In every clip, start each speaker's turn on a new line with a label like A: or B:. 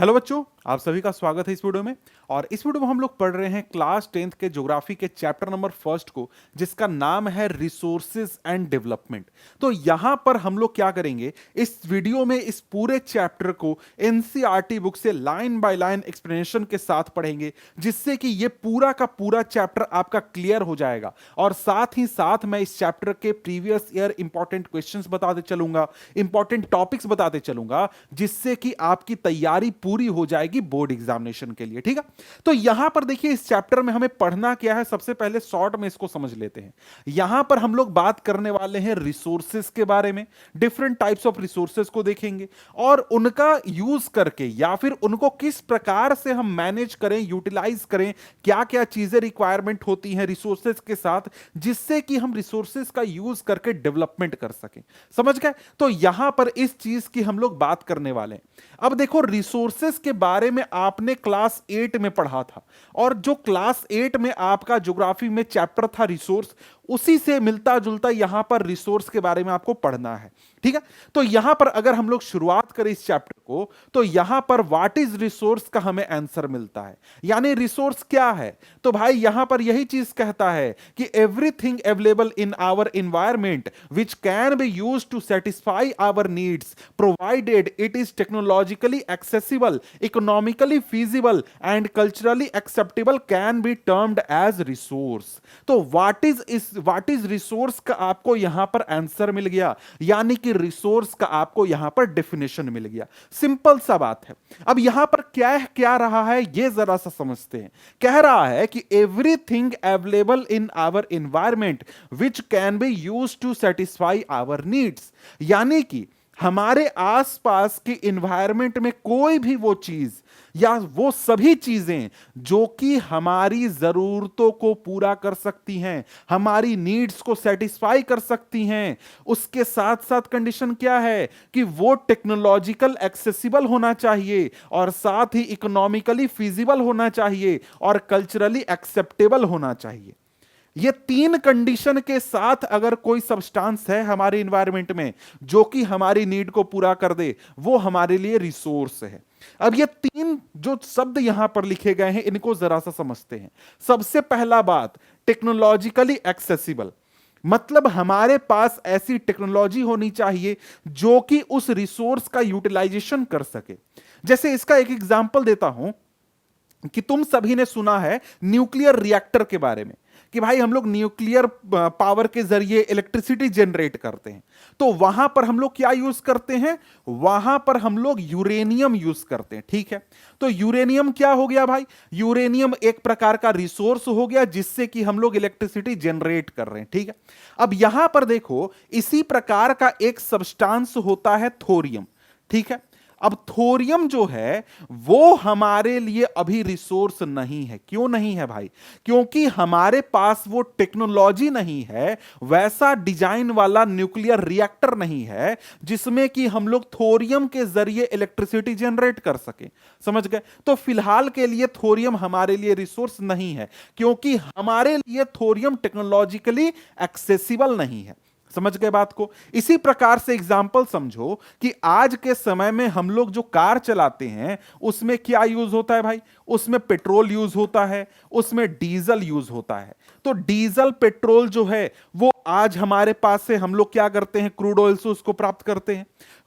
A: Hello बच्चों, आप सभी का स्वागत है इस वीडियो में। और इस वीडियो में हम लोग पढ़ रहे हैं क्लास 10th के ज्योग्राफी के चैप्टर नंबर फर्स्ट को, जिसका नाम है रिसोर्सेज एंड डेवलपमेंट। तो यहां पर हम लोग क्या करेंगे, इस वीडियो में इस पूरे चैप्टर को एनसीईआरटी बुक से लाइन बाय लाइन एक्सप्लेनेशन के साथ पढ़ेंगे, जिससे कि ये पूरा का पूरा चैप्टर आपका क्लियर हो जाएगा। और साथ ही साथ मैं इस चैप्टर के प्रीवियस ईयर इंपॉर्टेंट क्वेश्चंस बताते चलूंगा, इंपॉर्टेंट टॉपिक्स बताते चलूंगा, जिससे कि आपकी तैयारी पूरी हो जाएगी बोर्ड एग्जामिनेशन के लिए। ठीक है, तो यहां पर देखिए इस चैप्टर में हमें पढ़ना क्या है, सबसे पहले शॉर्ट में इसको समझ लेते हैं। यहां पर हम लोग बात करने वाले हैं रिसोर्सेज के बारे में, डिफरेंट टाइप्स ऑफ रिसोर्सेज को देखेंगे और उनका यूज करके या फिर उनको किस प्रकार से हम मैनेज करें, यूटिलाइज करें, क्या क्या चीजें रिक्वायरमेंट होती हैं रिसोर्सेज के साथ, जिससे कि हम रिसोर्सेज का यूज करके डेवलपमेंट कर सकें। समझ गए? तो यहां पर इस चीज की हम लोग बात करने वाले हैं। अब देखो, रिसोर्सेज के बारे में आपने क्लास 8 में पढ़ा था, और जो क्लास 8 में आपका ज्योग्राफी में चैप्टर था रिसोर्स, उसी से मिलता जुलता यहां पर रिसोर्स के बारे में आपको पढ़ना है। ठीक है, तो यहां पर अगर हम लोग शुरुआत करें इस चैप्टर को, तो यहां पर व्हाट इज रिसोर्स का हमें आंसर मिलता है। यानी रिसोर्स क्या है, तो भाई यहां पर यही चीज कहता है कि everything available in our environment which can be used to satisfy our needs provided it is technologically accessible, economically feasible and culturally acceptable can be termed as resource. तो व्हाट इज रिसोर्स का आपको यहां पर answer मिल गया, यानी कि resource का आपको यहां पर डेफिनेशन मिल गया। सिंपल सा बात है। अब यहां पर क्या क्या रहा है ये जरा सा समझते हैं। कह रहा है कि everything available in our environment which can be used to satisfy our needs, यानी कि हमारे आसपास के एनवायरमेंट में कोई भी वो चीज या वो सभी चीजें जो कि हमारी जरूरतों को पूरा कर सकती हैं, हमारी नीड्स को सेटिस्फाई कर सकती हैं, उसके साथ साथ कंडीशन क्या है कि वो टेक्नोलॉजिकल एक्सेसिबल होना चाहिए, और साथ ही इकोनॉमिकली फीजिबल होना चाहिए, और कल्चरली एक्सेप्टेबल होना चाहिए। ये तीन कंडीशन के साथ अगर कोई सब्सटेंस है हमारे एनवायरनमेंट में जो कि हमारी नीड को पूरा कर दे, वो हमारे लिए रिसोर्स है। अब ये तीन जो शब्द यहां पर लिखे गए हैं, इनको जरा सा समझते हैं। सबसे पहला बात, टेक्नोलॉजिकली एक्सेसिबल, मतलब हमारे पास ऐसी टेक्नोलॉजी होनी चाहिए जो कि उस रिसोर्स का यूटिलाइजेशन कर सके। जैसे इसका एक एग्जांपल देता हूं कि तुम सभी ने सुना है न्यूक्लियर रिएक्टर के बारे में, कि भाई हम लोग न्यूक्लियर पावर के जरिए इलेक्ट्रिसिटी जनरेट करते हैं। तो वहां पर हम लोग क्या यूज करते हैं, वहां पर हम लोग यूरेनियम यूज करते हैं। ठीक है, तो यूरेनियम क्या हो गया भाई, यूरेनियम एक प्रकार का रिसोर्स हो गया जिससे कि हम लोग इलेक्ट्रिसिटी जनरेट कर रहे हैं। ठीक है, अब यहां पर देखो इसी प्रकार का एक सब्सटेंस होता है थोरियम। ठीक है, अब थोरियम जो है वो हमारे लिए अभी रिसोर्स नहीं है। क्यों नहीं है भाई, क्योंकि हमारे पास वो टेक्नोलॉजी नहीं है, वैसा डिजाइन वाला न्यूक्लियर रिएक्टर नहीं है जिसमें कि हम लोग थोरियम के जरिए इलेक्ट्रिसिटी जनरेट कर सके। समझ गए? तो फिलहाल के लिए थोरियम हमारे लिए रिसोर्स नहीं है, क्योंकि हमारे लिए थोरियम टेक्नोलॉजिकली एक्सेसिबल नहीं है। समझ गए बात को? इसी प्रकार से एग्जाम्पल समझो कि आज के समय में हम लोग जो कार चलाते हैं उसमें क्या यूज होता है भाई, उसमें पेट्रोल यूज होता है, उसमें डीजल यूज होता है। तो डीजल पेट्रोल जो है वो आज हमारे पास से हम लोग क्या करते हैं, क्रूड ऑयल से उसको प्राप्त करते हैं।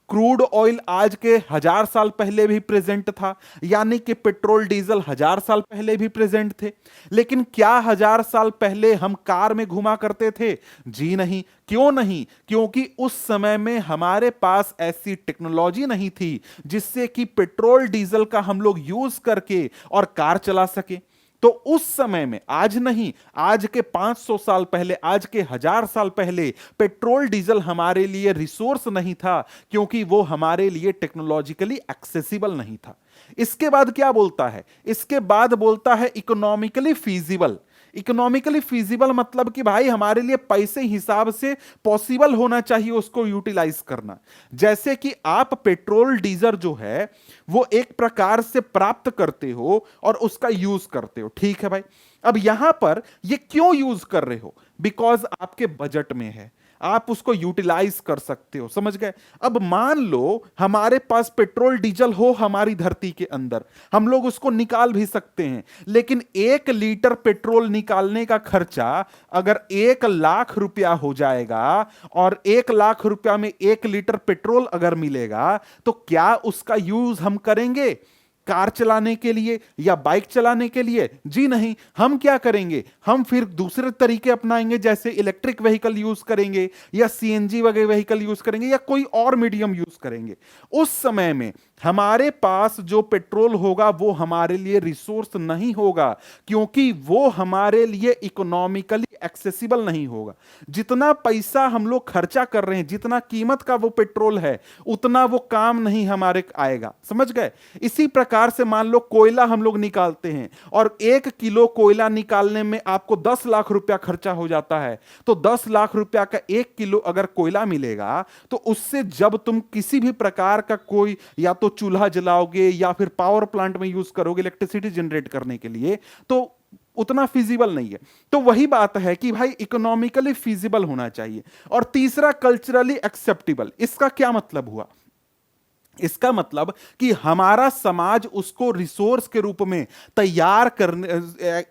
A: क्रूड ऑयल आज के 1000 साल पहले भी प्रेजेंट था, यानी कि पेट्रोल डीजल 1000 साल पहले भी प्रेजेंट थे। लेकिन क्या 1000 साल पहले हम कार में घुमा करते थे? जी नहीं। क्यों नहीं? क्योंकि उस समय में हमारे पास ऐसी टेक्नोलॉजी नहीं थी जिससे कि पेट्रोल डीजल का हम लोग यूज करके और कार चला सके। तो उस समय में, आज नहीं, आज के 500 साल पहले, आज के 1000 साल पहले पेट्रोल डीजल हमारे लिए रिसोर्स नहीं था, क्योंकि वो हमारे लिए टेक्नोलॉजिकली एक्सेसिबल नहीं था। इसके बाद क्या बोलता है, इसके बाद बोलता है इकोनॉमिकली फीजिबल। इकोनॉमिकली फीजिबल मतलब कि भाई हमारे लिए पैसे हिसाब से पॉसिबल होना चाहिए उसको यूटिलाइज करना। जैसे कि आप पेट्रोल डीजल जो है वो एक प्रकार से प्राप्त करते हो और उसका यूज करते हो। ठीक है भाई, अब यहां पर ये क्यों यूज कर रहे हो, बिकॉज आपके बजट में है। आप उसको यूटिलाइज कर सकते हो, समझ गए। अब मान लो हमारे पास पेट्रोल डीजल हो हमारी धरती के अंदर, हम लोग उसको निकाल भी सकते हैं, लेकिन 1 लीटर पेट्रोल निकालने का खर्चा अगर 1 लाख रुपया हो जाएगा, और 1 लाख रुपया में 1 लीटर पेट्रोल अगर मिलेगा, तो क्या उसका यूज हम करेंगे कार चलाने के लिए या बाइक चलाने के लिए? जी नहीं। हम क्या करेंगे, हम फिर दूसरे तरीके अपनाएंगे, जैसे इलेक्ट्रिक व्हीकल यूज करेंगे या सीएनजी वगैरह व्हीकल यूज करेंगे या कोई और मीडियम यूज करेंगे। उस समय में हमारे पास जो पेट्रोल होगा वो हमारे लिए रिसोर्स नहीं होगा, क्योंकि वो हमारे लिए इकोनॉमिकली एक्सेसिबल नहीं होगा। जितना पैसा हम लोग खर्चा कर रहे हैं, जितना कीमत का वो पेट्रोल है, उतना वो काम नहीं हमारे आएगा, समझ गए। इसी प्रकार से मान लो कोयला हम लोग निकालते हैं, और 1 किलो कोयला निकालने में आपको 10 लाख रुपया खर्चा हो जाता है, तो 10 लाख रुपया का 1 किलो अगर कोयला मिलेगा, तो उससे जब तुम किसी भी प्रकार का कोई या तो चूल्हा जलाओगे या फिर पावर प्लांट में यूज करोगे इलेक्ट्रिसिटी जनरेट करने के लिए, तो उतना फिजिबल नहीं है। तो वही बात है कि भाई इकोनॉमिकली फिजिबल होना चाहिए। और तीसरा, कल्चरली एक्सेप्टेबल। इसका क्या मतलब हुआ? इसका मतलब कि हमारा समाज उसको रिसोर्स के रूप में तैयार करने,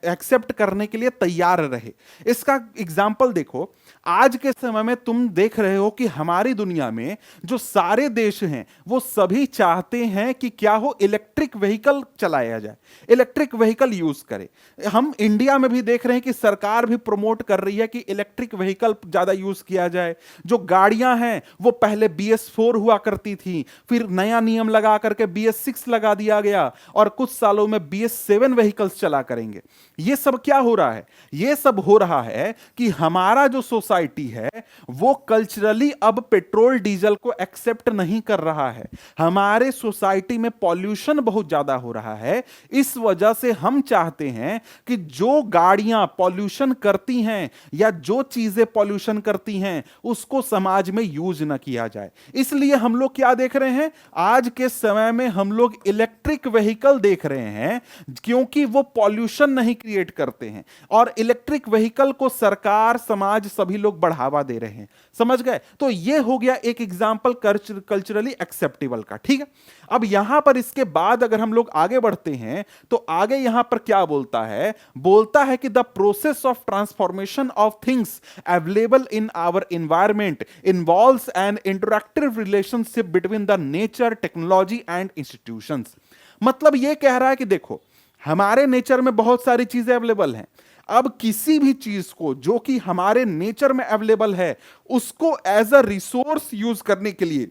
A: एक्सेप्ट करने के लिए तैयार रहे। इसका एग्जाम्पल देखो, आज के समय में तुम देख रहे हो कि हमारी दुनिया में जो सारे देश हैं वो सभी चाहते हैं कि क्या हो, इलेक्ट्रिक व्हीकल चलाया जाए, इलेक्ट्रिक व्हीकल यूज करे। हम इंडिया में भी देख रहे हैं कि सरकार भी प्रमोट कर रही है कि इलेक्ट्रिक व्हीकल ज्यादा यूज किया जाए। जो गाड़ियां हैं वो पहले BS4 हुआ करती थी, फिर नया नियम लगा करके BS6 लगा दिया गया, और कुछ सालों में BS7 व्हीकल्स चला करेंगे। ये सब क्या हो रहा है? ये सब हो रहा है कि हमारा जो सोसाइटी है वो कल्चरली अब पेट्रोल डीजल को एक्सेप्ट नहीं कर रहा है। हमारे सोसाइटी में पॉल्यूशन बहुत ज्यादा हो रहा है। इस वजह से हम चाहते हैं कि जो गाड़ियां पॉल्यूशन करती हैं या जो चीजें पॉल्यूशन करती हैं उसको समाज में यूज न किया जाए। इसलिए हम लोग क्या देख रहे हैं, आज के समय में हम लोग इलेक्ट्रिक व्हीकल देख रहे हैं, क्योंकि वो पॉल्यूशन नहीं क्रिएट करते हैं, और इलेक्ट्रिक व्हीकल को सरकार, समाज, सभी लोग बढ़ावा दे रहे हैं, समझ गए। तो ये हो गया एक एग्जांपल कल्चरली एक्सेप्टेबल का, ठीक है। अब यहां पर इसके बाद अगर हम लोग आगे बढ़ते हैं तो आगे यहां पर क्या बोलता है? बोलता है कि the process of transformation of things available in our environment involves an interactive relationship between the nature, technology and institutions. मतलब यह कह रहा है कि देखो, हमारे नेचर में बहुत सारी चीजें अवेलेबल हैं। अब किसी भी चीज को जो कि हमारे नेचर में अवेलेबल है उसको एज अ रिसोर्स यूज करने के लिए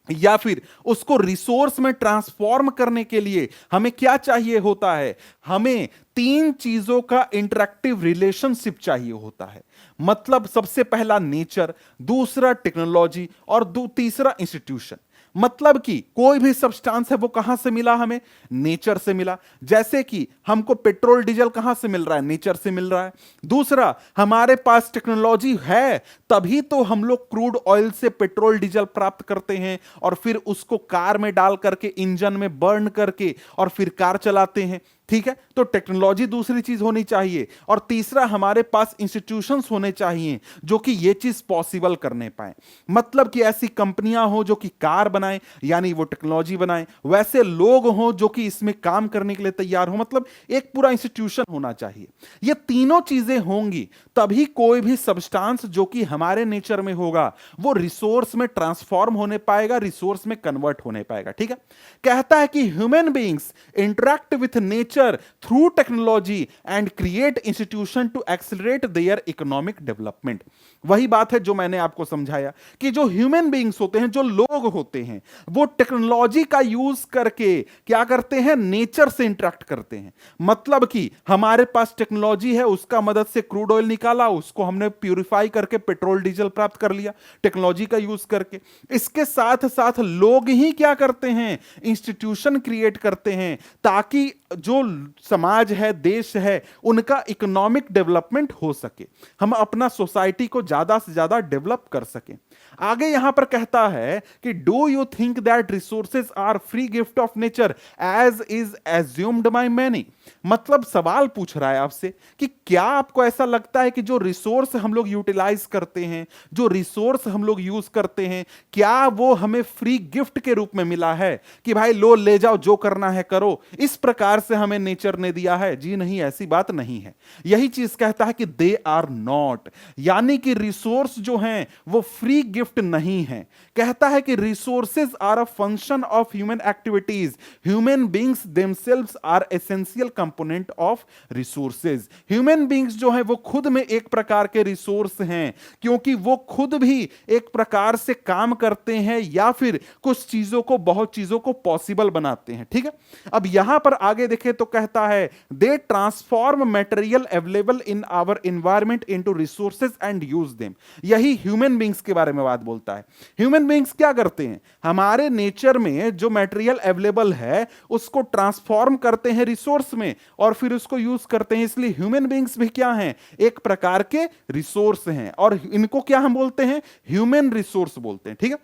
A: या फिर उसको रिसोर्स में ट्रांसफॉर्म करने के लिए हमें क्या चाहिए होता है? हमें 3 चीजों का इंटरैक्टिव रिलेशनशिप चाहिए होता है। मतलब सबसे पहला नेचर, दूसरा टेक्नोलॉजी, और तीसरा इंस्टीट्यूशन। मतलब कि कोई भी सब्सटेंस है वो कहां से मिला? हमें नेचर से मिला। जैसे कि हमको पेट्रोल डीजल कहां से मिल रहा है? नेचर से मिल रहा है। दूसरा, हमारे पास टेक्नोलॉजी है, तभी तो हम लोग क्रूड ऑयल से पेट्रोल डीजल प्राप्त करते हैं और फिर उसको कार में डाल करके, इंजन में बर्न करके और फिर कार चलाते हैं, ठीक है। तो टेक्नोलॉजी दूसरी चीज होनी चाहिए। और तीसरा, हमारे पास इंस्टीट्यूशंस होने चाहिए जो कि ये चीज पॉसिबल करने पाए। मतलब कि ऐसी कंपनियां हो जो कि कार बनाएं, यानी वो टेक्नोलॉजी बनाएं, वैसे लोग हो जो कि इसमें काम करने के लिए तैयार हो। मतलब एक पूरा इंस्टीट्यूशन होना चाहिए। ये तीनों चीजें होंगी तभी कोई भी सब्सटेंस जो कि हमारे नेचर में होगा वो रिसोर्स में ट्रांसफॉर्म होने पाएगा, रिसोर्स में कन्वर्ट होने पाएगा, ठीक है। कहता है कि human beings interact with nature through technology and create institution to accelerate their economic development। वही बात है जो मैंने आपको समझाया कि जो ह्यूमन बीइंग्स होते हैं, जो लोग होते हैं, वो टेक्नोलॉजी का यूज करके क्या करते हैं? नेचर से इंटरेक्ट करते हैं। मतलब कि हमारे पास टेक्नोलॉजी है, उसका मदद से क्रूड ऑयल निकाला, उसको हमने प्यूरिफाई करके पेट्रोल डीजल प्राप्त कर लिया टेक्नोलॉजी का यूज करके। इसके साथ साथ लोग ही क्या करते हैं? इंस्टीट्यूशन क्रिएट करते हैं ताकि जो समाज है, देश है, उनका इकोनॉमिक डेवलपमेंट हो सके, हम अपना सोसाइटी को ज्यादा से ज्यादा डेवलप कर सके। आगे यहां पर कहता है कि do you think that resources are free gift of nature as is assumed by many. मतलब सवाल पूछ रहा है आपसे कि क्या आपको ऐसा लगता है कि जो रिसोर्स हम लोग यूटिलाइज करते हैं, जो रिसोर्स हम लोग यूज करते हैं, क्या वो हमें फ्री गिफ्ट के रूप में मिला है कि भाई लो ले जाओ जो करना है करो, इस प्रकार से हमें नेचर ने दिया है? जी नहीं, ऐसी बात नहीं है। यही चीज कहता है कि दे आर नॉट, यानी कि रिसोर्स जो हैं वो फ्री गिफ्ट नहीं है। कहता है कि resources are a function of human activities, human beings themselves are essential component of resources. Human beings जो है वो खुद में एक प्रकार के रिसोर्स हैं, क्योंकि वो खुद भी एक प्रकार से काम करते हैं या फिर कुछ चीजों को, बहुत चीजों को पॉसिबल बनाते हैं। ठीक है, अब यहां पर आगे देखें तो कहता है they transform material available in our environment into resources and use them. यही ह्यूमन बींग्स के बारे में बात बोलता है। ह्यूमन बींग्स क्या करते हैं? हमारे नेचर में जो मटेरियल अवेलेबल है उसको ट्रांसफॉर्म करते हैं रिसोर्स में और फिर उसको यूज करते हैं। इसलिए ह्यूमन बींग्स भी क्या हैं? एक प्रकार के रिसोर्स हैं, और इनको क्या हम बोलते हैं? ह्यूमन रिसोर्स बोलते हैं। ठीक है,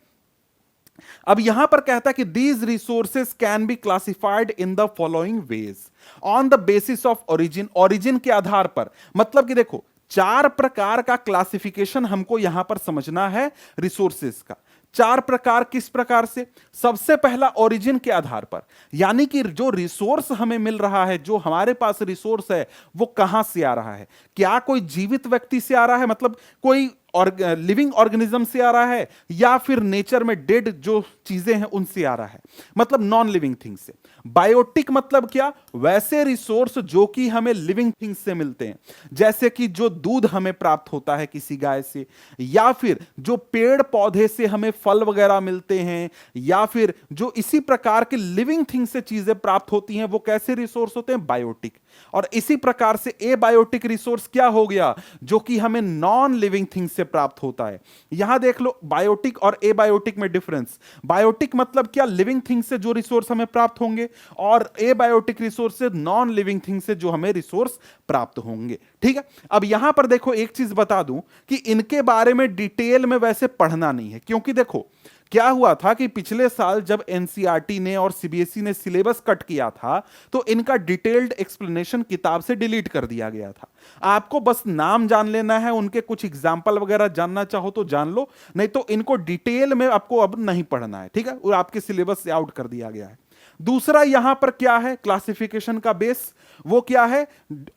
A: अब यहां पर कहता है कि these resources can be classified in the following veg on the basis of origin. Origin के आधार पर, मतलब कि देखो चार प्रकार का क्लासिफिकेशन हमको यहां पर समझना है रिसोर्सेज का। चार प्रकार किस प्रकार से? सबसे पहला ओरिजिन के आधार पर, यानी कि जो रिसोर्स हमें मिल रहा है, जो हमारे पास रिसोर्स है वो कहां से आ रहा है? क्या कोई जीवित व्यक्ति से आ रहा है, मतलब कोई और लिविंग ऑर्गेनिज्म से आ रहा है, या फिर नेचर में डेड जो चीजें हैं उनसे आ रहा है, मतलब नॉन लिविंग थिंग से। बायोटिक मतलब क्या? वैसे रिसोर्स जो कि हमें लिविंग थिंग्स से मिलते हैं, जैसे कि जो दूध हमें प्राप्त होता है किसी गाय से, या फिर जो पेड़ पौधे से हमें फल वगैरह मिलते हैं, या फिर जो इसी प्रकार के लिविंग थिंग से चीजें प्राप्त होती हैं, वो कैसे रिसोर्स होते हैं? बायोटिक। और इसी प्रकार से एबायोटिक रिसोर्स क्या हो गया? जो कि हमें नॉन लिविंग थिंग से प्राप्त होता है। यहां देख लो बायोटिक और एबायोटिक में डिफरेंस। बायोटिक मतलब क्या? लिविंग थिंग से जो रिसोर्स हमें प्राप्त होंगे, और एबायोटिक रिसोर्स से नॉन लिविंग थिंग से जो हमें रिसोर्स प्राप्त होंगे। ठीक है, अब यहां पर देखो एक चीज बता दूं कि इनके बारे में डिटेल में वैसे पढ़ना नहीं है, क्योंकि देखो क्या हुआ था कि पिछले साल जब एनसीईआरटी ने और सीबीएसई ने सिलेबस कट किया था तो इनका डिटेल्ड एक्सप्लेनेशन किताब से डिलीट कर दिया गया था। आपको बस नाम जान लेना है, उनके कुछ एग्जाम्पल वगैरह जानना चाहो तो जान लो, नहीं तो इनको डिटेल में आपको अब नहीं पढ़ना है। ठीक है, और आपके सिलेबस से आउट कर दिया गया है। दूसरा यहां पर क्या है क्लासिफिकेशन का बेस? वो क्या है?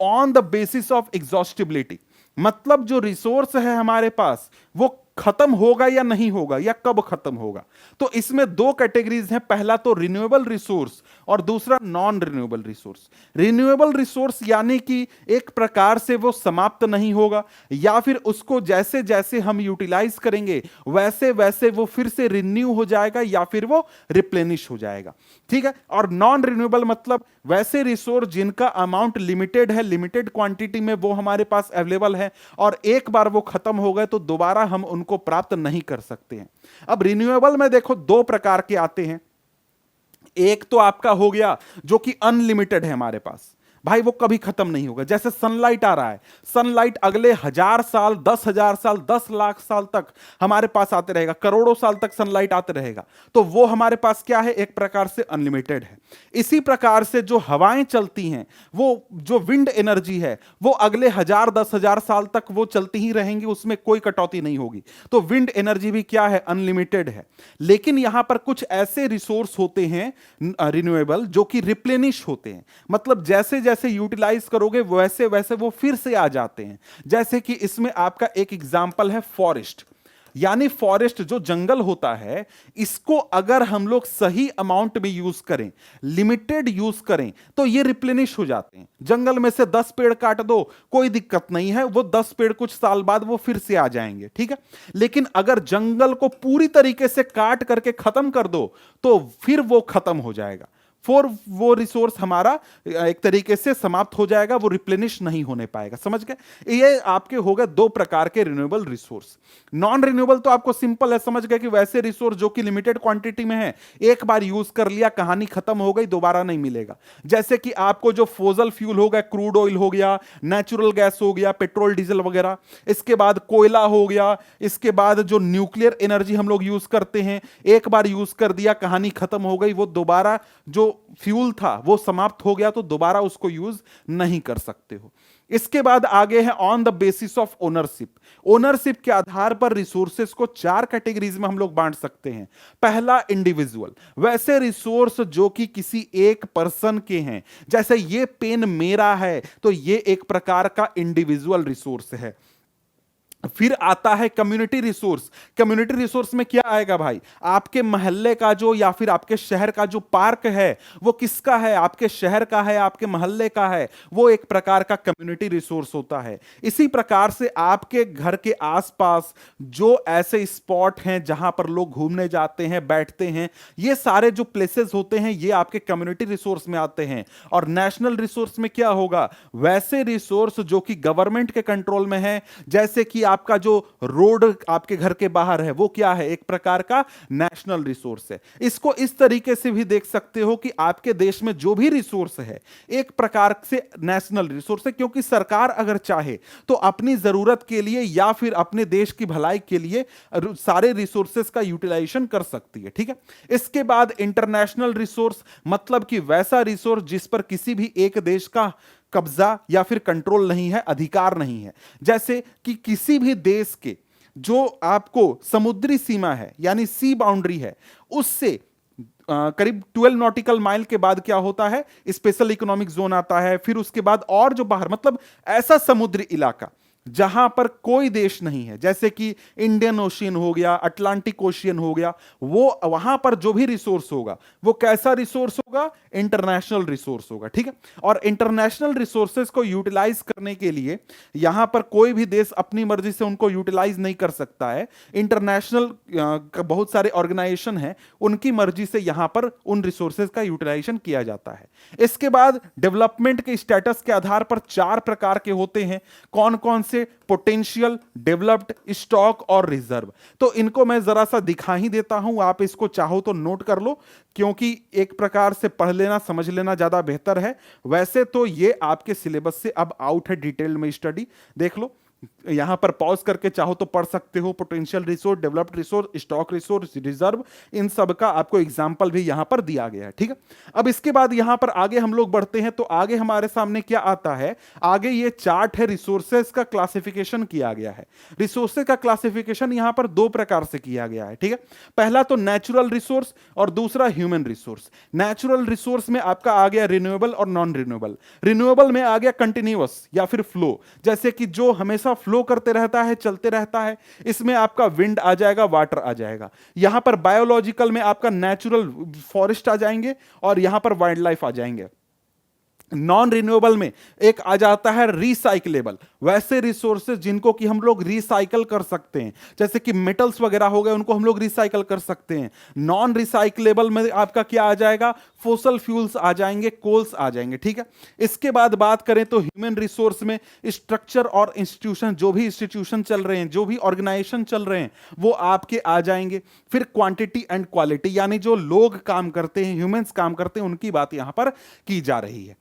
A: On the basis of exhaustibility, मतलब जो रिसोर्स है हमारे पास वो खत्म होगा या नहीं होगा, या कब खत्म होगा। तो इसमें दो कैटेगरीज हैं, पहला तो रिन्यूएबल रिसोर्स और दूसरा non renewable resource. Renewable resource यानी कि एक प्रकार से वो समाप्त नहीं होगा, या फिर उसको जैसे जैसे हम यूटिलाइज करेंगे वैसे वैसे वो फिर से रिन्यू हो जाएगा या फिर वो रिप्लेनिश हो जाएगा। ठीक है, और नॉन रिन्यूएबल मतलब वैसे रिसोर्स जिनका अमाउंट लिमिटेड है, लिमिटेड क्वांटिटी में वो हमारे पास अवेलेबल है, और एक बार वो खत्म हो गए तो दोबारा हम उनको प्राप्त नहीं कर सकते हैं। अब रिन्यूएबल में देखो दो प्रकार के आते हैं। एक तो आपका हो गया जो कि अनलिमिटेड है हमारे पास, भाई वो कभी खत्म नहीं होगा। जैसे सनलाइट आ रहा है, सनलाइट अगले 1000 साल, 10,000 साल, 10 लाख साल तक हमारे पास आते रहेगा, करोड़ों साल तक सनलाइट आते रहेगा, तो वो हमारे पास क्या है? एक प्रकार से अनलिमिटेड है। इसी प्रकार से जो हवाएं चलती हैं, वो जो विंड एनर्जी है, वो अगले 1000 10,000 साल तक वो चलती ही रहेंगी, उसमें कोई कटौती नहीं होगी। तो विंड एनर्जी भी क्या है? अनलिमिटेड है। लेकिन यहां पर कुछ ऐसे रिसोर्स होते हैं रिन्यूएबल जो कि रिप्लेनिश होते हैं, मतलब जैसे जैसे यूटिलाइज करोगे वैसे वैसे वो फिर से आ जाते हैं। जैसे कि इसमें आपका एक एग्जांपल है फॉरेस्ट, यानी फॉरेस्ट जो जंगल होता है, इसको अगर हम लोग सही अमाउंट में यूज करें, लिमिटेड यूज करें, तो ये रिप्लेनिश हो जाते हैं। जंगल में से 10 पेड़ काट दो, कोई दिक्कत नहीं है, वो 10 पेड़ कुछ साल बाद वो फिर से आ जाएंगे। ठीक है, लेकिन अगर जंगल को पूरी तरीके से काट करके खत्म कर दो तो फिर वो खत्म हो जाएगा, फिर वो रिसोर्स हमारा एक तरीके से समाप्त हो जाएगा, वो रिप्लेनिश नहीं होने पाएगा। समझ गए? ये आपके हो गए दो प्रकार के रिन्यूएबल रिसोर्स। नॉन रिन्यूएबल तो आपको सिंपल है, समझ गए कि वैसे रिसोर्स जो कि लिमिटेड क्वांटिटी में है, एक बार यूज कर लिया, कहानी खत्म हो गई, दोबारा नहीं मिलेगा। जैसे कि आपको जो फोजल फ्यूल हो गया, क्रूड ऑयल हो गया, नेचुरल गैस हो गया, पेट्रोल डीजल वगैरह, इसके बाद कोयला हो गया, इसके बाद जो न्यूक्लियर एनर्जी हम लोग यूज करते हैं, एक बार यूज कर दिया, कहानी खत्म हो गई, वो दोबारा जो फ्यूल था वो समाप्त हो गया तो दोबारा उसको यूज नहीं कर सकते हो। इसके बाद आगे है on the basis of ownership. Ownership के आधार पर रिसोर्सेस को चार कैटेगरीज में हम लोग बांट सकते हैं। पहला इंडिविजुअल, वैसे रिसोर्स जो कि किसी एक पर्सन के हैं, जैसे ये पेन मेरा है तो ये एक प्रकार का इंडिविजुअल रिसोर्स है। फिर आता है कम्युनिटी रिसोर्स। कम्युनिटी रिसोर्स में क्या आएगा भाई, आपके मोहल्ले का जो या फिर आपके शहर का जो पार्क है वो किसका है, आपके शहर का है, आपके मोहल्ले का है, वो एक प्रकार का कम्युनिटी रिसोर्स होता है। इसी प्रकार से आपके घर के आसपास जो ऐसे स्पॉट हैं जहां पर लोग घूमने जाते हैं, बैठते हैं, ये सारे जो प्लेसेस होते हैं ये आपके कम्युनिटी रिसोर्स में आते हैं। और नेशनल रिसोर्स में क्या होगा, वैसे रिसोर्स जो कि गवर्नमेंट के कंट्रोल में है, जैसे कि आपका जो रोड आपके घर के बाहर है वो क्या है, एक प्रकार का नेशनल रिसोर्स है। इसको इस तरीके से भी देख सकते हो कि आपके देश में जो भी रिसोर्स है एक प्रकार से नेशनल रिसोर्स है, क्योंकि सरकार अगर चाहे तो अपनी जरूरत के लिए या फिर अपने देश की भलाई के लिए सारे रिसोर्सेस का यूटिलाइजेशन कर सकती है। ठीक है। इसके बाद इंटरनेशनल रिसोर्स, मतलब कि वैसा रिसोर्स जिस पर किसी भी एक देश का कब्जा या फिर कंट्रोल नहीं है, अधिकार नहीं है। जैसे कि किसी भी देश के जो आपको समुद्री सीमा है यानी सी बाउंड्री है, उससे करीब 12 नॉटिकल माइल के बाद क्या होता है, स्पेशल इकोनॉमिक जोन आता है। फिर उसके बाद और जो बाहर, मतलब ऐसा समुद्री इलाका जहां पर कोई देश नहीं है, जैसे कि इंडियन ओशियन हो गया, अटलांटिक ओशियन हो गया, वो वहां पर जो भी रिसोर्स होगा वो कैसा रिसोर्स होगा, इंटरनेशनल रिसोर्स होगा। ठीक है। और इंटरनेशनल रिसोर्सेज को यूटिलाइज करने के लिए यहां पर कोई भी देश अपनी मर्जी से उनको यूटिलाइज नहीं कर सकता है। इंटरनेशनल बहुत सारे ऑर्गेनाइजेशन हैं, उनकी मर्जी से यहां पर उन रिसोर्सेज का यूटिलाइजेशन किया जाता है। इसके बाद डेवलपमेंट के स्टेटस के आधार पर चार प्रकार के होते हैं। कौन कौन से, पोटेंशियल, डेवलप्ड, स्टॉक और रिजर्व। तो इनको मैं जरा सा दिखा ही देता हूं, आप इसको चाहो तो नोट कर लो, क्योंकि एक प्रकार से पढ़ लेना समझ लेना ज्यादा बेहतर है। वैसे तो ये आपके सिलेबस से अब आउट है, डिटेल में स्टडी देख लो। यहां पर पॉज करके चाहो तो पढ़ सकते हो, potential resource, developed resource, stock resource, reserve, इन सब का आपको एग्जांपल भी यहां पर दिया गया है। ठीक है। अब इसके बाद यहां पर आगे हम लोग बढ़ते हैं तो आगे हमारे सामने क्या आता है, आगे ये चार्ट है, रिसोर्सेज का क्लासिफिकेशन किया गया है। रिसोर्सेज का क्लासिफिकेशन यहां पर दो प्रकार से किया गया है। ठीक है। पहला तो नेचुरल रिसोर्स और दूसरा ह्यूमन रिसोर्स। नेचुरल रिसोर्स में आपका आ गया रिन्यूएबल और नॉन रिन्यूएबल। रिन्यूएबल में आ गया कंटिन्यूअस या फिर फ्लो, जैसे कि जो हमेशा फ्लो करते रहता है, चलते रहता है, इसमें आपका विंड आ जाएगा, वाटर आ जाएगा। यहां पर बायोलॉजिकल में आपका नेचुरल फॉरेस्ट आ जाएंगे और यहां पर वाइल्ड लाइफ आ जाएंगे। नॉन रिन्यूएबल में एक आ जाता है रिसाइकलेबल, वैसे रिसोर्सेज जिनको कि हम लोग रिसाइकल कर सकते हैं, जैसे कि मेटल्स वगैरह हो गए, उनको हम लोग रिसाइकल कर सकते हैं। नॉन रिसाइकलेबल में आपका क्या आ जाएगा, फोसल फ्यूल्स आ जाएंगे, कोल्स आ जाएंगे। ठीक है। इसके बाद बात करें तो ह्यूमन रिसोर्स में स्ट्रक्चर और इंस्टीट्यूशन, जो भी इंस्टीट्यूशन चल रहे हैं, जो भी ऑर्गेनाइजेशन चल रहे हैं, वो आपके आ जाएंगे। फिर क्वांटिटी एंड क्वालिटी, यानी जो लोग काम करते हैं, ह्यूमंस काम करते हैं, उनकी बात यहां पर की जा रही है।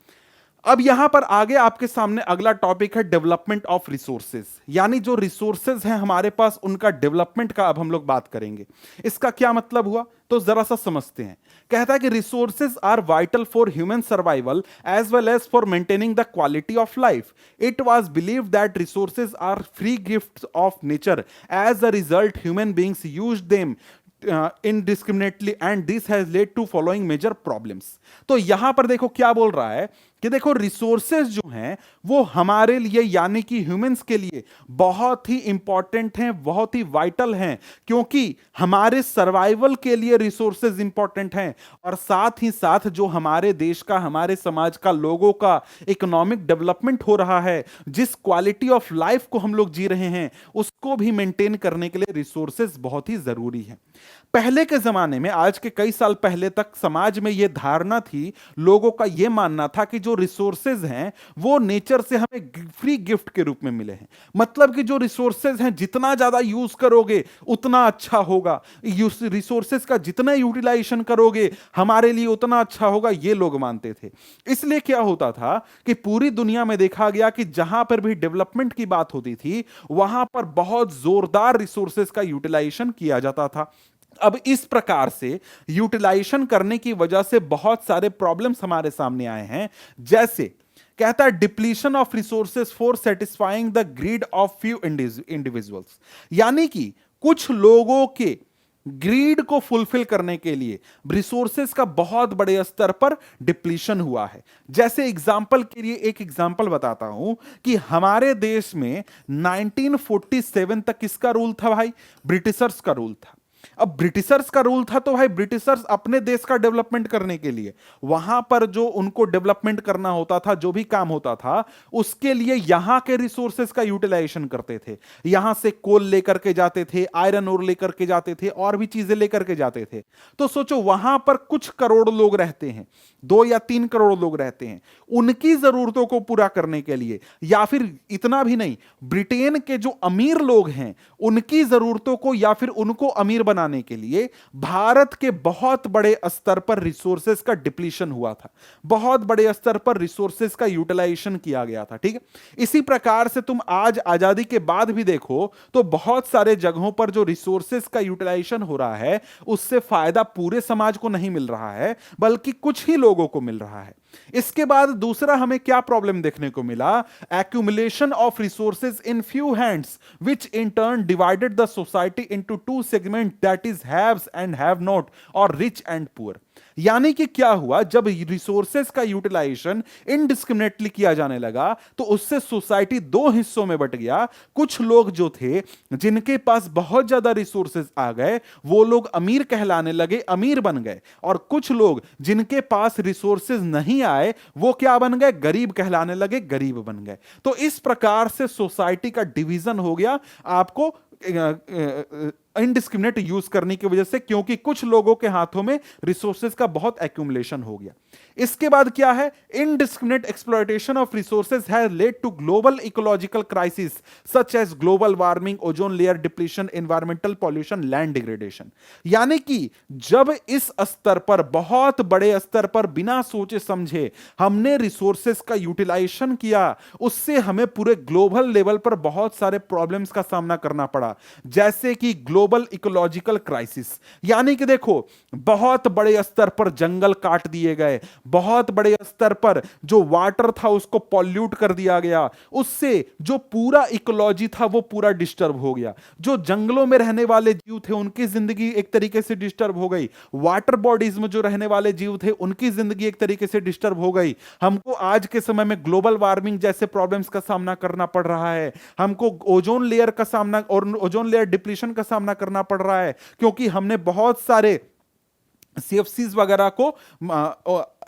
A: अब यहां पर आगे आपके सामने अगला टॉपिक है डेवलपमेंट ऑफ रिसोर्सेज, यानी जो रिसोर्सेज हैं हमारे पास उनका डेवलपमेंट का अब हम लोग बात करेंगे। इसका क्या मतलब हुआ तो जरा सा समझते हैं। कहता है कि resources are vital for human survival as well as for maintaining the quality of life. It was believed that resources are free gifts of nature, as a result human beings used them indiscriminately and this has led to following major problems। तो यहां पर देखो क्या बोल रहा है कि देखो रिसोर्सेज जो हैं वो हमारे लिए यानी कि ह्यूमंस के लिए बहुत ही इंपॉर्टेंट हैं, बहुत ही वाइटल हैं, क्योंकि हमारे सर्वाइवल के लिए रिसोर्सेज इंपॉर्टेंट हैं और साथ ही साथ जो हमारे देश का, हमारे समाज का, लोगों का इकोनॉमिक डेवलपमेंट हो रहा है, जिस क्वालिटी ऑफ लाइफ को हम लोग जी रहे हैं, उसको भी मेंटेन करने के लिए रिसोर्सेज बहुत ही जरूरी है। पहले के जमाने में, आज के कई साल पहले तक समाज में यह धारणा थी, लोगों का यह मानना था कि जो रिसोर्सेज हैं वो नेचर से हमें फ्री गिफ्ट के रूप में मिले हैं। मतलब कि जो रिसोर्सेज हैं जितना ज्यादा यूज करोगे उतना अच्छा होगा, रिसोर्सेज का जितना यूटिलाइजेशन करोगे हमारे लिए उतना अच्छा होगा, ये लोग मानते थे। इसलिए क्या होता था कि पूरी दुनिया में देखा गया कि जहां पर भी डेवलपमेंट की बात होती थी वहां पर बहुत जोरदार रिसोर्सेज का यूटिलाइजेशन किया जाता था। अब इस प्रकार से यूटिलाइजेशन करने की वजह से बहुत सारे प्रॉब्लम्स हमारे सामने आए हैं। जैसे कहता है depletion of resources for satisfying the greed of few individuals, यानी कि कुछ लोगों के ग्रीड को फुलफिल करने के लिए रिसोर्सेज का बहुत बड़े स्तर पर डिप्लीशन हुआ है। जैसे एग्जांपल के लिए एक एग्जांपल बताता हूं कि हमारे देश में 1947 तक किसका रूल था भाई? ब्रिटिशर्स का रूल था। अब ब्रिटिशर्स का रूल था तो भाई ब्रिटिशर्स अपने देश का डेवलपमेंट करने के लिए वहां पर जो उनको डेवलपमेंट करना होता था, जो भी काम होता था, उसके लिए यहां के रिसोर्सेज का यूटिलाइजेशन करते थे। यहां से कोल लेकर के जाते थे, आयरन ओर लेकर के जाते थे, और भी चीजें लेकर के जाते थे। तो सोचो वहां पर कुछ करोड़ लोग रहते हैं, 2 या 3 करोड़ लोग रहते हैं, उनकी जरूरतों को पूरा करने के लिए, या फिर इतना भी नहीं, ब्रिटेन के जो अमीर लोग हैं उनकी जरूरतों को या फिर उनको अमीर बनाने के लिए भारत के बहुत बड़े स्तर पर रिसोर्सेज का डिप्लीशन हुआ था, बहुत बड़े स्तर पर रिसोर्सेज का यूटिलाइजेशन किया गया था। ठीक है, इसी प्रकार से तुम आज आजादी के बाद भी देखो तो बहुत सारे जगहों पर जो रिसोर्सेज का यूटिलाइजेशन हो रहा है उससे फायदा पूरे समाज को नहीं मिल रहा है, बल्कि कुछ ही लोगों को मिल रहा है। इसके बाद दूसरा हमें क्या प्रॉब्लम देखने को मिला? Accumulation of resources in few hands which in turn divided the society into two segment, that is haves and have not, और रिच एंड पुअर। यानी कि क्या हुआ, जब रिसोर्सेज का यूटिलाइजेशन इनडिस्क्रिमिनेटली किया जाने लगा तो उससे सोसाइटी 2 हिस्सों में बट गया। कुछ लोग जो थे जिनके पास बहुत ज्यादा रिसोर्सेज आ गए वो लोग अमीर कहलाने लगे, अमीर बन गए, और कुछ लोग जिनके पास रिसोर्सेज नहीं आए वो क्या बन गए? गरीब कहलाने लगे, गरीब बन गए। तो इस प्रकार से सोसाइटी का डिवीजन हो गया आपको इनडिस्क्रिमिनेट यूज करने की वजह से, क्योंकि कुछ लोगों के हाथों में रिसोर्सेज का बहुत एक्यूमुलेशन हो गया। इसके बाद क्या है? Indiscriminate exploitation of resources has led to global ecological crisis such as global warming, ozone layer depletion, environmental pollution, land degradation. यानी कि जब इस स्तर पर, बहुत बड़े स्तर पर, बिना सोचे समझे हमने रिसोर्सेज का यूटिलाइजेशन किया, उससे हमें पूरे ग्लोबल लेवल पर बहुत सारे प्रॉब्लम्स का सामना करना पड़ा। जैसे कि ग्लोबल इकोलॉजिकल क्राइसिस, यानी कि देखो बहुत बड़े स्तर पर जंगल काट दिए गए, बहुत बड़े स्तर पर जो वाटर था उसको पॉल्यूट कर दिया गया, उससे जो पूरा इकोलॉजी था वो पूरा डिस्टर्ब हो गया। जो जंगलों में रहने वाले जीव थे उनकी जिंदगी एक तरीके से डिस्टर्ब हो गई, वाटर बॉडीज में जो रहने वाले जीव थे उनकी जिंदगी एक तरीके से डिस्टर्ब हो गई। हमको आज के समय में ग्लोबल वार्मिंग जैसे प्रॉब्लम्स का सामना करना पड़ रहा है, हमको ओजोन लेयर का सामना और ओजोन लेयर डिप्लीशन का सामना करना पड़ रहा है, क्योंकि हमने बहुत सारे सीएफसीज वगैरह को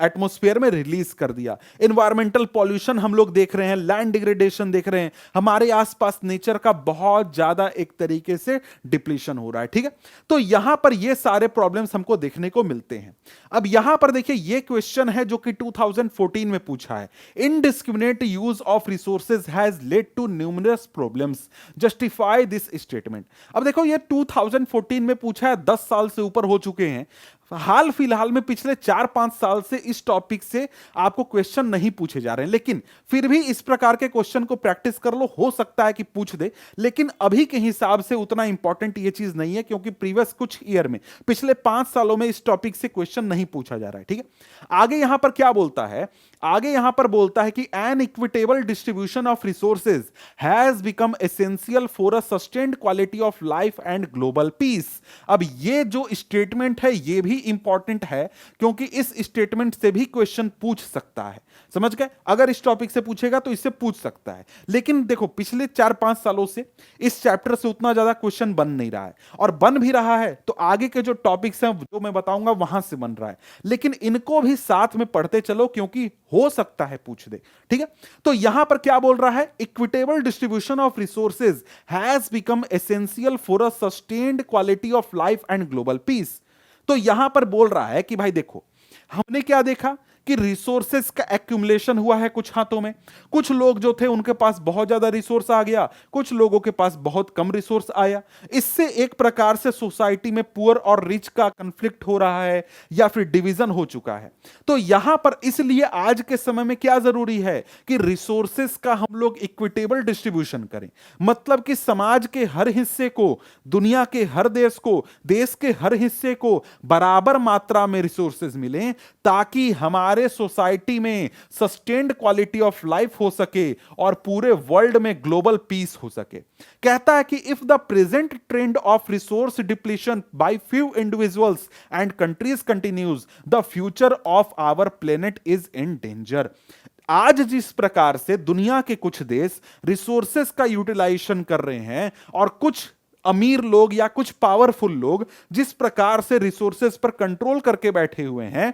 A: एटमॉस्फेयर में रिलीज कर दिया। एनवायरमेंटल पॉल्यूशन हम लोग देख रहे हैं, लैंड डिग्रेडेशन देख रहे हैं, हमारे आसपास नेचर का बहुत ज्यादा एक तरीके से डिप्लीशन हो रहा है। ठीक है, तो यहां पर ये सारे प्रॉब्लम्स हमको देखने को मिलते हैं। अब यहां पर देखिए ये क्वेश्चन है जो कि 2014 में पूछा है, indiscriminate use of resources has led to numerous problems, justify this statement. अब देखो ये 2014 में पूछा है, 10 साल से ऊपर हो चुके हैं। हाल फिलहाल में पिछले 4-5 साल से इस टॉपिक से आपको क्वेश्चन नहीं पूछे जा रहे हैं, लेकिन फिर भी इस प्रकार के क्वेश्चन को प्रैक्टिस कर लो, हो सकता है कि पूछ दे, लेकिन अभी के हिसाब से उतना इंपॉर्टेंट ये चीज नहीं है, क्योंकि प्रीवियस कुछ ईयर में, पिछले 5 सालों में इस टॉपिक से क्वेश्चन नहीं पूछा जा रहा है। ठीक है, आगे यहां पर क्या बोलता है? आगे यहां पर बोलता है कि an equitable distribution of resources has become essential for a sustained quality of life and global peace. अब ये जो स्टेटमेंट है ये भी इंपॉर्टेंट है, क्योंकि इस स्टेटमेंट से भी क्वेश्चन पूछ सकता है। समझ गए? अगर इस टॉपिक से पूछेगा तो इससे पूछ सकता है, लेकिन देखो पिछले 4-5 सालों से इस चैप्टर से उतना ज्यादा क्वेश्चन बन नहीं रहा है, और बन भी रहा है तो आगे के जो टॉपिक्स हैं जो मैं बताऊंगा वहां से बन रहा है, लेकिन इनको भी साथ में पढ़ते चलो, क्योंकि हो सकता है पूछ दे। ठीक है, तो यहां पर क्या बोल रहा है? Equitable distribution of resources has become essential for a sustained quality of life and global piece. तो यहां पर बोल रहा है कि भाई देखो, हमने क्या देखा कि रिसोर्सेस का एक्यूमुलेशन हुआ है कुछ हाथों में। कुछ लोग जो थे उनके पास बहुत ज्यादा रिसोर्स आ गया, कुछ लोगों के पास बहुत कम रिसोर्स आया। इससे एक प्रकार से सोसाइटी में पुअर और रिच का कंफ्लिक्ट हो रहा है या फिर डिवीजन हो चुका है। तो यहां पर इसलिए आज के समय में क्या जरूरी है कि रिसोर्सेस का हम लोग इक्विटेबल डिस्ट्रीब्यूशन करें। मतलब कि समाज के हर हिस्से को, दुनिया के हर देश को, देश के हर हिस्से को बराबर मात्रा में रिसोर्सेज मिलें, ताकि हमारे सोसाइटी में सस्टेन्ड क्वालिटी ऑफ लाइफ हो सके और पूरे वर्ल्ड में ग्लोबल पीस हो सके। कहता है कि if the present trend of resource depletion by few individuals and countries continues, the future of our planet is in danger. आज जिस प्रकार से दुनिया के कुछ देश रिसोर्सेस का यूटिलाइजेशन कर रहे हैं और कुछ अमीर लोग या कुछ पावरफुल लोग जिस प्रकार से रिसोर्सेस पर कंट्रोल करके बैठे हुए हैं,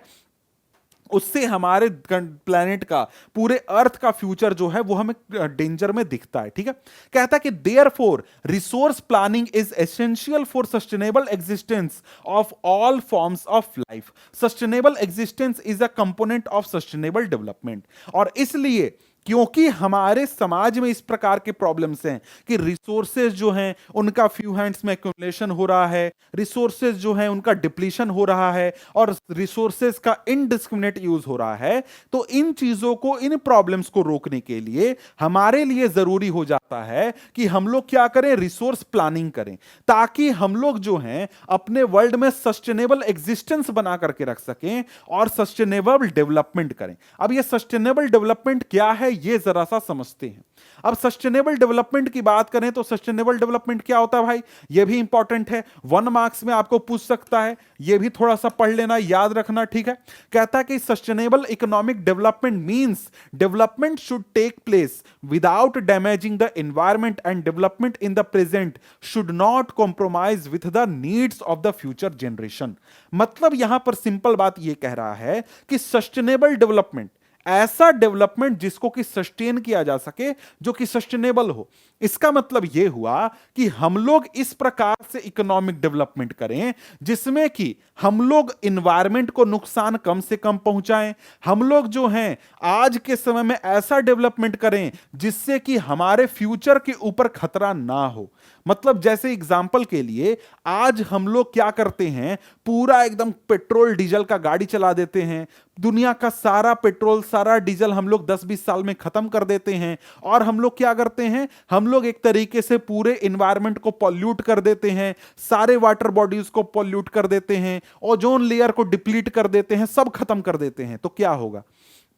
A: उससे हमारे प्लेनेट का, पूरे अर्थ का फ्यूचर जो है वो हमें डेंजर में दिखता है। ठीक है, कहता है कि therefore resource planning is essential for sustainable existence of all forms of life. Sustainable existence is a component of sustainable development. और इसलिए क्योंकि हमारे समाज में इस प्रकार के प्रॉब्लम्स हैं कि रिसोर्सेज जो हैं उनका फ्यू हैंड्स में एक्यूमुलेशन हो रहा है, रिसोर्सेज जो हैं उनका डिप्लीशन हो रहा है और रिसोर्सेज का इनडिस्क्रिमिनेट यूज हो रहा है, तो इन चीजों को, इन प्रॉब्लम्स को रोकने के लिए हमारे लिए जरूरी हो जाता है कि हम लोग क्या करें, रिसोर्स प्लानिंग करें, ताकि हम लोग जो हैं अपने वर्ल्ड में सस्टेनेबल एग्जिस्टेंस बना करके रख सकें और सस्टेनेबल डेवलपमेंट करें। अब ये सस्टेनेबल डेवलपमेंट क्या है ये जरा सा समझते हैं। अब सस्टेनेबल डेवलपमेंट की बात करें तो सस्टेनेबल डेवलपमेंट क्या होता है भाई, ये भी इंपॉर्टेंट है, 1 मार्क्स में आपको पूछ सकता है, ये भी थोड़ा सा पढ़ लेना, याद रखना। ठीक है, कहता है कि sustainable economic development means development should take place without damaging the environment and development in the present should not compromise with the needs of the future generation. मतलब यहां पर सिंपल बात यह कह रहा है कि सस्टेनेबल डेवलपमेंट ऐसा डेवलपमेंट जिसको कि सस्टेन किया जा सके, जो कि सस्टेनेबल हो। इसका मतलब यह हुआ कि हम लोग इस प्रकार से इकोनॉमिक डेवलपमेंट करें जिसमें कि हम लोग एनवायरमेंट को नुकसान कम से कम पहुंचाएं। हम लोग जो हैं आज के समय में ऐसा डेवलपमेंट करें जिससे कि हमारे फ्यूचर के ऊपर खतरा ना हो। मतलब जैसे एग्जांपल के लिए आज हम लोग क्या करते हैं, पूरा एकदम पेट्रोल डीजल का गाड़ी चला देते हैं, दुनिया का सारा पेट्रोल सारा डीजल हम लोग 10-20 साल में खत्म कर देते हैं। और हम लोग क्या करते हैं, हम लोग एक तरीके से पूरे एनवायरनमेंट को पॉल्यूट कर देते हैं, सारे वाटर बॉडीज को पॉल्यूट कर देते हैं, ओजोन लेयर को डिप्लीट कर देते हैं, सब खत्म कर देते हैं। तो क्या होगा,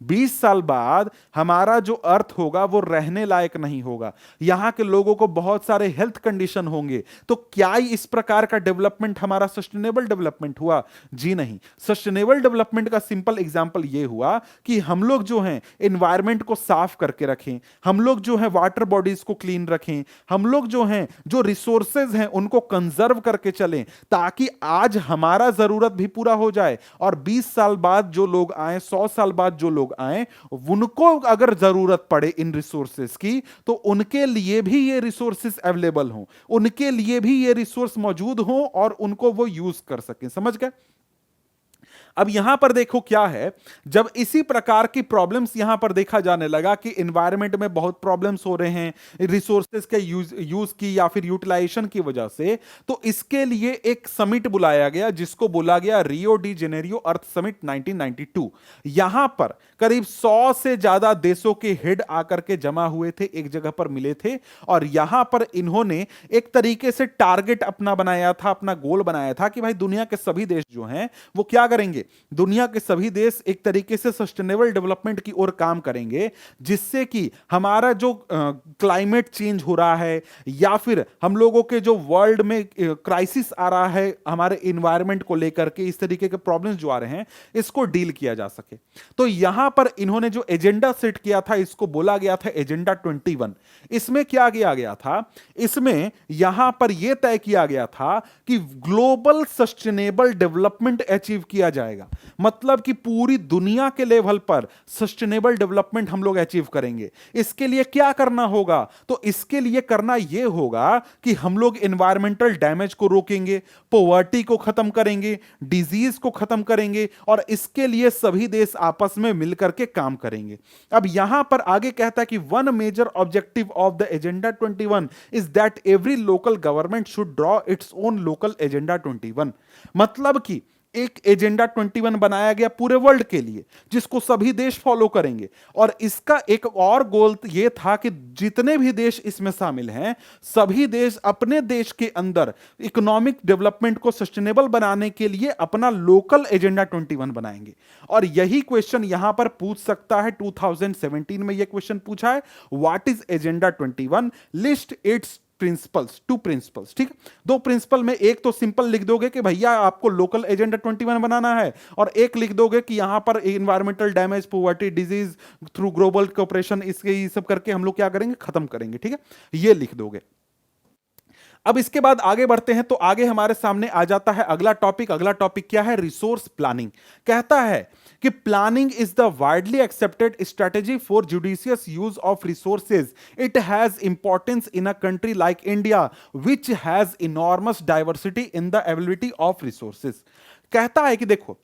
A: 20 साल बाद हमारा जो अर्थ होगा वो रहने लायक नहीं होगा, यहां के लोगों को बहुत सारे हेल्थ कंडीशन होंगे। तो क्या इस प्रकार का डेवलपमेंट हमारा सस्टेनेबल डेवलपमेंट हुआ? जी नहीं। सस्टेनेबल डेवलपमेंट का सिंपल एग्जांपल ये हुआ कि हम लोग जो हैं एनवायरनमेंट को साफ करके रखें, हम लोग जो हैं वाटर बॉडीज को क्लीन रखें, हम लोग जो हैं जो रिसोर्सेज हैं उनको कंजर्व करके चलें, ताकि आज हमारा जरूरत भी पूरा हो जाए और 20 साल बाद जो लोग आए, 100 साल बाद जो लोग आए, उनको अगर जरूरत पड़े इन रिसोर्सेस की, तो उनके लिए भी ये रिसोर्सेस अवेलेबल हों, उनके लिए भी ये रिसोर्स मौजूद हों और उनको वो यूज कर सकें। समझ गए? अब यहां पर देखो क्या है, जब इसी प्रकार की प्रॉब्लम्स यहां पर देखा जाने लगा कि एनवायरनमेंट में बहुत प्रॉब्लम्स हो रहे हैं रिसोर्सेज के यूज की या फिर यूटिलाइजेशन की वजह से, तो इसके लिए एक समिट बुलाया गया जिसको बोला गया रियो डी जेनेरियो अर्थ समिट 1992। यहां पर करीब 100 से ज्यादा देशों के हेड आकर के जमा हुए थे, एक जगह पर मिले थे और यहां पर इन्होंने एक तरीके से टारगेट अपना बनाया था, अपना गोल बनाया था कि भाई दुनिया के सभी देश जो हैं वो क्या करेंगे, दुनिया के सभी देश एक तरीके से सस्टेनेबल डेवलपमेंट की ओर काम करेंगे, जिससे कि हमारा जो क्लाइमेट चेंज हो रहा है या फिर हम लोगों के जो वर्ल्ड में क्राइसिस आ रहा है हमारे एनवायरनमेंट को लेकर के, इस तरीके के प्रॉब्लम्स जो आ रहे हैं, इसको डील किया जा सके। तो यहां पर इन्होंने जो एजेंडा सेट किया था इसको बोला गया था एजेंडा 21। इसमें क्या किया गया था, इसमें यहां पर यह तय किया गया था कि ग्लोबल सस्टेनेबल डेवलपमेंट अचीव किया जाएगा। जाएगा। मतलब कि पूरी दुनिया के लेवल पर सस्टेनेबल डेवलपमेंट हम लोग अचीव करेंगे। इसके लिए क्या करना होगा? तो इसके लिए करना यह होगा कि हम लोग एनवायरमेंटल डैमेज को रोकेंगे, पॉवर्टी को खत्म करेंगे, डिजीज को खत्म करेंगे, और इसके लिए सभी देश आपस में मिलकर के काम करेंगे। अब यहां पर आगे कहता है कि one major objective of the agenda 21 is that every local government should draw its own local agenda 21। मतलब कि एक एजेंडा 21 बनाया गया पूरे वर्ल्ड के लिए, जिसको सभी देश फॉलो करेंगे। और इसका एक और गोल यह था कि जितने भी देश इसमें शामिल हैं, सभी देश अपने देश के अंदर इकोनॉमिक डेवलपमेंट को सस्टेनेबल बनाने के लिए अपना लोकल एजेंडा 21 बनाएंगे। और यही क्वेश्चन यहां पर पूछ सकता है। 2017 में यह क्वेश्चन पूछा है, what is agenda 21, list it's principles, to principles. ठीक है, दो प्रिंसिपल में एक तो सिंपल लिख दोगे कि भैया आपको लोकल एजेंडा 21 बनाना है, और एक लिख दोगे कि यहां पर environmental damage, poverty, disease through global cooperation, इसके ये सब करके हम लोग क्या करेंगे, खत्म करेंगे। ठीक है, ये लिख दोगे। अब इसके बाद आगे बढ़ते हैं, तो आगे हमारे सामने आ जाता है अगला टॉपिक। अगला टॉपिक क्या है? Resource planning. कहता है कि planning is the widely accepted strategy for judicious use of resources. It has importance in a country like India which has enormous diversity in the availability of resources. कहता है कि देखो,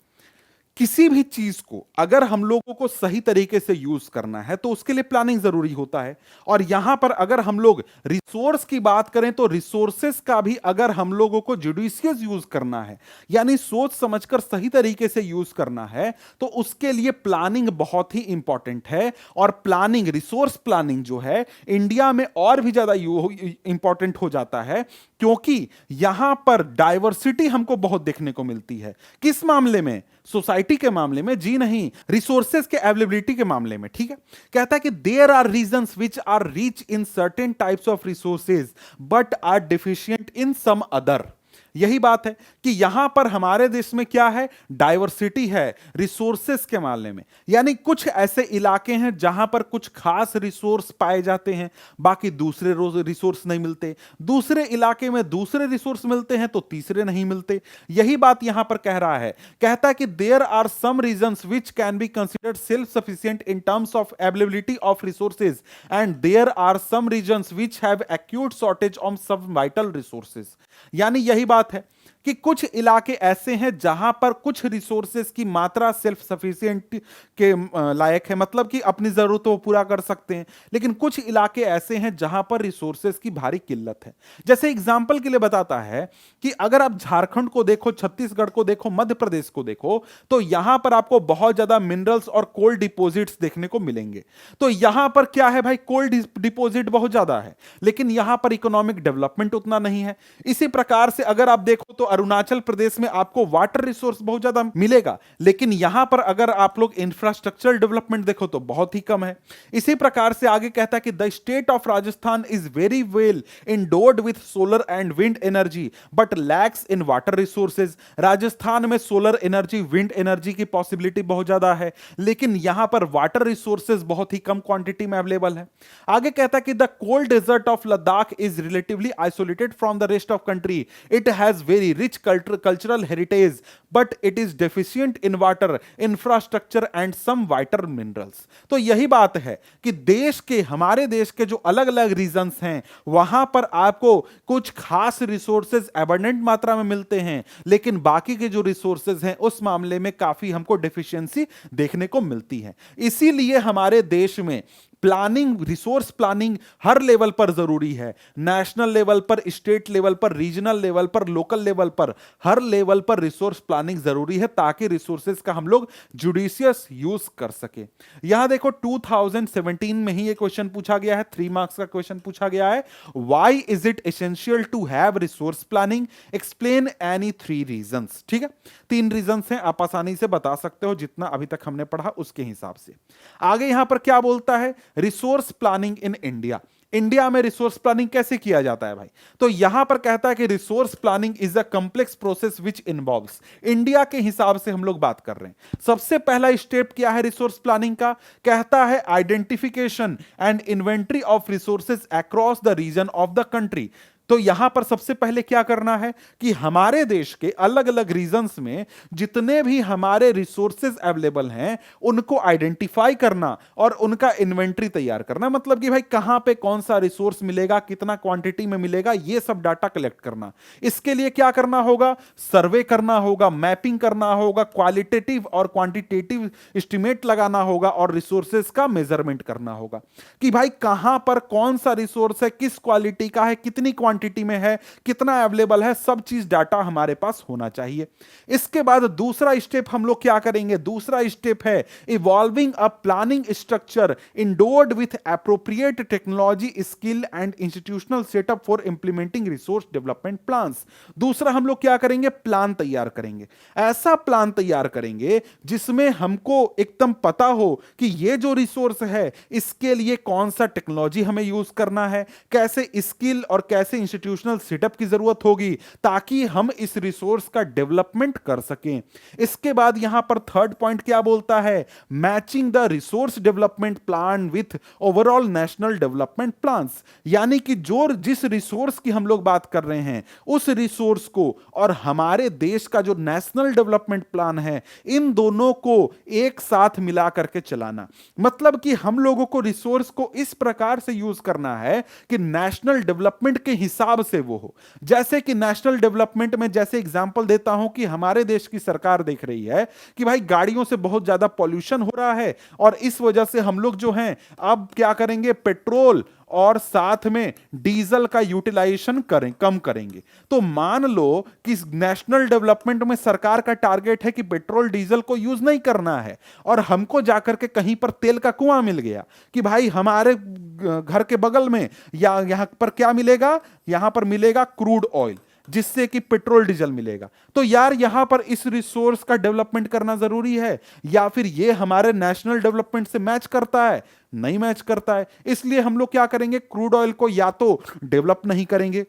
A: किसी भी चीज को अगर हम लोगों को सही तरीके से यूज करना है तो उसके लिए प्लानिंग जरूरी होता है। और यहां पर अगर हम लोग रिसोर्स की बात करें तो रिसोर्सेस का भी अगर हम लोगों को जुडिशियस यूज करना है, यानी सोच समझकर सही तरीके से यूज करना है, तो उसके लिए प्लानिंग बहुत ही इंपॉर्टेंट है। और प्लानिंग, रिसोर्स प्लानिंग जो है, इंडिया में और भी ज्यादा इंपॉर्टेंट हो जाता है, क्योंकि यहां पर डाइवर्सिटी हमको बहुत देखने को मिलती है। किस मामले में? सोसाइटी के मामले में? जी नहीं, रिसोर्सेज के अवेलेबिलिटी के मामले में। ठीक है, कहता है कि there are regions which are rich in certain types of resources but are deficient in some other. यही बात है कि यहां पर हमारे देश में क्या है, डाइवर्सिटी है रिसोर्सेस के मामले में। यानी कुछ ऐसे इलाके हैं जहां पर कुछ खास रिसोर्स पाए जाते हैं, बाकी दूसरे रिसोर्स नहीं मिलते। दूसरे इलाके में दूसरे रिसोर्स मिलते हैं तो तीसरे नहीं मिलते। यही बात यहां पर कह रहा है। कहता है कि there are some regions which can be considered self sufficient in terms of availability of resources and there are some regions which have acute shortage of some vital resources. यानी यही बात है कि कुछ इलाके ऐसे हैं जहां पर कुछ रिसोर्सेज की मात्रा सेल्फ सफिशिएंट के लायक है, मतलब कि अपनी जरूरतों को पूरा कर सकते हैं। लेकिन कुछ इलाके ऐसे हैं जहां पर रिसोर्सेज की भारी किल्लत है। जैसे एग्जांपल के लिए बताता है कि अगर आप झारखंड को देखो, छत्तीसगढ़ को देखो, मध्य प्रदेश को देखो, तो यहां पर आपको बहुत ज्यादा मिनरल्स और कोल डिपॉजिट्स देखने को मिलेंगे। तो यहां पर क्या है भाई, कोल डिपॉजिट बहुत ज्यादा है, लेकिन यहां पर इकोनॉमिक डेवलपमेंट उतना नहीं है। इसी प्रकार से अगर आप देखो तो अरुणाचल प्रदेश में आपको वाटर रिसोर्स बहुत ज्यादा मिलेगा, लेकिन यहां पर अगर आप लोग इंफ्रास्ट्रक्चर डेवलपमेंट देखो तो बहुत ही कम है। इसी प्रकार से आगे कहता है कि the state of Rajasthan is very well endured with solar and wind energy but lakhs in water resources. Rajasthan में सोलर एनर्जी, विंड एनर्जी की पॉसिबिलिटी बहुत ज्यादा है, लेकिन यहां पर वाटर रिसोर्सेज बहुत ही कम क्वांटिटी में अवेलेबल है। आगे कहता है कि the cold desert of Ladakh is relatively isolated from the rest of country. It has very rich cultural heritage but it is deficient in water infrastructure and some vital minerals। तो यही बात है कि देश के, हमारे देश के जो अलग अलग रीजन्स हैं, वहां पर आपको कुछ खास रिसोर्सेज एबंडेंट मात्रा में मिलते हैं, लेकिन बाकी के जो रिसोर्सेज हैं उस मामले में काफी हमको डेफिशिएंसी देखने को मिलती है। इसीलिए हमारे देश में प्लानिंग, रिसोर्स प्लानिंग हर लेवल पर जरूरी है। नेशनल लेवल पर, स्टेट लेवल पर, रीजनल लेवल पर, लोकल लेवल पर, हर लेवल पर रिसोर्स प्लानिंग जरूरी है, ताकि रिसोर्सेज का हम लोग जुडिशियस यूज कर सके। यहां देखो 2017 में ही ये क्वेश्चन पूछा गया है, 3 मार्क्स का क्वेश्चन पूछा गया है। Why is it essential to have resource planning, explain any 3 reasons. ठीक है, 3 रीजंस हैं, आप आसानी से बता सकते हो जितना अभी तक हमने पढ़ा उसके हिसाब से। आगे यहां पर क्या बोलता है, resource planning in India. India में रिसोर्स प्लानिंग कैसे किया जाता है भाई? तो यहां पर कहता है कि resource planning is a complex process which involves. India के हिसाब से हम लोग बात कर रहे हैं। सबसे पहला स्टेप क्या है रिसोर्स प्लानिंग का? कहता है identification and inventory of resources across the region of the country. तो यहां पर सबसे पहले क्या करना है कि हमारे देश के अलग अलग रीजन्स में जितने भी हमारे रिसोर्सेज अवेलेबल हैं उनको आइडेंटिफाई करना और उनका इन्वेंट्री तैयार करना। मतलब कि भाई कहां पे कौन सा रिसोर्स मिलेगा, कितना क्वांटिटी में मिलेगा, ये सब डाटा कलेक्ट करना। इसके लिए क्या करना होगा, सर्वे करना होगा, मैपिंग करना होगा, क्वालिटेटिव और क्वांटिटेटिव एस्टिमेट लगाना होगा और रिसोर्सेज का मेजरमेंट करना होगा कि भाई कहां पर कौन सा रिसोर्स है, किस क्वालिटी का है, कितनी क्वांटिटी में है, कितना अवेलेबल है, सब चीज डाटा हमारे पास होना चाहिए। इसके बाद दूसरा स्टेप हम लोग क्या करेंगे, दूसरा स्टेप है evolving a planning structure endured with appropriate technology skill and institutional setup for implementing resource development plans. दूसरा हम लोग क्या करेंगे, प्लान तैयार करेंगे। ऐसा प्लान तैयार करेंगे जिसमें हमको एकदम पता हो कि ये जो रिसोर्स है इसके लिए कौन सा टेक्नोलॉजी हमें यूज करना है, कैसे स्किल और कैसे इंस्टीट्यूशनल सेटअप की जरूरत होगी ताकि हम इस रिसोर्स का डेवलपमेंट कर सकें। इसके बाद यहां पर थर्ड पॉइंट क्या बोलता है, matching the resource development plan with overall national development plans. यानी कि जो जिस रिसोर्स की हम लोग बात कर रहे हैं उस रिसोर्स को और हमारे देश का जो नेशनल डेवलपमेंट प्लान है इन दोनों को एक साथ मिला करके चलाना। मतलब कि हम लोगों को रिसोर्स को इस प्रकार से यूज करना है कि नेशनल डेवलपमेंट के हिसाब से वो हो। जैसे कि नेशनल डेवलपमेंट में जैसे एग्जांपल देता हूं कि हमारे देश की सरकार देख रही है कि भाई गाड़ियों से बहुत ज्यादा पॉल्यूशन हो रहा है और इस वजह से हम लोग जो हैं अब क्या करेंगे, पेट्रोल और साथ में डीजल का यूटिलाइजेशन कम करेंगे। तो मान लो कि नेशनल डेवलपमेंट में सरकार का टारगेट है कि पेट्रोल डीजल को यूज नहीं करना है और हमको जाकर के कहीं पर तेल का कुआं मिल गया कि भाई हमारे घर के बगल में या यहां पर क्या मिलेगा, यहां पर मिलेगा क्रूड ऑयल जिससे कि पेट्रोल डीजल मिलेगा। तो यार यहां पर इस रिसोर्स का डेवलपमेंट करना जरूरी है या फिर ये हमारे नेशनल डेवलपमेंट से मैच करता है, नहीं मैच करता है। इसलिए हम लोग क्या करेंगे, क्रूड ऑयल को या तो डेवलप नहीं करेंगे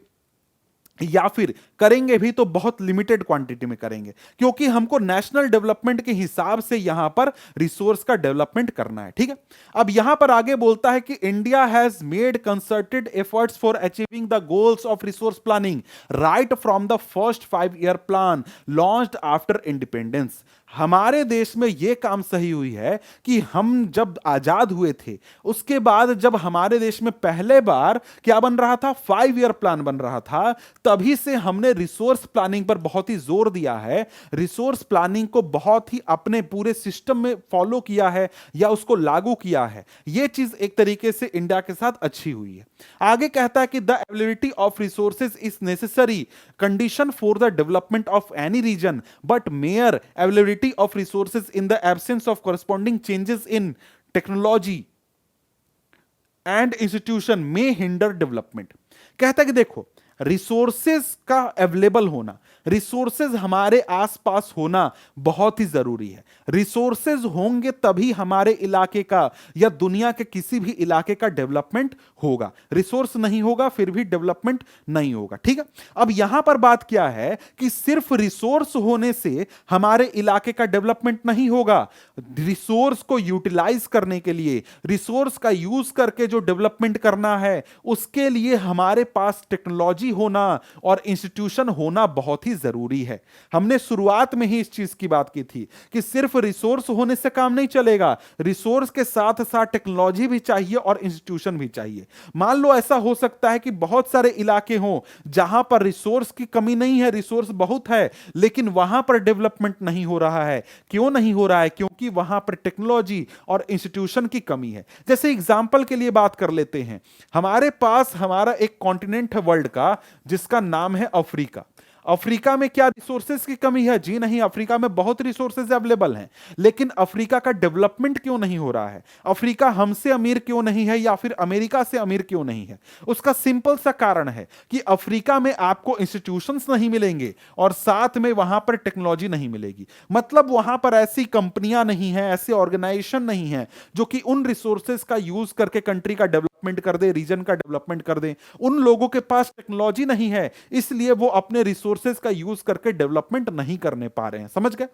A: या फिर करेंगे भी तो बहुत लिमिटेड क्वांटिटी में करेंगे, क्योंकि हमको नेशनल डेवलपमेंट के हिसाब से यहां पर रिसोर्स का डेवलपमेंट करना है। ठीक है, अब यहां पर आगे बोलता है कि India has made concerted efforts for achieving the goals of resource planning right from the first 5 year plan launched after independence. हमारे देश में यह काम सही हुई है कि हम जब आजाद हुए थे उसके बाद जब हमारे देश में पहले बार क्या बन रहा था, 5 ईयर प्लान बन रहा था, तभी से हमने रिसोर्स प्लानिंग पर बहुत ही जोर दिया है। रिसोर्स प्लानिंग को बहुत ही अपने पूरे सिस्टम में फॉलो किया है या उसको लागू किया है। यह चीज एक तरीके से इंडिया के साथ अच्छी हुई है। आगे कहता है कि the availability of resources is necessary condition for the development of any region but mere availability of resources in the absence of corresponding changes in technology and institution may hinder development। कहता है कि देखो resources का available होना, resources हमारे आसपास होना बहुत ही जरूरी है। रिसोर्सेज होंगे तभी हमारे इलाके का या दुनिया के किसी भी इलाके का डेवलपमेंट होगा। रिसोर्स नहीं होगा फिर भी डेवलपमेंट नहीं होगा। ठीक है, अब यहां पर बात क्या है कि सिर्फ रिसोर्स होने से हमारे इलाके का डेवलपमेंट नहीं होगा। रिसोर्स को यूटिलाइज करने के लिए, रिसोर्स का यूज करके जो डेवलपमेंट करना है उसके लिए हमारे पास टेक्नोलॉजी होना और इंस्टीट्यूशन होना बहुत ही जरूरी है। हमने शुरुआत में ही इस चीज की बात की थी कि सिर्फ रिसोर्स होने से काम नहीं चलेगा, रिसोर्स के साथ साथ टेक्नोलॉजी भी चाहिए और इंस्टीट्यूशन भी चाहिए। मान लो ऐसा हो सकता है कि बहुत सारे इलाके हों जहां पर रिसोर्स की कमी नहीं है, रिसोर्स बहुत है, लेकिन वहां पर डेवलपमेंट नहीं हो रहा है। क्यों नहीं हो रहा है? क्योंकि वहां पर टेक्नोलॉजी और इंस्टीट्यूशन की कमी है। जैसे एग्जांपल के लिए बात कर लेते हैं, हमारे पास हमारा एक कॉन्टिनेंट है वर्ल्ड का जिसका नाम है अफ्रीका। अफ्रीका में क्या रिसोर्सेज की कमी है? जी नहीं, अफ्रीका में बहुत रिसोर्सेज अवेलेबल हैं, लेकिन अफ्रीका का डेवलपमेंट क्यों नहीं हो रहा है? अफ्रीका हमसे अमीर क्यों नहीं है या फिर अमेरिका से अमीर क्यों नहीं है? उसका सिंपल सा कारण है कि अफ्रीका में आपको इंस्टीट्यूशंस नहीं मिलेंगे और साथ में वहां पर टेक्नोलॉजी नहीं मिलेगी। मतलब वहां पर ऐसी कंपनियां नहीं है, ऐसे ऑर्गेनाइजेशन नहीं है जो कि उन रिसोर्सेज का यूज करके कंट्री का डेवलपमेंट कर दे, रीजन का डेवलपमेंट कर दे। उन लोगों के पास टेक्नोलॉजी नहीं है, इसलिए वो अपने रिसोर्सेज का यूज करके डेवलपमेंट नहीं करने पा रहे हैं। समझ गए?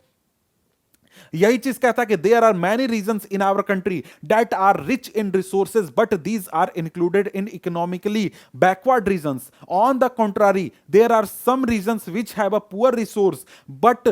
A: यही चीज कहता है कि there are many regions in our country that are rich in resources but these are included in economically backward regions. On the contrary, there are some regions which have a poor resource but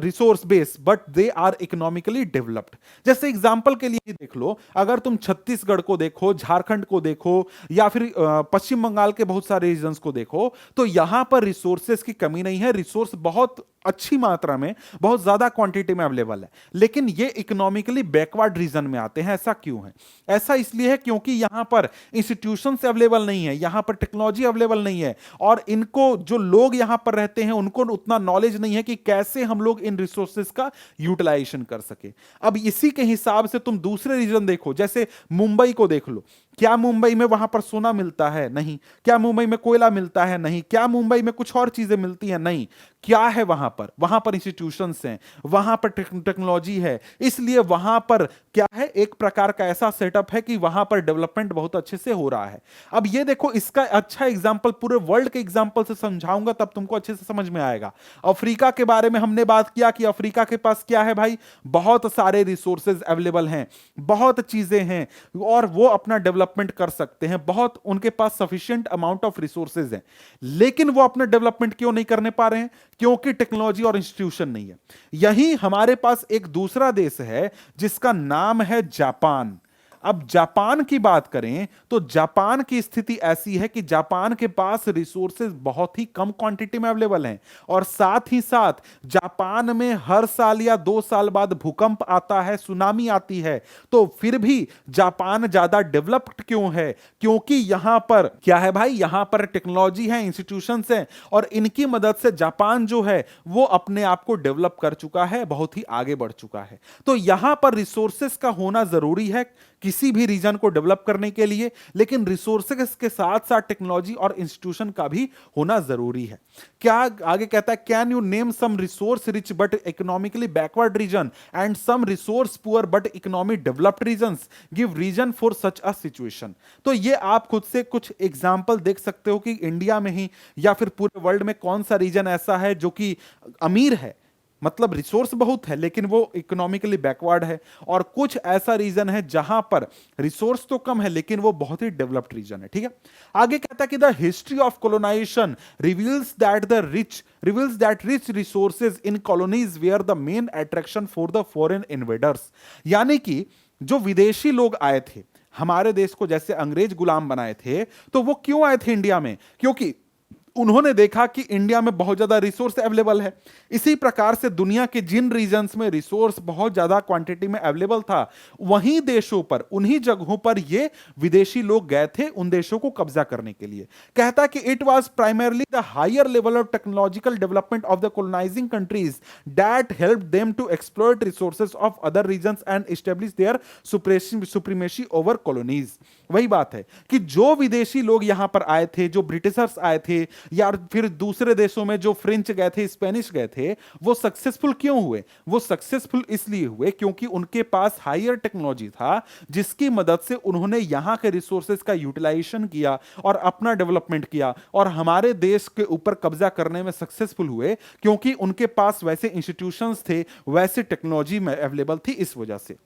A: resource base but they are economically developed। जैसे example के लिए देख लो, अगर तुम छत्तीसगढ़ को देखो, झारखंड को देखो, या फिर पश्चिम बंगाल के बहुत सारे रीजन्स को देखो, तो यहां पर रिसोर्सेज की कमी नहीं है, रिसोर्स बहुत अच्छी मात्रा में, बहुत ज्यादा क्वांटिटी में अवेलेबल है, लेकिन ये इकोनॉमिकली बैकवर्ड रीजन में आते हैं। ऐसा क्यों है? ऐसा इसलिए है क्योंकि यहां पर इंस्टीट्यूशंस अवेलेबल नहीं है, यहां पर टेक्नोलॉजी अवेलेबल नहीं है, और इनको जो लोग यहां पर रहते हैं उनको उतना नॉलेज नहीं है कि कैसे हम लोग इन रिसोर्सेज का यूटिलाइजेशन कर सके। अब इसी के हिसाब से तुम दूसरे रीजन देखो, जैसे मुंबई को देख लो। क्या मुंबई में वहां पर सोना मिलता है? नहीं। क्या मुंबई में कोयला मिलता है? नहीं। क्या मुंबई में कुछ और चीजें मिलती हैं? नहीं। क्या है वहां पर? वहां पर इंस्टीट्यूशंस हैं, वहां पर टेक्नोलॉजी है, इसलिए वहां पर क्या है, एक प्रकार का ऐसा सेटअप है कि वहां पर डेवलपमेंट बहुत अच्छे से हो रहा है। अब ये देखो, इसका अच्छा एग्जांपल पूरे वर्ल्ड के एग्जांपल से समझाऊंगा, तब तुमको अच्छे से समझ में आएगा। अफ्रीका के बारे में हमने बात किया कि अफ्रीका के पास क्या है भाई, बहुत सारे रिसोर्सेज अवेलेबल हैं, बहुत चीजें हैं, और वो अपना डेवलपमेंट कर सकते हैं, बहुत उनके पास सफिशिएंट अमाउंट ऑफ रिसोर्सेज हैं, लेकिन वो अपना डेवलपमेंट क्यों नहीं करने पा रहे हैं? क्योंकि टेक्नोलॉजी और इंस्टीट्यूशन नहीं है। यही हमारे पास एक दूसरा देश है जिसका नाम है जापान। अब जापान की बात करें तो जापान की स्थिति ऐसी है कि जापान के पास रिसोर्सेज बहुत ही कम क्वांटिटी में अवेलेबल हैं, और साथ ही साथ जापान में हर साल या 2 साल बाद भूकंप आता है, सुनामी आती है। तो फिर भी जापान ज्यादा डेवलप्ड क्यों है? क्योंकि यहां पर क्या है भाई, यहां पर टेक्नोलॉजी है, इंस्टीट्यूशंस हैं, और इनकी मदद से जापान जो है वो अपने आप को डेवलप कर चुका है, बहुत ही आगे बढ़ चुका है। तो यहां पर रिसोर्सेज का होना जरूरी है किसी भी रीजन को डेवलप करने के लिए, लेकिन रिसोर्सेज के साथ साथ टेक्नोलॉजी और इंस्टीट्यूशन का भी होना जरूरी है। क्या आगे कहता है, can you name some resource rich but economically backward region and some resource poor but economy developed regions, give reason for such a situation. तो ये आप खुद से कुछ एग्जांपल देख सकते हो कि इंडिया में ही या फिर पूरे वर्ल्ड में कौन सा रीजन ऐसा है जो कि अमीर है, मतलब रिसोर्स बहुत है लेकिन वो इकोनॉमिकली बैकवर्ड है, और कुछ ऐसा रीजन है जहां पर रिसोर्स तो कम है लेकिन वो बहुत ही डेवलप्ड रीजन है। ठीक है, आगे कहता है कि the history of colonisation reveals that rich resources in colonies were the main attraction for the foreign invaders. यानी कि जो विदेशी लोग आए थे हमारे देश को, जैसे अंग्रेज गुलाम बनाए थे, तो वो क्यों आए थे इंडिया में? क्योंकि उन्होंने देखा कि इंडिया में बहुत ज्यादा रिसोर्स अवेलेबल है। इसी प्रकार से दुनिया के जिन रीजन्स में रिसोर्स बहुत ज्यादा क्वांटिटी में अवेलेबल था, वहीं देशों पर, उन्हीं जगहों पर ये विदेशी लोग गए थे उन देशों को कब्जा करने के लिए। कहता कि it was primarily the higher level of technological development of the colonising countries that helped them to exploit resources of other regions and establish their supremacy over colonies. वही बात है कि जो विदेशी लोग यहां पर आए थे, जो ब्रिटिशर्स आए थे, या फिर दूसरे देशों में जो फ्रेंच गए थे, स्पेनिश गए थे, वो सक्सेसफुल क्यों हुए? वो सक्सेसफुल इसलिए हुए क्योंकि उनके पास हायर टेक्नोलॉजी था, जिसकी मदद से उन्होंने यहां के रिसोर्सेज का यूटिलाइजेशन किया और अपना डेवलपमेंट किया, और हमारे देश के ऊपर कब्जा करने में सक्सेसफुल हुए क्योंकि उनके पास वैसे इंस्टीट्यूशंस थे, वैसे टेक्नोलॉजी में अवेलेबल थी, इस वजह से।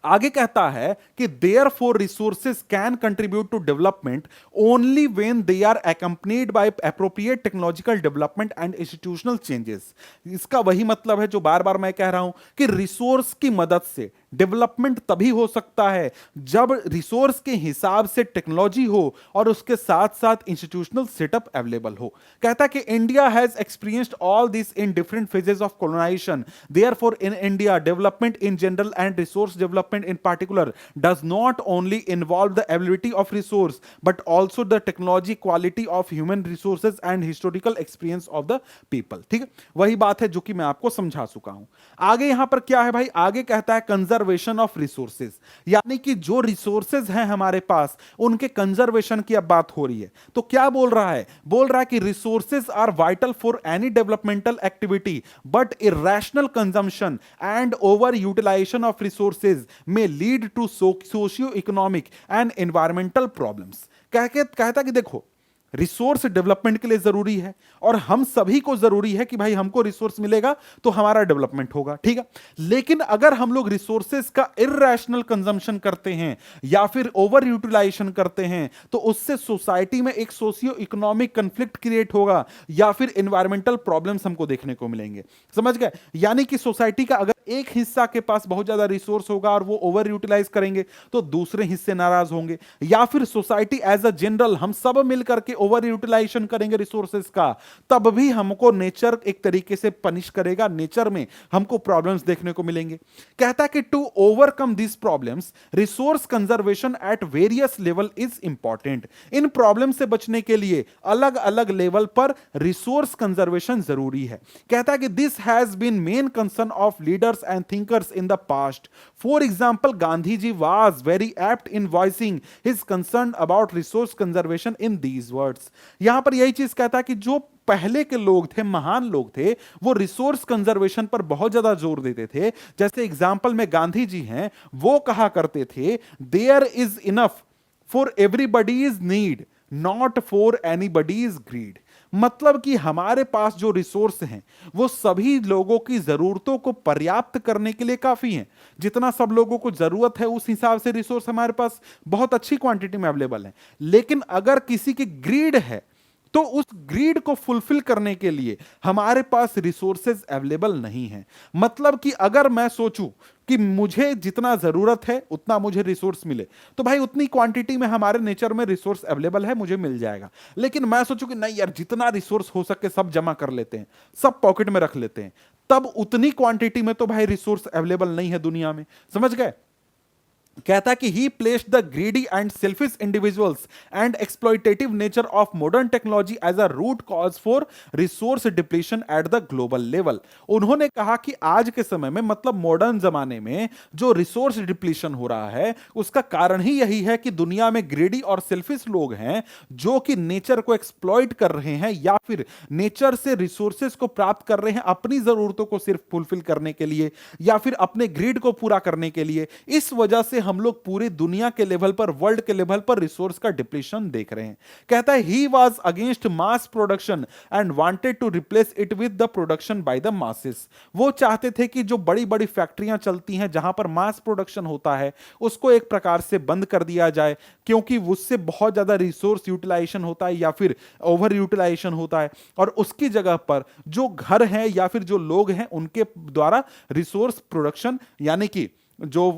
A: आगे कहता है कि therefore resources can contribute to development only when they are accompanied by appropriate technological development and institutional changes. इसका वही मतलब है जो बार बार मैं कह रहा हूं कि रिसोर्स की मदद से डेवलपमेंट तभी हो सकता है जब रिसोर्स के हिसाब से टेक्नोलॉजी हो और उसके साथ साथ इंस्टीट्यूशनल सेटअप अवेलेबल हो। कहता है कि India has experienced all this in different phases of colonisation, therefore in India development in general and resource development in particular does not only involve the availability of resource but also the technology, quality of human resources and historical experience of the people। ठीक है, वही बात है जो कि मैं आपको समझा चुका हूं। आगे यहां पर क्या है भाई, आगे कहता है कंजर्वेशन ऑफ रिसोर्सेज, यानी कि जो रिसोर्सेज हैं हमारे पास उनके कंजर्वेशन की अब बात हो रही है। तो क्या बोल रहा है? बोल रहा है कि resources are vital for any developmental activity but irrational consumption and over utilisation of resources may lead to socio-economic and environmental problems। कहता कि देखो, रिसोर्स डेवलपमेंट के लिए जरूरी है, और हम सभी को जरूरी है कि भाई हमको रिसोर्स मिलेगा तो हमारा डेवलपमेंट होगा, ठीक है। लेकिन अगर हम लोग रिसोर्सेज का इर्रेशनल कंजम्पशन करते हैं या फिर ओवर यूटिलाइजेशन करते हैं, तो उससे सोसाइटी में एक सोशियो इकोनॉमिक कंफ्लिक्ट क्रिएट होगा या फिर एनवायरमेंटल प्रॉब्लम्स हमको देखने को मिलेंगे। समझ गए? यानी कि सोसाइटी का अगर एक हिस्सा के पास बहुत ज्यादा रिसोर्स होगा और वो ओवर यूटिलाइज करेंगे तो दूसरे हिस्से नाराज होंगे, या फिर सोसाइटी एज अ जनरल हम सब मिलकर के ओवर यूटिलाइजेशन करेंगे रिसोर्सेज का, तब भी हमको नेचर एक तरीके से पनिश करेगा, नेचर में हमको प्रॉब्लम्स देखने को मिलेंगे। कहता है कि to overcome this problems resource conservation at various level is important. इन प्रॉब्लम से बचने के लिए अलग अलग लेवल पर रिसोर्स कंजर्वेशन जरूरी है। कहता है कि this has been main concern of leaders and thinkers in the past. For example, Gandhi ji was very apt in voicing his concern about resource conservation in these words. यहां पर यही चीज कहता है कि जो पहले के लोग थे, महान लोग थे, वो रिसोर्स कंजर्वेशन पर बहुत ज्यादा जोर देते थे। जैसे एग्जांपल में गांधी जी हैं, वो कहा करते थे there is enough for everybody's need, not for anybody's greed. मतलब कि हमारे पास जो रिसोर्स हैं वो सभी लोगों की जरूरतों को पर्याप्त करने के लिए काफी हैं। जितना सब लोगों को जरूरत है उस हिसाब से रिसोर्स हमारे पास बहुत अच्छी क्वांटिटी में अवेलेबल है। लेकिन अगर किसी की ग्रीड है तो उस ग्रीड को फुलफिल करने के लिए हमारे पास रिसोर्सेज अवेलेबल नहीं है। मतलब कि अगर मैं सोचूं कि मुझे जितना जरूरत है उतना मुझे रिसोर्स मिले, तो भाई उतनी क्वांटिटी में हमारे नेचर में रिसोर्स अवेलेबल है, मुझे मिल जाएगा। लेकिन मैं सोचूं कि नहीं यार, जितना रिसोर्स हो सके सब जमा कर लेते हैं, सब पॉकेट में रख लेते हैं, तब उतनी क्वांटिटी में तो भाई रिसोर्स अवेलेबल नहीं है दुनिया में। समझ गए? कहता है कि he placed the greedy and selfish individuals and exploitative nature of modern technology as a root cause for resource depletion at the global level. उन्होंने कहा कि आज के समय में, मतलब मॉडर्न जमाने में जो रिसोर्स डिप्लीशन हो रहा है उसका कारण ही यही है कि दुनिया में ग्रीडी और सेल्फिश लोग हैं जो कि नेचर को एक्सप्लॉइट कर रहे हैं या फिर नेचर से रिसोर्सेज को प्राप्त कर रहे हैं अपनी जरूरतों को सिर्फ फुलफिल करने के लिए या फिर अपने ग्रीड को पूरा करने के लिए। इस वजह से हम लोग पूरी दुनिया के लेवल पर, वर्ल्ड के लेवल पर रिसोर्स का डिप्लीशन देख रहे हैं। कहता है he was against mass production and wanted to replace it with the production by the masses. वो चाहते थे कि जो बड़ी बड़ी फैक्ट्रियां चलती हैं जहां पर मास प्रोडक्शन होता है उसको एक प्रकार से बंद कर दिया जाए, क्योंकि उससे बहुत ज्यादा रिसोर्स यूटिलाइजेशन होता है या फिर ओवर यूटिलाइजेशन होता है, और उसकी जगह पर जो घर हैं या फिर जो लोग हैं उनके द्वारा रिसोर्स प्रोडक्शन यानी कि जो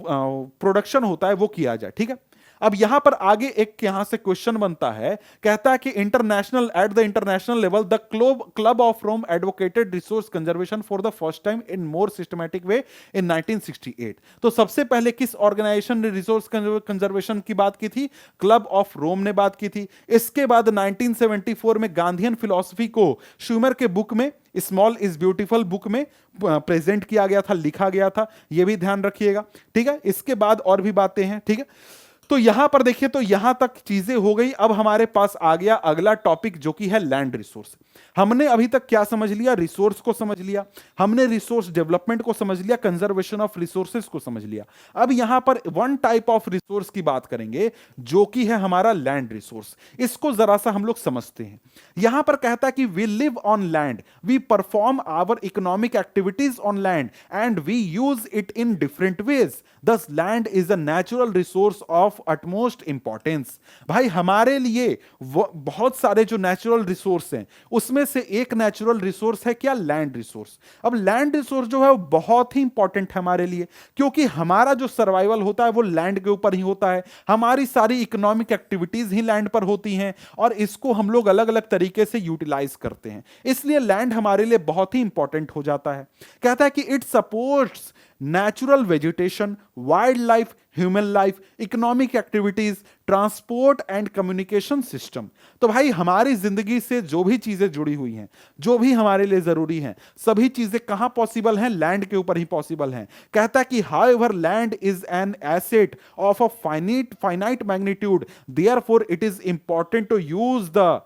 A: प्रोडक्शन होता है वो किया जाए। ठीक है, अब यहां पर आगे एक यहां से क्वेश्चन बनता है। कहता है कि international, at the international level the Club of Rome advocated resource conservation for the first time in more systematic way in 1968। तो सबसे पहले किस ऑर्गेनाइजेशन ने रिसोर्स कंजर्वेशन की बात की थी? क्लब ऑफ रोम ने बात की थी। इसके बाद 1974 में गांधीयन फिलॉसफी को श्यूमर के बुक में, स्मॉल इज ब्यूटीफुल बुक में प्रेजेंट किया गया था, लिखा गया था, यह भी ध्यान रखिएगा। ठीक है, इसके बाद और भी बातें हैं। ठीक है, तो यहां पर देखिए, तो यहां तक चीजें हो गई। अब हमारे पास आ गया अगला टॉपिक जो कि है लैंड रिसोर्स। हमने अभी तक क्या समझ लिया? रिसोर्स को समझ लिया, हमने रिसोर्स डेवलपमेंट को समझ लिया, कंजर्वेशन ऑफ रिसोर्सेज को समझ लिया। अब यहां पर वन टाइप ऑफ रिसोर्स की बात करेंगे जो कि है हमारा लैंड रिसोर्स। इसको जरा सा हम लोग समझते हैं। यहां पर कहता है कि we live on land, we perform our economic activities on land and we use it in different ways. This land is a natural resource of utmost importance. भाई हमारे लिए बहुत सारे जो नेचुरल रिसोर्स हैं उसमें से एक नेचुरल रिसोर्स है क्या? Land resource. अब लैंड रिसोर्स जो है वो बहुत ही इंपॉर्टेंट है हमारे लिए, क्योंकि हमारा जो सर्वाइवल होता है वो लैंड के ऊपर ही होता है। हमारी सारी इकोनॉमिक एक्टिविटीज ही लैंड पर होती हैं और इसको हम लोग अलग अलग तरीके से यूटिलाइज करते हैं। इसलिए लैंड हमारे लिए बहुत ही इंपॉर्टेंट हो जाता है। कहता है कि it supports natural vegetation, wild life, human life, economic activities, transport and communication system. तो भाई हमारी जिंदगी से जो भी चीजें जुड़ी हुई हैं, जो भी हमारे लिए जरूरी हैं, सभी चीजें कहां पॉसिबल हैं? लैंड के ऊपर ही पॉसिबल हैं। कहता है कि however land is an asset of a finite magnitude, therefore it is important to use the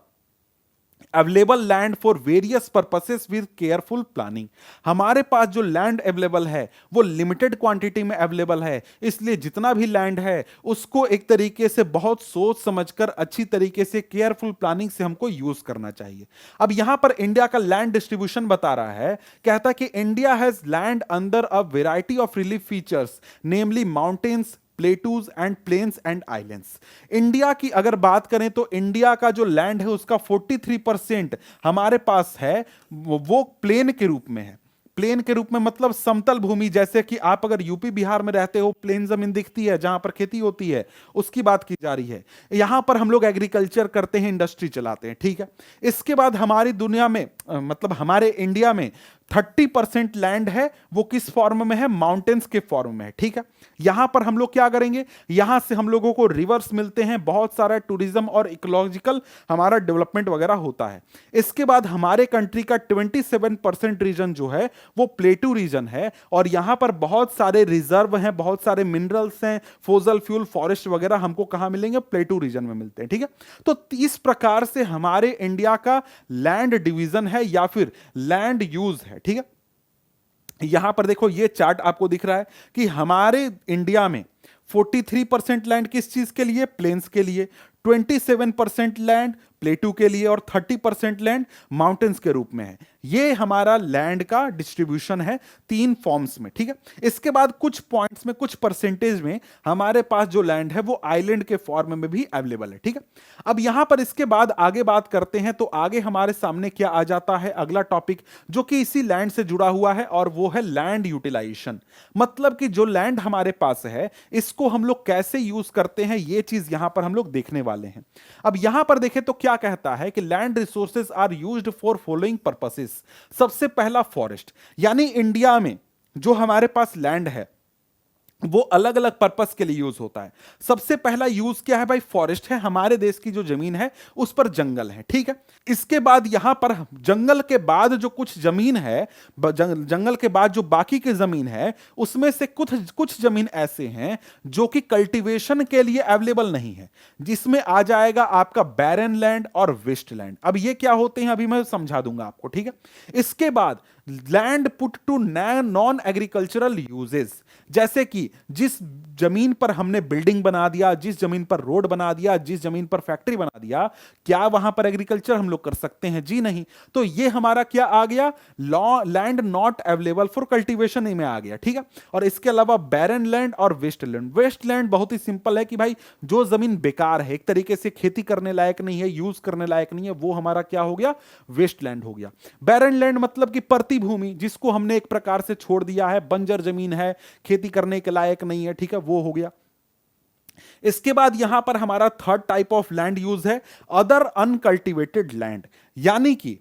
A: available land for various purposes with careful planning. हमारे पास जो लैंड अवेलेबल है वो लिमिटेड क्वांटिटी में अवेलेबल है, इसलिए जितना भी लैंड है उसको एक तरीके से बहुत सोच समझकर अच्छी तरीके से केयरफुल प्लानिंग से हमको यूज करना चाहिए। अब यहां पर इंडिया का लैंड डिस्ट्रीब्यूशन बता रहा है, कहता है कि India has land under a variety of relief features namely mountains, plateaus and plains and islands. India की अगर बात करें तो इंडिया का जो लैंड है उसका 43% हमारे पास है वो प्लेन के रूप में है। प्लेन के रूप में मतलब समतल भूमि, जैसे कि आप अगर यूपी बिहार में रहते हो प्लेन जमीन दिखती है जहां पर खेती होती है, उसकी बात की जा रही है। यहां पर हम लोग एग्रीकल्चर करते हैं, इंडस्ट्री चलाते हैं, ठीक है। इसके बाद हमारी दुनिया में मतलब हमारे इंडिया में 30% लैंड है वो किस फॉर्म में है, माउंटेन्स के फॉर्म में है, ठीक है। यहां पर हम लोग क्या करेंगे, यहां से हम लोगों को रिवर्स मिलते हैं, बहुत सारा टूरिज्म और इकोलॉजिकल हमारा डेवलपमेंट वगैरह होता है। इसके बाद हमारे कंट्री का 27% रीजन जो है वो प्लेटू रीजन है, और यहां पर बहुत सारे रिजर्व हैं, बहुत सारे मिनरल्स हैं, फोजल फ्यूल फॉरेस्ट वगैरह हमको कहां मिलेंगे, प्लेटू रीजन में मिलते हैं, ठीक है। तो इस प्रकार से हमारे इंडिया का लैंड डिवीजन है या फिर लैंड यूज है, ठीक है। यहां पर देखो ये चार्ट आपको दिख रहा है कि हमारे इंडिया में 43% लैंड किस चीज के लिए, प्लेन्स के लिए, 27% लैंड प्लेटू के लिए और 30% लैंड माउंटेन्स के रूप में है। ये हमारा लैंड का डिस्ट्रीब्यूशन है 3 फॉर्म्स में, ठीक है। इसके बाद कुछ पॉइंट्स में, कुछ परसेंटेज में हमारे पास जो लैंड है वो आइलैंड के फॉर्म में भी अवेलेबल है, ठीक है। अब यहां पर इसके बाद आगे बात करते हैं तो आगे हमारे सामने क्या आ जाता है, अगला टॉपिक जो कि इसी लैंड से जुड़ा हुआ है, और वो है लैंड यूटिलाइजेशन। मतलब कि जो लैंड हमारे पास है इसको हम लोग कैसे यूज करते हैं, ये चीज यहां पर हम लोग देखने वाले हैं। अब यहां पर देखें तो क्या कहता है कि land resources are used for following purposes. सबसे पहला फॉरेस्ट, यानी इंडिया में जो हमारे पास लैंड है वो अलग अलग पर्पस के लिए यूज होता है। सबसे पहला यूज क्या है भाई, फॉरेस्ट है। हमारे देश की जो जमीन है उस पर जंगल है, ठीक है। इसके बाद यहां पर जंगल के बाद जो कुछ जमीन है, जंगल के बाद जो बाकी की जमीन है उसमें से कुछ जमीन ऐसे हैं जो कि कल्टीवेशन के लिए अवेलेबल नहीं है, जिसमें आ जाएगा आपका बैरन लैंड और वेस्ट लैंड। अब ये क्या होते हैं अभी मैं समझा दूंगा आपको, ठीक है। इसके बाद land put to non agricultural uses, जैसे कि जिस जमीन पर हमने बिल्डिंग बना दिया, जिस जमीन पर रोड बना दिया, जिस जमीन पर फैक्ट्री बना दिया, क्या वहां पर एग्रीकल्चर हम लोग कर सकते हैं? जी नहीं। तो ये हमारा क्या आ गया, land not available for cultivation में आ गया, ठीक है। और इसके अलावा बैरन लैंड और वेस्ट लैंड। वेस्ट लैंड बहुत ही सिंपल है कि भाई जो जमीन बेकार है, एक तरीके से खेती करने लायक नहीं है, यूज करने लायक नहीं है, वो हमारा क्या हो गया, वेस्ट लैंड हो गया। बैरन लैंड मतलब कि परती भूमि, जिसको हमने एक प्रकार से छोड़ दिया है, बंजर जमीन है, खेती करने के लायक नहीं है, ठीक है, वो हो गया। इसके बाद यहां पर हमारा third type of land use है अदर अनकल्टिवेटेड लैंड, यानी कि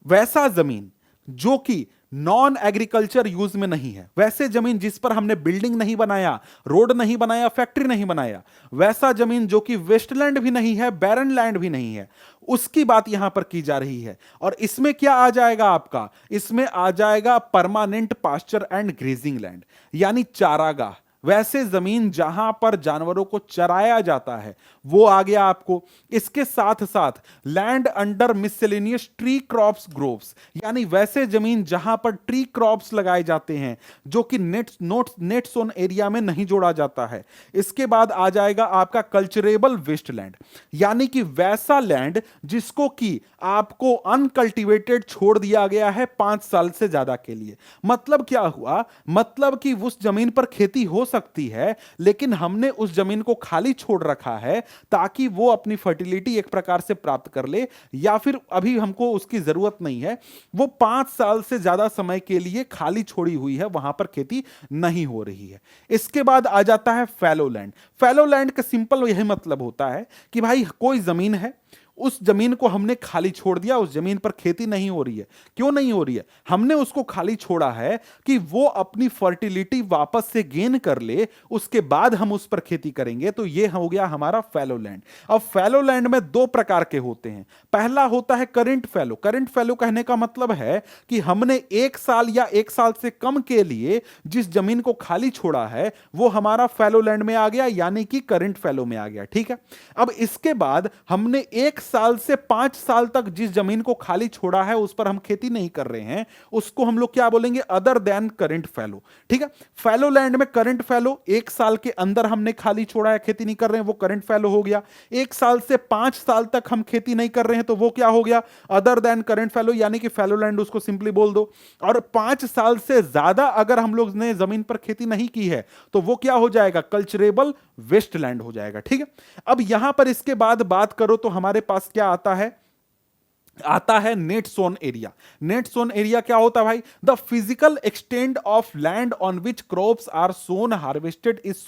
A: वैसा जमीन जो कि नॉन एग्रीकल्चर यूज में नहीं है, वैसे जमीन जिस पर हमने बिल्डिंग नहीं बनाया, रोड नहीं बनाया, फैक्ट्री नहीं बनाया, वैसा जमीन जो कि वेस्टलैंड भी नहीं है, बैरन लैंड भी नहीं है, उसकी बात यहां पर की जा रही है। और इसमें क्या आ जाएगा आपका, इसमें आ जाएगा permanent pasture and grazing land, यानी चारागाह। वैसे जमीन जहां पर जानवरों को चराया जाता है वो आ गया आपको। इसके साथ साथ land under miscellaneous tree crops groves, यानी वैसे जमीन जहां पर ट्री क्रॉप्स लगाए जाते हैं जो कि नेट जोन एरिया में नहीं जोड़ा जाता है। इसके बाद आ जाएगा आपका कल्चरेबल वेस्टलैंड, यानी कि वैसा लैंड जिसको कि आपको अनकल्टिवेटेड छोड़ दिया गया है 5 साल से ज्यादा के लिए। मतलब क्या हुआ, मतलब कि उस जमीन पर खेती हो सकती है लेकिन हमने उस जमीन को खाली छोड़ रखा है ताकि वो अपनी फर्टिलिटी एक प्रकार से प्राप्त कर ले, या फिर अभी हमको उसकी जरूरत नहीं है, वो 5 साल से ज्यादा समय के लिए खाली छोड़ी हुई है, वहां पर खेती नहीं हो रही है। इसके बाद आ जाता है फैलो लैंड। फैलो लैंड का सिंपल यही मतलब होता है कि भाई कोई जमीन है, उस जमीन को हमने खाली छोड़ दिया, उस जमीन पर खेती नहीं हो रही है। क्यों नहीं हो रही है, हमने उसको खाली छोड़ा है कि वो अपनी फर्टिलिटी वापस से गेन कर ले, उसके बाद हम उस पर खेती करेंगे। तो ये हो गया हमारा फैलो लैंड। अब फैलो लैंड में 2 प्रकार के होते हैं। पहला होता है करंट फैलो। करंट फैलो कहने का मतलब है कि हमने 1 साल या 1 साल से कम के लिए जिस जमीन को खाली छोड़ा है वो हमारा फैलो लैंड में आ गया, यानी कि करंट फैलो में आ गया, ठीक है। अब इसके बाद हमने 1 साल से 5 साल तक जिस जमीन को खाली छोड़ा है उस पर हम खेती नहीं कर रहे हैं, उसको हम लोग क्या बोलेंगे, अदर देन करंट फैलो। ठीक है, फैलो लैंड में करंट फैलो, 1 साल के अंदर हमने खाली छोड़ा है, खेती नहीं कर रहे हैं, वो करंट फैलो हो गया। 1 साल से 5 साल तक हम खेती नहीं कर रहे हैं तो वो क्या हो गया, अदर देन करंट फैलो, यानी कि फैलो लैंड उसको सिंपली बोल दो। और 5 साल से ज्यादा अगर हम लोग ने जमीन पर खेती नहीं की है तो वो क्या हो जाएगा, कल्चरेबल वेस्टलैंड हो जाएगा। ठीक है, अब यहां पर इसके बाद बात करो तो हमारे पास क्या आता है net sown area. Net sown area क्या होता है भाई, the physical extent of land on which crops are sown harvested is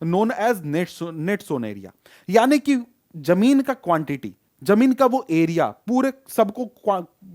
A: known as net sown area. यानी कि जमीन का क्वांटिटी, जमीन का वो एरिया पूरे सबको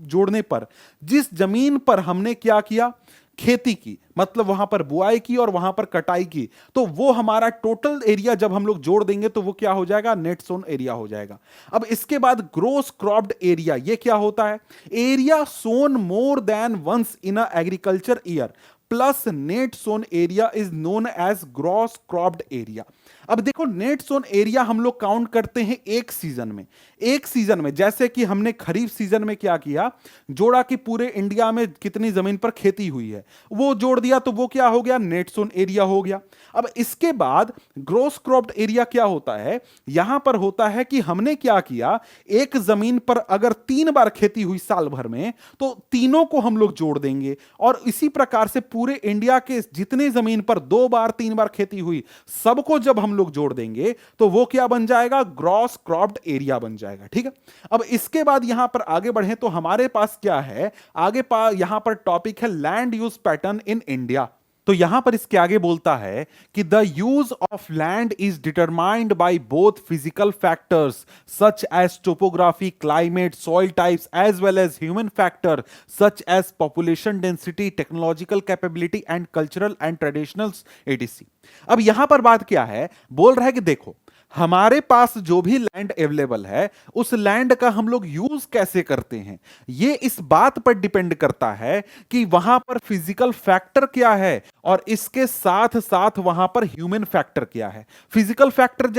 A: जोड़ने पर जिस जमीन पर हमने क्या किया, खेती की, मतलब वहां पर बुआई की और वहां पर कटाई की, तो वो हमारा टोटल एरिया जब हम लोग जोड़ देंगे तो वो क्या हो जाएगा, नेट सोन एरिया हो जाएगा। अब इसके बाद ग्रोस क्रॉप्ड एरिया, ये क्या होता है, area sown more than once in a agriculture year plus net sown area is known as gross cropped area. अब देखो नेट सोन एरिया हम लोग काउंट करते हैं एक सीजन में, एक सीजन में, जैसे कि हमने खरीफ सीजन में क्या किया, जोड़ा कि पूरे इंडिया में कितनी जमीन पर खेती हुई है वो जोड़ दिया तो वो क्या हो गया, नेट सोन एरिया हो गया। अब इसके बाद ग्रोस क्रॉप्ड एरिया क्या होता है, यहां पर होता है कि हमने क्या किया, एक जमीन पर अगर 3 बार खेती हुई साल भर में तो तीनों को हम लोग जोड़ देंगे, और इसी प्रकार से पूरे इंडिया के जितने जमीन पर 2 बार 3 बार खेती हुई सबको जब हम लोग जोड़ देंगे तो वो क्या बन जाएगा, ग्रॉस क्रॉप्ड एरिया बन जाएगा। ठीक है, अब इसके बाद यहां पर आगे बढ़े तो हमारे पास क्या है, यहां पर टॉपिक है land use pattern in India. तो यहां पर इसके आगे बोलता है कि the use of land is determined by both physical factors such as topography, climate, soil types as well as human factor such as population density, technological capability and cultural and traditional etc. अब यहां पर बात क्या है, बोल रहा है कि देखो हमारे पास जो भी लैंड अवेलेबल है उस लैंड का हम लोग यूज कैसे करते हैं, ये इस बात पर डिपेंड करता है कि वहां पर फिजिकल फैक्टर क्या है और इसके साथ साथ वहां पर ह्यूमन फैक्टर क्या है। फिजिकल फैक्टर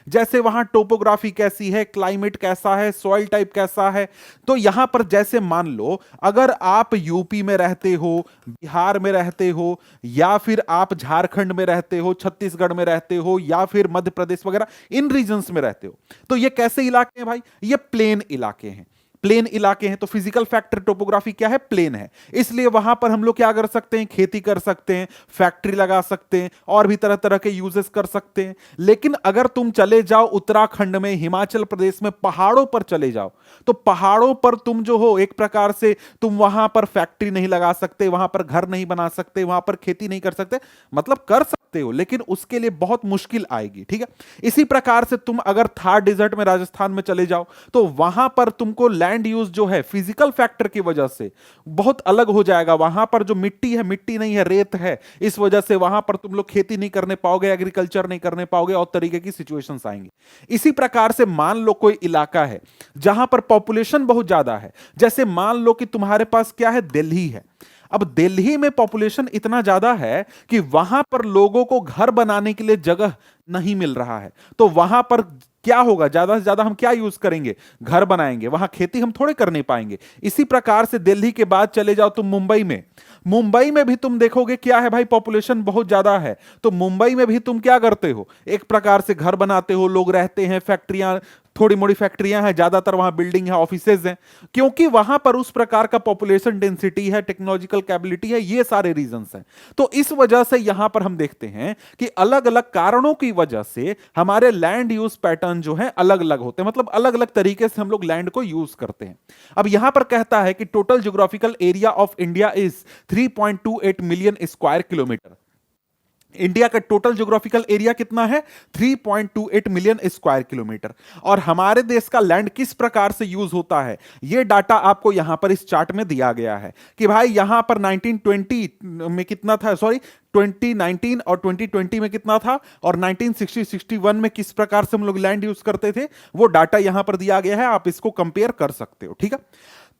A: जैसे वहां टोपोग्राफी कैसी है, क्लाइमेट कैसा है, सॉइल टाइप कैसा है। तो यहां पर जैसे मान लो अगर आप यूपी में रहते हो, बिहार में रहते हो, या फिर आप झारखंड में रहते हो, छत्तीसगढ़ में रहते हो, या फिर मध्य प्रदेश वगैरह इन रीजन्स में रहते हो, तो ये कैसे इलाके हैं भाई, ये प्लेन इलाके हैं। प्लेन इलाके हैं तो फिजिकल फैक्टर टोपोग्राफी क्या है, प्लेन है, इसलिए वहां पर हम लोग क्या कर सकते हैं, खेती कर सकते हैं, फैक्ट्री लगा सकते हैं और भी तरह तरह के यूजेस कर सकते हैं। लेकिन अगर तुम चले जाओ उत्तराखंड में, हिमाचल प्रदेश में, पहाड़ों पर चले जाओ तो पहाड़ों पर तुम जो हो एक प्रकार से तुम वहां पर फैक्ट्री नहीं लगा सकते, वहां पर घर नहीं बना सकते, वहां पर खेती नहीं कर सकते, मतलब कर सकते हो लेकिन उसके लिए बहुत मुश्किल आएगी। ठीक है, इसी प्रकार से तुम अगर थार डेजर्ट में राजस्थान में चले जाओ तो वहां पर तुमको लैंड यूज जो है फिजिकल फैक्टर की वजह से बहुत अलग हो जाएगा। वहां पर जो मिट्टी है, मिट्टी नहीं है, रेत है, इस वजह से वहां पर तुम लोग खेती नहीं करने पाओगे, एग्रीकल्चर नहीं करने पाओगे और तरीके की सिचुएशंस आएंगी। इसी प्रकार से मान लो कोई इलाका है जहां पर पॉपुलेशन बहुत ज्यादा है, जैसे मान लो कि तुम्हारे पास क्या है, दिल्ली है। अब दिल्ली में पॉपुलेशन इतना ज्यादा है कि वहां पर लोगों को घर बनाने के लिए जगह नहीं मिल रहा है, तो वहां पर क्या होगा, ज्यादा से ज्यादा हम क्या यूज करेंगे, घर बनाएंगे, वहां खेती हम थोड़े करने पाएंगे। इसी प्रकार से दिल्ली के बाद चले जाओ तुम मुंबई में, मुंबई में भी तुम देखोगे क्या है भाई, पॉपुलेशन बहुत ज्यादा है, तो मुंबई में भी तुम क्या करते हो, एक प्रकार से घर बनाते हो, लोग रहते हैं, फैक्ट्रियां, थोड़ी मोड़ी फैक्ट्रियां हैं, ज्यादातर वहां बिल्डिंग है, ऑफिसेज हैं, क्योंकि वहां पर उस प्रकार का पॉपुलेशन डेंसिटी है, टेक्नोलॉजिकल कैपेबिलिटी है, ये सारे रीजंस हैं। तो इस वजह से यहां पर हम देखते हैं कि अलग अलग कारणों की वजह से हमारे लैंड यूज पैटर्न जो है अलग अलग होते हैं, मतलब अलग अलग तरीके से हम लोग लैंड को यूज करते हैं। अब यहां पर कहता है कि total geographical area of India is 3.28 million square kilometre. India का टोटल ज्योग्राफिकल एरिया कितना है, 3.28 मिलियन स्क्वायर किलोमीटर। और हमारे देश का लैंड किस प्रकार से यूज होता है, यह डाटा आपको यहां पर इस चार्ट में दिया गया है कि भाई यहां पर 1920 में कितना था, सॉरी 2019 और 2020 में कितना था, और 1960-61 में किस प्रकार से हम लोग लैंड यूज करते थे, वो डाटा यहां पर दिया गया है, आप इसको कंपेयर कर सकते हो। ठीक है,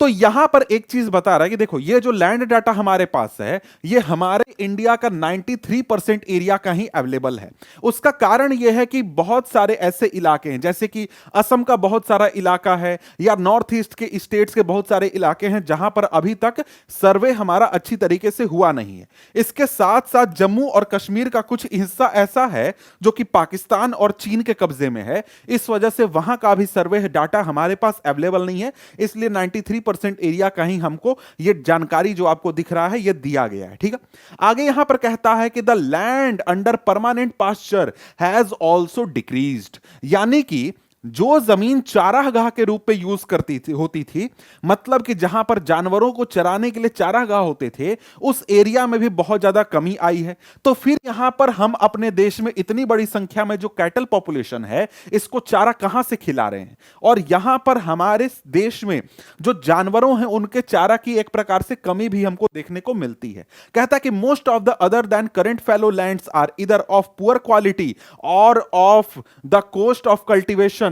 A: तो यहां पर एक चीज बता रहा है कि देखो ये जो लैंड डाटा हमारे पास है ये हमारे इंडिया का 93% एरिया का ही अवेलेबल है। उसका कारण यह है कि बहुत सारे ऐसे इलाके हैं जैसे कि असम का बहुत सारा इलाका है या नॉर्थ ईस्ट के स्टेट्स के बहुत सारे इलाके हैं जहां पर अभी तक सर्वे हमारा अच्छी तरीके से हुआ नहीं है। इसके साथ साथ जम्मू और कश्मीर का कुछ हिस्सा ऐसा है जो कि पाकिस्तान और चीन के कब्जे में है, इस वजह से वहां का भी सर्वे डाटा हमारे पास अवेलेबल नहीं है। इसलिए 93% एरिया का ही हमको ये जानकारी जो आपको दिख रहा है ये दिया गया है। ठीक है, आगे यहां पर कहता है कि the land under permanent pasture has also decreased, यानी कि जो जमीन चारागाह के रूप में यूज करती थी होती थी, मतलब कि जहां पर जानवरों को चराने के लिए चारागाह होते थे, उस एरिया में भी बहुत ज्यादा कमी आई है। तो फिर यहां पर हम अपने देश में इतनी बड़ी संख्या में जो कैटल पॉपुलेशन है इसको चारा कहां से खिला रहे हैं, और यहां पर हमारे देश में जो जानवरों हैं उनके चारा की एक प्रकार से कमी भी हमको देखने को मिलती है। कहता है कि most of the other than current fallow lands are either of poor quality और of the cost of cultivation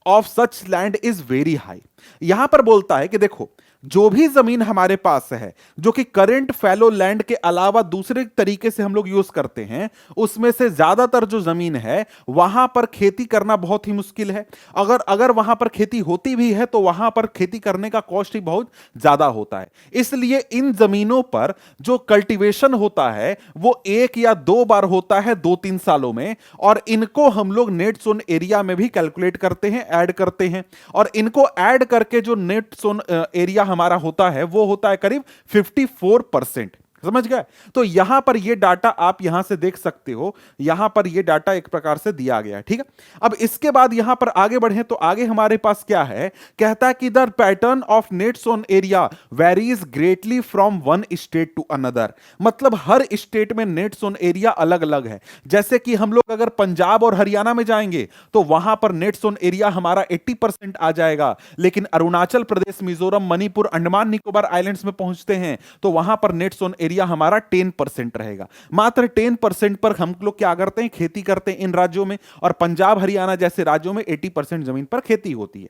A: of such land is very high. यहां पर बोलता है कि देखो जो भी जमीन हमारे पास है जो कि करंट फैलो लैंड के अलावा दूसरे तरीके से हम लोग यूज करते हैं, उसमें से ज्यादातर जो जमीन है वहां पर खेती करना बहुत ही मुश्किल है। अगर वहां पर खेती होती भी है तो वहां पर खेती करने का कॉस्ट ही बहुत ज्यादा होता है। इसलिए इन जमीनों पर जो कल्टीवेशन होता है वो एक या दो बार होता है 2-3 सालों में, और इनको हम लोग नेट सोन एरिया में भी कैलकुलेट करते हैं, ऐड करते हैं, और इनको ऐड करके जो नेट सोन एरिया हमारा होता है वो होता है करीब 54%। समझ गए? तो यहां पर ये डाटा आप यहां से देख सकते हो, यहां पर ये डाटा एक प्रकार से दिया गया है। ठीक है, अब इसके बाद यहां पर आगे बढ़े तो आगे हमारे पास क्या है, कहता है कि the pattern of net sown area varies greatly from one state to another, मतलब हर स्टेट में नेट सोन एरिया अलग अलग है। जैसे कि हम लोग अगर पंजाब और हरियाणा में जाएंगे तो वहां पर नेट सोन एरिया हमारा 80% आ जाएगा, लेकिन अरुणाचल प्रदेश, मिजोरम, मणिपुर, अंडमान निकोबार आइलैंड्स में पहुंचते हैं तो वहां पर नेट सोन एरिया हमारा 10% रहेगा। मात्र 10% पर हम लोग क्या करते हैं, खेती करते हैं इन राज्यों में, और पंजाब हरियाणा जैसे राज्यों में 80% जमीन पर खेती होती है।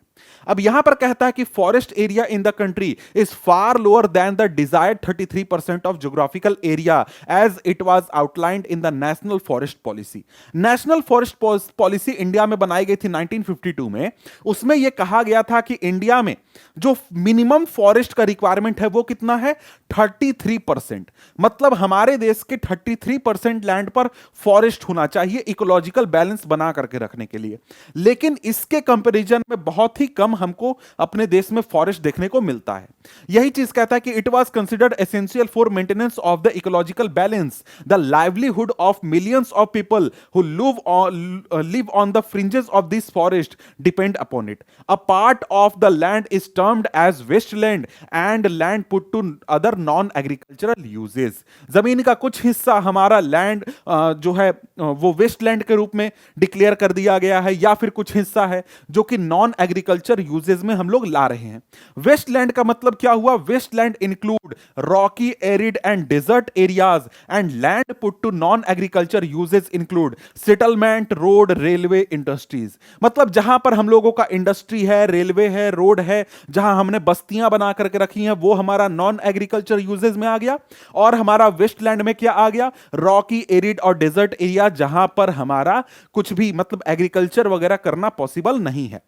A: अब यहां पर कहता है कि forest area in the country is far lower than the desired 33% of geographical area as it was outlined in the national forest policy. National forest policy India में बनाई गई थी 1952 में। उसमें यह कहा गया था कि इंडिया में जो मिनिमम फॉरेस्ट का रिक्वायरमेंट है वो कितना है, 33%। मतलब हमारे देश के 33% लैंड पर फॉरेस्ट होना चाहिए इकोलॉजिकल बैलेंस बना करके रखने के लिए, लेकिन इसके कंपैरिजन में बहुत ही कम हमको अपने देश में फॉरेस्ट देखने को मिलता है। यही चीज कहता है कि it was considered essential for maintenance of the ecological balance, the livelihood of millions of people who live on the fringes of this forest depend upon it. A part of the land is termed as wasteland and land put to other non agricultural uses. जमीन का कुछ हिस्सा हमारा land जो है वो Westland के रूप में डिक्लेयर कर दिया गया है, या फिर कुछ हिस्सा है जो कि नॉन एग्रीकल्चर यूजेस में हम लोग ला रहे हैं। वेस्टलैंड का मतलब क्या हुआ, wasteland include rocky, arid and desert areas, and land put to non agriculture uses include settlement, road, railway, industries. मतलब जहां पर हम लोगों का इंडस्ट्री है, रेलवे है, रोड है, जहां हमने बस्तियां बना करके रखी हैं, वो हमारा नॉन एग्रीकल्चर यूजेस में आ गया। और हमारा वेस्टलैंड में क्या आ गया, रॉकी, एरिड और डेजर्ट एरिया, जहां पर हमारा कुछ भी मतलब एग्रीकल्चर वगैरह करना पॉसिबल नहीं है।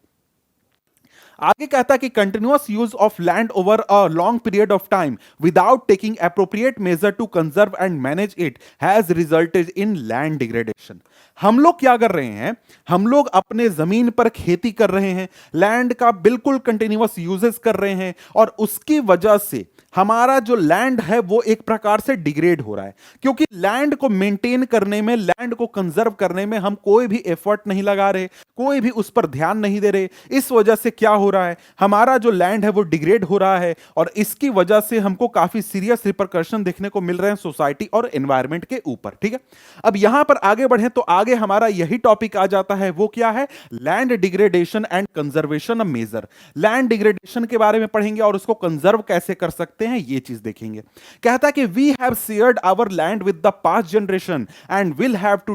A: आगे कहता है कि continuous use of land over a long period of time without taking appropriate measure to conserve and manage it has resulted in land degradation. हम लोग क्या कर रहे हैं, हम लोग अपने जमीन पर खेती कर रहे हैं, लैंड का बिल्कुल कंटिन्यूअस यूजेस कर रहे हैं, और उसकी वजह से हमारा जो लैंड है वो एक प्रकार से डिग्रेड हो रहा है, क्योंकि लैंड को मेंटेन करने में, लैंड को कंजर्व करने में हम कोई भी एफर्ट नहीं लगा रहे, कोई भी उस पर ध्यान नहीं दे रहे। इस वजह से क्या हो रहा है, हमारा जो लैंड है वो डिग्रेड हो रहा है, और इसकी वजह से हमको काफी सीरियस रिपरकशन देखने को मिल रहे हैं सोसाइटी और एनवायरमेंट के ऊपर। ठीक है, अब यहां पर आगे बढ़े तो आगे हमारा यही टॉपिक आ जाता है, वो क्या है, land degradation and conservation measure. Land degradation के बारे में पढ़ेंगे और उसको कंजर्व कैसे कर सकते हैं ये चीज देखेंगे। कहता है कि we have shared our land with the past generation and will have to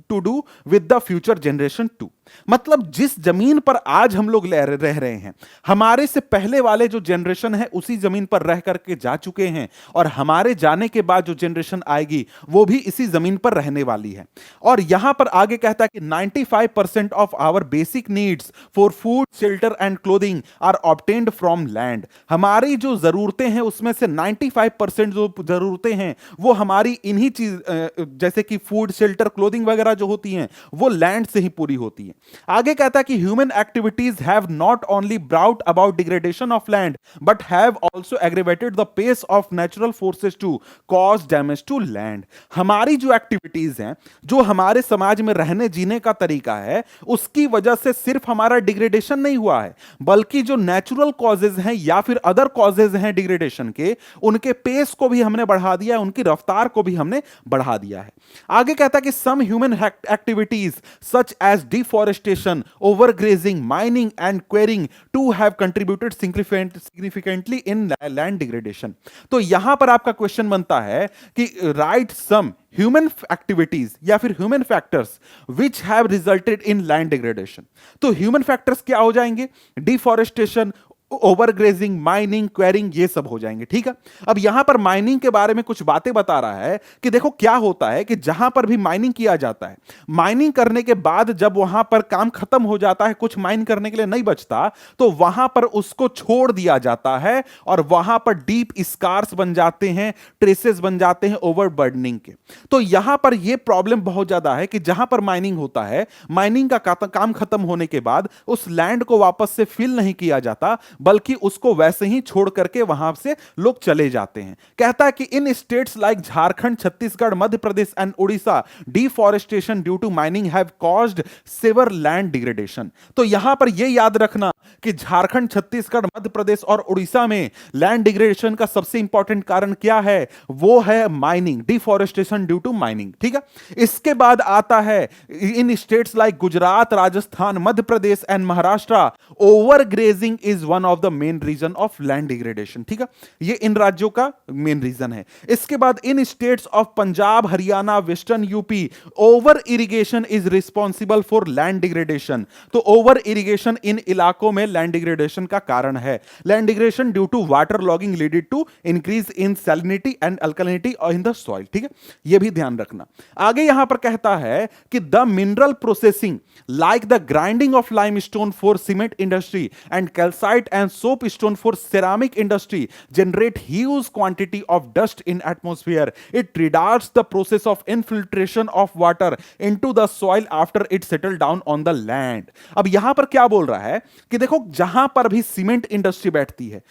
A: to do with the future generation too. मतलब जिस जमीन पर आज हम लोग रह रहे हैं, हमारे से पहले वाले जो जनरेशन है उसी जमीन पर रह करके जा चुके हैं, और हमारे जाने के बाद जो जनरेशन आएगी वो भी इसी जमीन पर रहने वाली है। और यहां पर आगे कहता है कि 95% of our basic needs for food, shelter and clothing are obtained from land. हमारी जो जरूरतें हैं उसमें से 95% जो जरूरतें हैं वो हमारी इन्हीं चीज जैसे कि फूड, शेल्टर, क्लोथिंग वगैरह जो होती हैं वो लैंड से ही पूरी होती है। आगे कहता है कि human activities have not only brought about degradation of land but have also aggravated the pace of natural forces to cause damage to land. हमारी जो एक्टिविटीज हैं, जो हमारे समाज में रहने जीने का तरीका है, उसकी वजह से सिर्फ हमारा डिग्रेडेशन नहीं हुआ है, बल्कि जो नेचुरल कॉजेज हैं या फिर अदर कॉजेज हैं डिग्रेडेशन के, उनके पेस को भी हमने बढ़ा दिया है, उनकी रफ्तार को भी हमने बढ़ा दिया है। आगे कहता है कि some human activities such as deforestation, overgrazing, mining and quarrying too have contributed significantly in land degradation. तो यहां पर आपका क्वेश्चन बनता है कि राइट सम ह्यूमन एक्टिविटीज या फिर human factors which have resulted in land degradation. तो ह्यूमन फैक्टर्स क्या हो जाएंगे? डिफॉरेस्टेशन, ओवरग्रेजिंग, माइनिंग, क्वेरिंग, ये सब हो जाएंगे। ठीक है, अब यहां पर माइनिंग के बारे में कुछ बातें बता रहा है कि देखो क्या होता है कि जहां पर भी माइनिंग किया जाता है, माइनिंग करने के बाद जब वहां पर काम खत्म हो जाता है, कुछ माइन करने के लिए नहीं बचता, तो वहां पर उसको छोड़ दिया जाता है और वहां पर डीप स्कार्स बन जाते हैं, ट्रेसेस बन जाते हैं ओवरबर्डनिंग के। तो यहां पर यह प्रॉब्लम बहुत ज्यादा है कि जहां पर माइनिंग होता है, माइनिंग का काम खत्म होने के बाद उस लैंड को वापस से फिल नहीं किया जाता, बल्कि उसको वैसे ही छोड़ करके वहां से लोग चले जाते हैं। कहता है कि in states like Jharkhand, Chhattisgarh, Madhya Pradesh and Orissa, deforestation due to mining have caused severe land degradation. तो यहां पर यह याद रखना कि झारखंड, छत्तीसगढ़, मध्य प्रदेश और उड़ीसा में लैंड डिग्रेडेशन का सबसे इंपॉर्टेंट कारण क्या है? वो है mining, deforestation due to mining. ठीक है, इसके बाद आता है in states like Gujarat, Rajasthan, Madhya Pradesh and Maharashtra, overgrazing is one of the main reason of land degradation. ठीक है, ये इन राज्यों का मेन रीजन है। इसके बाद in states of Punjab, Haryana, western UP, over irrigation is responsible for land degradation. तो ओवर इरिगेशन इन इलाकों में लैंड डिग्रेडेशन का कारण है। Land degradation due to water logging leaded to increase in salinity and alkalinity in the soil. ठीक है, यह भी ध्यान रखना। आगे यहां पर कहता है कि the mineral processing like the grinding of limestone for cement industry and calcite and soapstone for ceramic industry generate huge quantity of dust in atmosphere. It retards the process of infiltration of water into the soil after it settle down on the land. अब यहां पर क्या बोल रहा है कि देखो जहां पर भी सीमेंट इंडस्ट्री बैठती है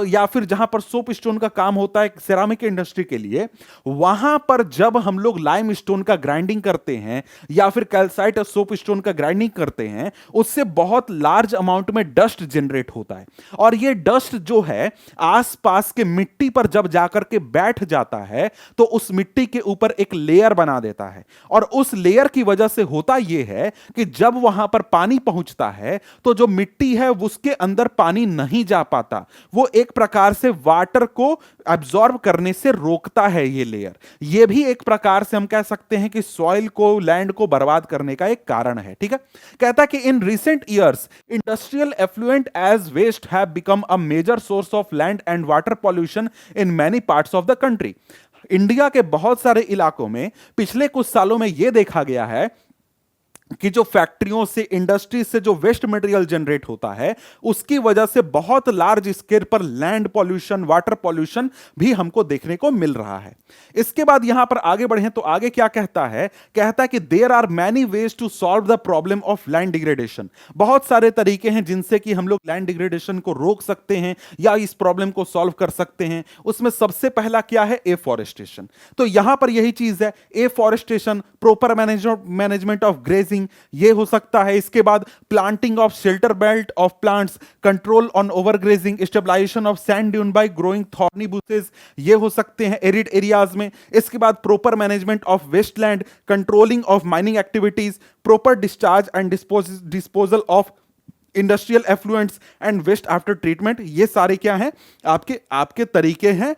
A: या फिर जहां पर सोप स्टोन का काम होता है सेरामिक इंडस्ट्री के लिए, वहां पर जब हम लोग लाइम स्टोन का ग्राइंडिंग करते हैं या फिर कैल्साइट और सोप स्टोन का ग्राइंडिंग करते हैं, उससे बहुत लार्ज अमाउंट में डस्ट जनरेट होता है। और ये डस्ट जो है आसपास के मिट्टी पर जब जाकर के बैठ जाता है तो उस मिट्टी के ऊपर एक लेयर बना देता है, और उस लेयर की वजह से होता यह है कि जब वहां पर पानी पहुंचता है तो जो मिट्टी है उसके अंदर पानी नहीं जा पाता, वो एक प्रकार से वाटर को एब्जॉर्ब करने से रोकता है ये लेयर। ये भी एक प्रकार से हम कह सकते हैं कि सॉइल को, लैंड को बर्बाद करने का एक कारण है। ठीक है, कहता है कि in recent years industrial effluent as waste have become a major source of land and water pollution in many parts of the country. India के बहुत सारे इलाकों में पिछले कुछ सालों में यह देखा गया है कि जो फैक्ट्रियों से, इंडस्ट्री से जो वेस्ट मटेरियल जनरेट होता है, उसकी वजह से बहुत लार्ज स्केल पर लैंड पॉल्यूशन, वाटर पॉल्यूशन भी हमको देखने को मिल रहा है। इसके बाद यहां पर आगे बढ़े तो आगे क्या कहता है? कहता है कि there are many ways to solve the problem of land degradation. बहुत सारे तरीके हैं जिनसे कि हम लोग लैंड डिग्रेडेशन को रोक सकते हैं या इस प्रॉब्लम को सॉल्व कर सकते हैं। उसमें सबसे पहला क्या है? एफॉरेस्टेशन। तो यहां पर यही चीज है, afforestation, proper management of grazing, ये हो सकता है। इसके बाद planting of shelter belt of plants, control on overgrazing, stabilization of sand dune by growing thorny bushes, ये हो सकते हैं एरिड एरियाज में। इसके बाद proper management of wasteland, controlling of mining activities, proper discharge and disposal of industrial effluents and waste after treatment, ये सारे क्या हैं, आपके आपके तरीके हैं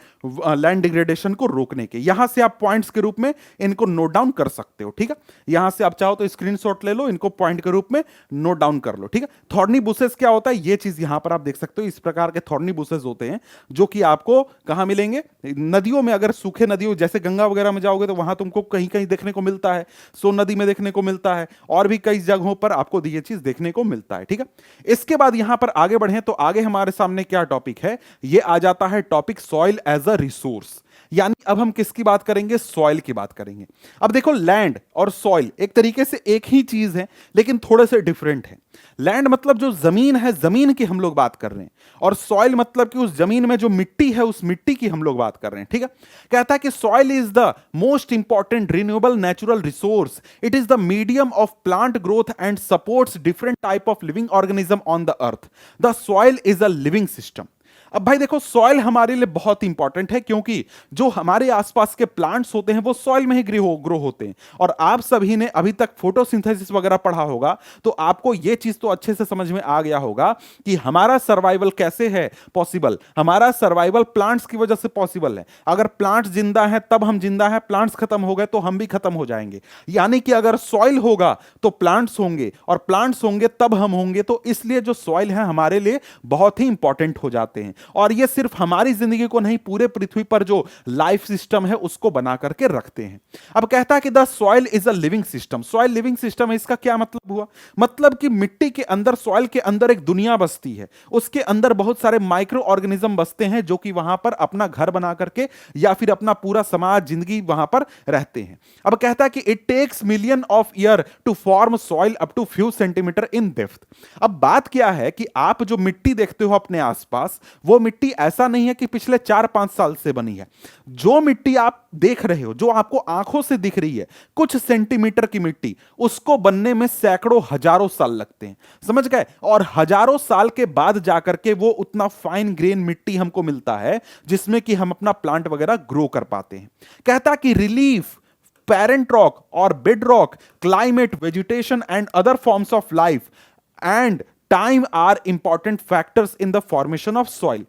A: लैंड डिग्रेडेशन को रोकने के। यहां से आप पॉइंट्स के रूप में इनको नोट डाउन कर सकते हो, ठीक है। यहां से आप चाहो तो स्क्रीनशॉट ले लो, इनको पॉइंट के रूप में नोट डाउन कर लो, ठीक है। थॉर्नी बुशेस क्या होता है, ये चीज यहां पर आप देख सकते हो, इस प्रकार के थॉर्नी बुशेस होते हैं जो कि आपको कहां मिलेंगे, नदियों में। अगर सूखे नदियों जैसे गंगा वगैरह में जाओगे तो वहां तुमको कहीं कहीं देखने को मिलता है, सोन नदी में देखने को मिलता है, और भी कई जगहों पर आपको ये चीज देखने को मिलता है, ठीक है। इसके बाद यहां पर आगे बढ़े तो आगे हमारे सामने क्या टॉपिक है, ये आ जाता है topic soil as a resource. यानी अब हम किसकी बात करेंगे, सॉइल की बात करेंगे। अब देखो लैंड और सॉइल एक तरीके से एक ही चीज है लेकिन थोड़े से डिफरेंट है। लैंड मतलब जो जमीन है, जमीन की हम लोग बात कर रहे हैं, और सॉइल मतलब कि उस जमीन में जो मिट्टी है, उस मिट्टी की हम लोग बात कर रहे हैं, ठीक है। कहता है कि soil is the most important renewable natural resource, it is the medium of plant growth and supports different type of living organism on the earth. The soil is a living system. अब भाई देखो, soil हमारे लिए बहुत important है क्योंकि जो हमारे आसपास के प्लांट्स होते हैं वो सॉइल में ही ग्रो होते हैं। और आप सभी ने अभी तक फोटोसिंथेसिस वगैरह पढ़ा होगा तो आपको यह चीज तो अच्छे से समझ में आ गया होगा कि हमारा सर्वाइवल कैसे है पॉसिबल। हमारा सर्वाइवल प्लांट्स की वजह से पॉसिबल है। अगर प्लांट्स जिंदा है तब हम जिंदा है, प्लांट्स खत्म हो गए तो हम भी खत्म हो जाएंगे। यानी कि अगर सॉइल होगा तो प्लांट्स होंगे, और प्लांट्स होंगे तब हम होंगे। तो इसलिए जो सॉइल है हमारे लिए बहुत ही इंपॉर्टेंट हो जाते हैं। और ये सिर्फ हमारी जिंदगी को नहीं, पूरे पृथ्वी पर जो लाइफ सिस्टम है उसको बना करके रखते हैं। अब कहता है कि the soil is a living system. Soil living system है, इसका क्या मतलब हुआ, मतलब कि मिट्टी के अंदर, सॉइल के अंदर एक दुनिया बसती है, उसके अंदर बहुत सारे माइक्रो ऑर्गेनिज्म बसते हैं जो कि वहां पर अपना घर बना करके या फिर अपना पूरा समाज, जिंदगी वहां पर रहते हैं। अब कहता है कि it takes million of year to form soil up to few centimeter in depth. अब बात क्या है कि आप जो मिट्टी देखते हो अपने आसपास, वो मिट्टी ऐसा नहीं है कि पिछले 4-5 साल से बनी है। जो मिट्टी आप देख रहे हो, जो आपको आंखों से दिख रही है, कुछ सेंटीमीटर की मिट्टी, उसको बनने में सैकड़ों हजारों साल लगते हैं, समझ गए। और हजारों साल के बाद जाकर के वो उतना फाइन ग्रेन मिट्टी हमको मिलता है जिसमें कि हम अपना प्लांट वगैरह ग्रो कर पाते हैं। कहता कि रिलीफ, पेरेंट रॉक और bed rock, climate, vegetation and other forms of life and time are important factors in the formation of soil.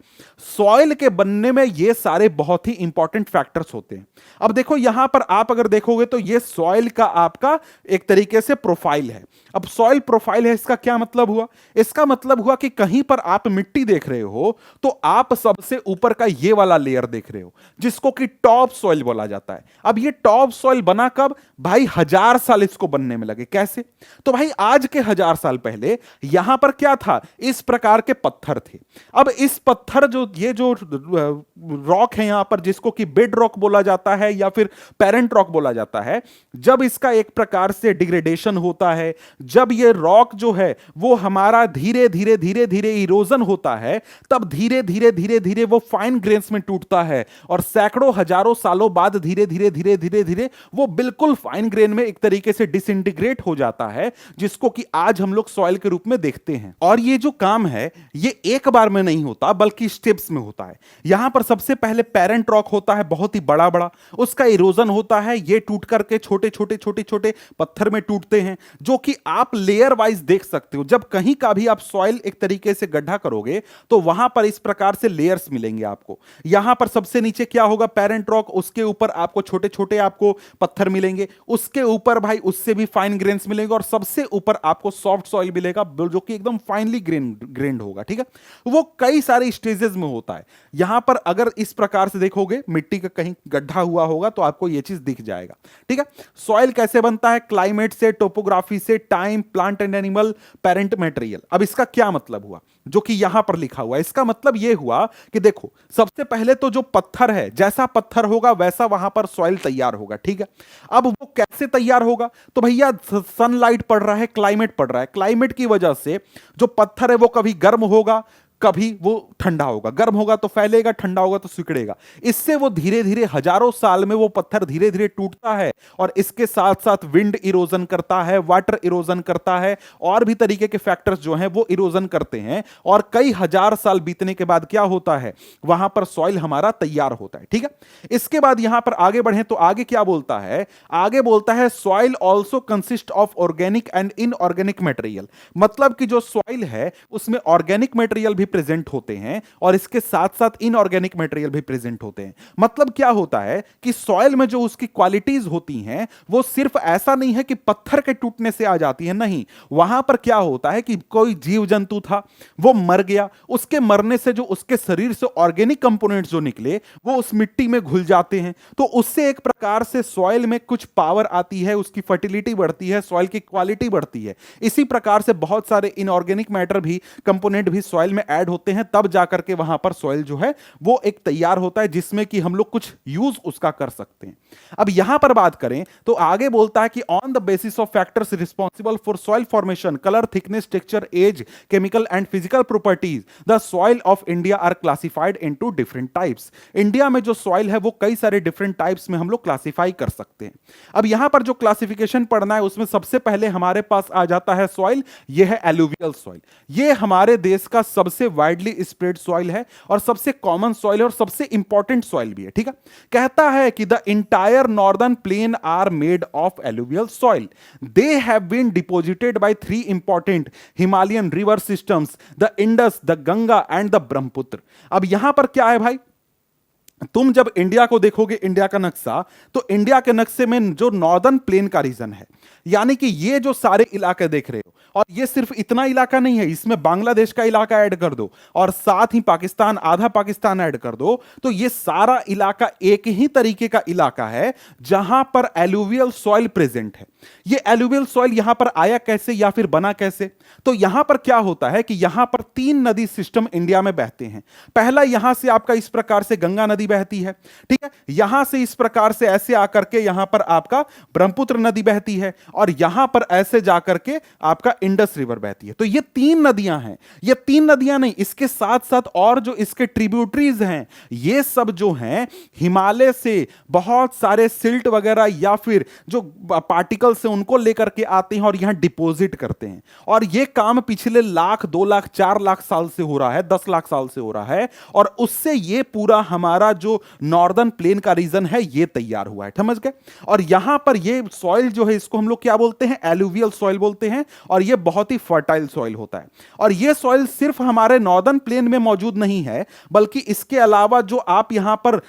A: Soil के बनने में ये सारे बहुत ही इंपॉर्टेंट फैक्टर्स होते हैं। अब देखो यहां पर आप अगर देखोगे तो ये सॉइल का आपका एक तरीके से प्रोफाइल है। अब सॉइल प्रोफाइल है, इसका क्या मतलब हुआ, इसका मतलब हुआ कि कहीं पर आप मिट्टी देख रहे हो तो आप सबसे ऊपर का ये वाला लेयर देख रहे हो जिसको कि टॉप सॉइल बोला जाता है। अब ये टॉप सॉइल बना कब, भाई 1000 साल इसको बनने में लगे। कैसे, तो भाई आज के 1000 साल पहले यहां पर क्या था, इस प्रकार के पत्थर थे। अब इस पत्थर जो ये जो रॉक है यहां पर, जिसको कि बेड रॉक बोला जाता है या फिर पेरेंट रॉक बोला जाता है, जब इसका एक प्रकार से डिग्रेडेशन होता है, जब ये रॉक जो है वो हमारा धीरे धीरे धीरे धीरे इरोजन होता है, तब धीरे धीरे धीरे धीरे वो फाइन ग्रेन्स में टूटता है और सैकड़ों हजारों सालों बाद धीरे धीरे धीरे धीरे धीरे वो बिल्कुल फाइन ग्रेन में एक तरीके से डिसइंटीग्रेट हो जाता है, जिसको कि आज हम लोग सॉइल के रूप में देखते हैं। और ये जो काम है ये एक बार में नहीं होता बल्कि स्टेप्स में होता है। यहां पर सबसे पहले पेरेंट रॉक होता है, बहुत ही बड़ा बड़ा, उसका इरोजन होता है, ये टूट करके छोटे छोटे छोटे छोटे पत्थर में टूटते हैं, जो कि आप लेयर वाइज देख सकते हो। जब कहीं का भी आप सॉइल एक तरीके से गड्ढा करोगे तो वहां पर इस प्रकार से लेयर्स मिलेंगे आपको। यहां पर सबसे नीचे क्या होगा, पेरेंट रॉक, उसके ऊपर आपको छोटे छोटे आपको पत्थर मिलेंगे, उसके ऊपर भाई उससे भी फाइन ग्रेन्स मिलेंगे, और सबसे ऊपर आपको सॉफ्ट सॉइल मिलेगा जो कि एकदम फाइनली ग्रेन्ड होगा, ठीक है। वो कई सारे स्टेजेस में होता है। यहां पर अगर इस प्रकार से देखोगे, मिट्टी का कहीं गड्ढा हुआ होगा तो आपको यह चीज दिख जाएगा, ठीक है। सॉइल कैसे बनता है, क्लाइमेट से, टोपोग्राफी से, time, plant and animal, parent material. अब इसका क्या मतलब हुआ जो कि यहां पर लिखा हुआ है, इसका मतलब यह हुआ कि देखो सबसे पहले तो जो पत्थर है, जैसा पत्थर होगा वैसा वहां पर सॉइल तैयार होगा, ठीक है। अब वो कैसे तैयार होगा, तो भैया सनलाइट पड़ रहा है, क्लाइमेट पड़ रहा है, क्लाइमेट की वजह से जो पत्थर है वो कभी गर्म होगा, कभी वो ठंडा होगा, गर्म होगा तो फैलेगा, ठंडा होगा तो सिकुड़ेगा। इससे वो धीरे धीरे हजारों साल में वो पत्थर धीरे धीरे टूटता है, और इसके साथ साथ विंड इरोजन करता है, वाटर इरोजन करता है, और भी तरीके के फैक्टर्स जो हैं वो इरोजन करते हैं, और कई हजार साल बीतने के बाद क्या होता है, वहां पर सॉइल हमारा तैयार होता है। ठीक है, इसके बाद यहां पर आगे बढ़े तो आगे क्या बोलता है, आगे बोलता है soil also consist of organic and inorganic material. मतलब कि जो सॉइल है उसमें ऑर्गेनिक मटेरियल भी प्रेजेंट होते हैं और इसके साथ साथ इनऑर्गेनिक मटेरियल भी प्रेजेंट होते हैं। मतलब क्या होता है कि सॉइल में जो उसकी क्वालिटीज होती हैं वो सिर्फ ऐसा नहीं है कि पत्थर के टूटने से आ जाती है, नहीं, वहां पर क्या होता है कि कोई जीव जंतु था, वो मर गया, उसके मरने से जो उसके शरीर से ऑर्गेनिक कंपोनेंट्स जो निकले वो उस मिट्टी में घुल जाते हैं, तो उससे एक प्रकार से सॉइल में कुछ पावर आती है, उसकी फर्टिलिटी बढ़ती है, सॉइल की क्वालिटी बढ़ती है। इसी प्रकार से बहुत सारे इनऑर्गेनिक मैटर भी, कंपोनेंट भी सॉइल में ऐड होते हैं, तब जाकर के वहां पर सॉइल जो है वो एक तैयार होता है जिसमें कि हम लोग कुछ यूज उसका कर सकते हैं। अब यहां पर बात करें तो आगे बोलता है कि on the basis of factors responsible for soil formation, colour, thickness, texture, age, chemical and physical properties, the soil of India are classified into different types. India में जो सॉइल है वो कई सारे डिफरेंट टाइप्स में हम लोग क्लासिफाई कर सकते हैं। अब यहां पर जो क्लासिफिकेशन पढ़ना है उसमें सबसे पहले हमारे पास आ जाता है सॉइल, यह है एलुवियल सॉइल। यह हमारे देश का सबसे वाइडली स्प्रेड सॉइल है और सबसे कॉमन सॉइल है और सबसे इंपॉर्टेंट सॉइल भी है। ठीक है, कहता है कि the entire northern plain are made of alluvial soil, they have been deposited by three important Himalayan river systems, the Indus, the Ganga and the Brahmaputra. अब यहां पर क्या है भाई, तुम जब इंडिया को देखोगे, इंडिया का नक्शा, तो इंडिया के नक्शे में जो नॉर्दर्न प्लेन का रीजन है, यानी कि ये जो सारे इलाके देख रहे हो, और ये सिर्फ इतना इलाका नहीं है, इसमें बांग्लादेश का इलाका ऐड कर दो और साथ ही पाकिस्तान, आधा पाकिस्तान ऐड कर दो, तो ये सारा इलाका एक ही तरीके का इलाका है जहां पर एलुवियल सॉइल प्रेजेंट है। ये एलुवियल सॉइल यहां पर आया कैसे या फिर बना कैसे, तो यहां पर क्या होता है कि यहां पर तीन नदी सिस्टम इंडिया में बहते हैं। पहला यहां से आपका इस प्रकार से गंगा नदी बहती है, ठीक है, यहां से इस प्रकार से ऐसे आकर के यहां पर आपका ब्रह्मपुत्र नदी बहती है, और यहां पर ऐसे जाकर के आपका इंडस रिवर बहती है। तो ये तीन नदियां हैं, ये तीन नदियां नहीं, इसके साथ साथ और जो इसके ट्रिब्यूटरीज हैं, ये सब जो हैं हिमालय से बहुत सारे सिल्ट वगैरह या फिर जो पार्टिकल से उनको लेकर के आते हैं और यहां डिपॉजिट करते हैं। और ये काम पिछले लाख, 2 लाख, 4 लाख साल से हो रहा है, 10 लाख साल से हो रहा है, और उससे ये पूरा हमारा जो नॉर्दर्न प्लेन का रीजन है ये तैयार हुआ है। समझ गए? और यहां पर ये सॉइल जो है इसको हम लोग क्या बोलते हैं, एलुवियल सॉइल बोलते हैं, और ये बहुत ही फर्टाइल सॉइल होता है। और ये सॉइल सिर्फ हमारे नॉर्दर्न प्लेन में मौजूद नहीं है, बल्कि इसके अलावा जो आप यहां पर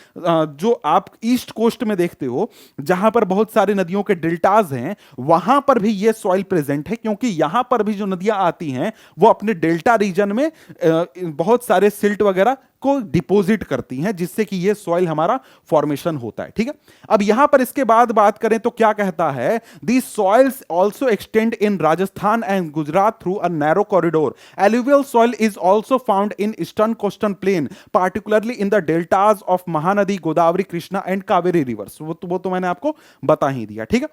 A: जो आप ईस्ट कोस्ट में देखते हो, जहां पर बहुत सारी नदियों के डेल्टाज हैं, वहां पर भी ये सॉइल प्रेजेंट है, क्योंकि यहां पर भी जो नदियां आती हैं वो अपने डेल्टा रीजन में बहुत सारे सिल्ट वगैरह को डिपॉजिट करती हैं, जिससे कि ये सॉइल हमारा फॉर्मेशन होता है। ठीक है, अब यहां पर इसके बाद बात करें तो क्या कहता है, the soils also extend in Rajasthan and Gujarat through a narrow corridor. Alluvial soil is also found in eastern coastal plain, particularly in the deltas of Mahanadi, Godavari, Krishna and Kaveri rivers. वो तो मैंने आपको बता ही दिया। ठीक है,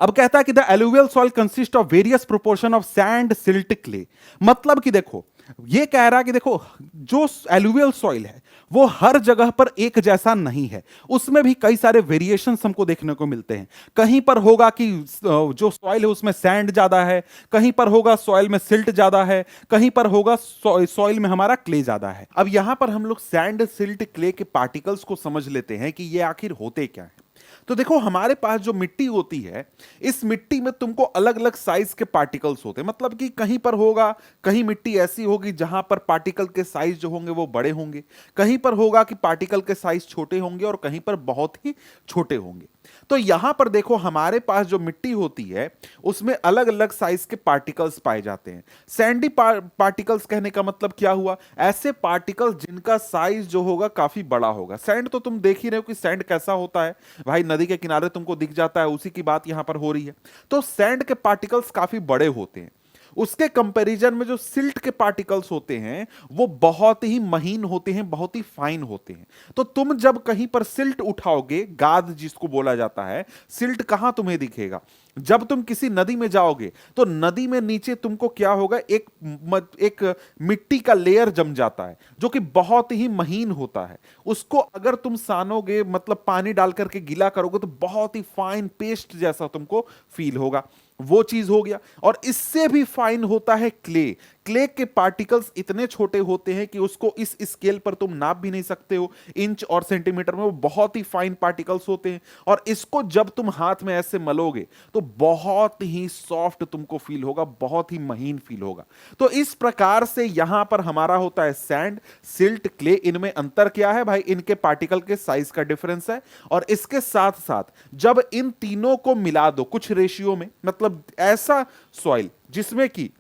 A: अब कहता है कि the alluvial soil consist of various proportion of sand, silt, clay. मतलब कि देखो, ये कह रहा है कि देखो, जो एलुवियल सॉइल है वो हर जगह पर एक जैसा नहीं है, उसमें भी कई सारे वेरिएशंस हमको देखने को मिलते हैं। कहीं पर होगा कि जो सॉइल है उसमें सैंड ज्यादा है, कहीं पर होगा सॉइल में सिल्ट ज्यादा है, कहीं पर होगा सॉइल में हमारा क्ले ज्यादा है। अब यहां पर हम लोग सैंड, सिल्ट, क्ले के पार्टिकल्स को समझ लेते हैं कि ये आखिर होते क्या है। तो देखो, हमारे पास जो मिट्टी होती है, इस मिट्टी में तुमको अलग अलग साइज के पार्टिकल्स होते हैं। मतलब कि कहीं पर होगा, कहीं मिट्टी ऐसी होगी जहां पर पार्टिकल के साइज जो होंगे वो बड़े होंगे, कहीं पर होगा कि पार्टिकल के साइज छोटे होंगे, और कहीं पर बहुत ही छोटे होंगे। तो यहां पर देखो, हमारे पास जो मिट्टी होती है उसमें अलग अलग साइज के पार्टिकल्स पाए जाते हैं। सैंडी पार्टिकल्स कहने का मतलब क्या हुआ, ऐसे पार्टिकल्स जिनका साइज जो होगा काफी बड़ा होगा। सैंड तो तुम देख ही रहे हो कि सैंड कैसा होता है भाई, नदी के किनारे तुमको दिख जाता है, उसी की बात यहां पर हो रही है। तो सैंड के पार्टिकल्स काफी बड़े होते हैं। उसके कंपैरिजन में जो सिल्ट के पार्टिकल्स होते हैं वो बहुत ही महीन होते हैं, बहुत ही फाइन होते हैं। तो तुम जब कहीं पर सिल्ट उठाओगे, गाद जिसको बोला जाता है, सिल्ट कहां तुम्हें दिखेगा? जब तुम किसी नदी में जाओगे तो नदी में नीचे तुमको क्या होगा, एक मिट्टी का लेयर जम जाता है जो कि बहुत ही महीन होता है। उसको अगर तुम सानोगे, मतलब पानी डाल करके गीला करोगे, तो बहुत ही फाइन पेस्ट जैसा तुमको फील होगा। वो चीज हो गया। और इससे भी फाइन होता है क्ले। क्ले के पार्टिकल्स इतने छोटे होते हैं कि उसको इस स्केल पर तुम नाप भी नहीं सकते हो, इंच और सेंटीमीटर में। वो बहुत ही फाइन पार्टिकल्स होते हैं और इसको जब तुम हाथ में ऐसे मलोगे तो बहुत ही सॉफ्ट तुमको फील होगा, बहुत ही महीन फील होगा। तो इस प्रकार से यहां पर हमारा होता है सैंड, सिल्ट, क्ले। इनमें अंतर क्या है भाई? इनके पार्टिकल के साइज का डिफरेंस है। और इसके साथ साथ जब इन तीनों को मिला दो कुछ रेशियो में, मतलब ऐसा सॉइल जिसमें कि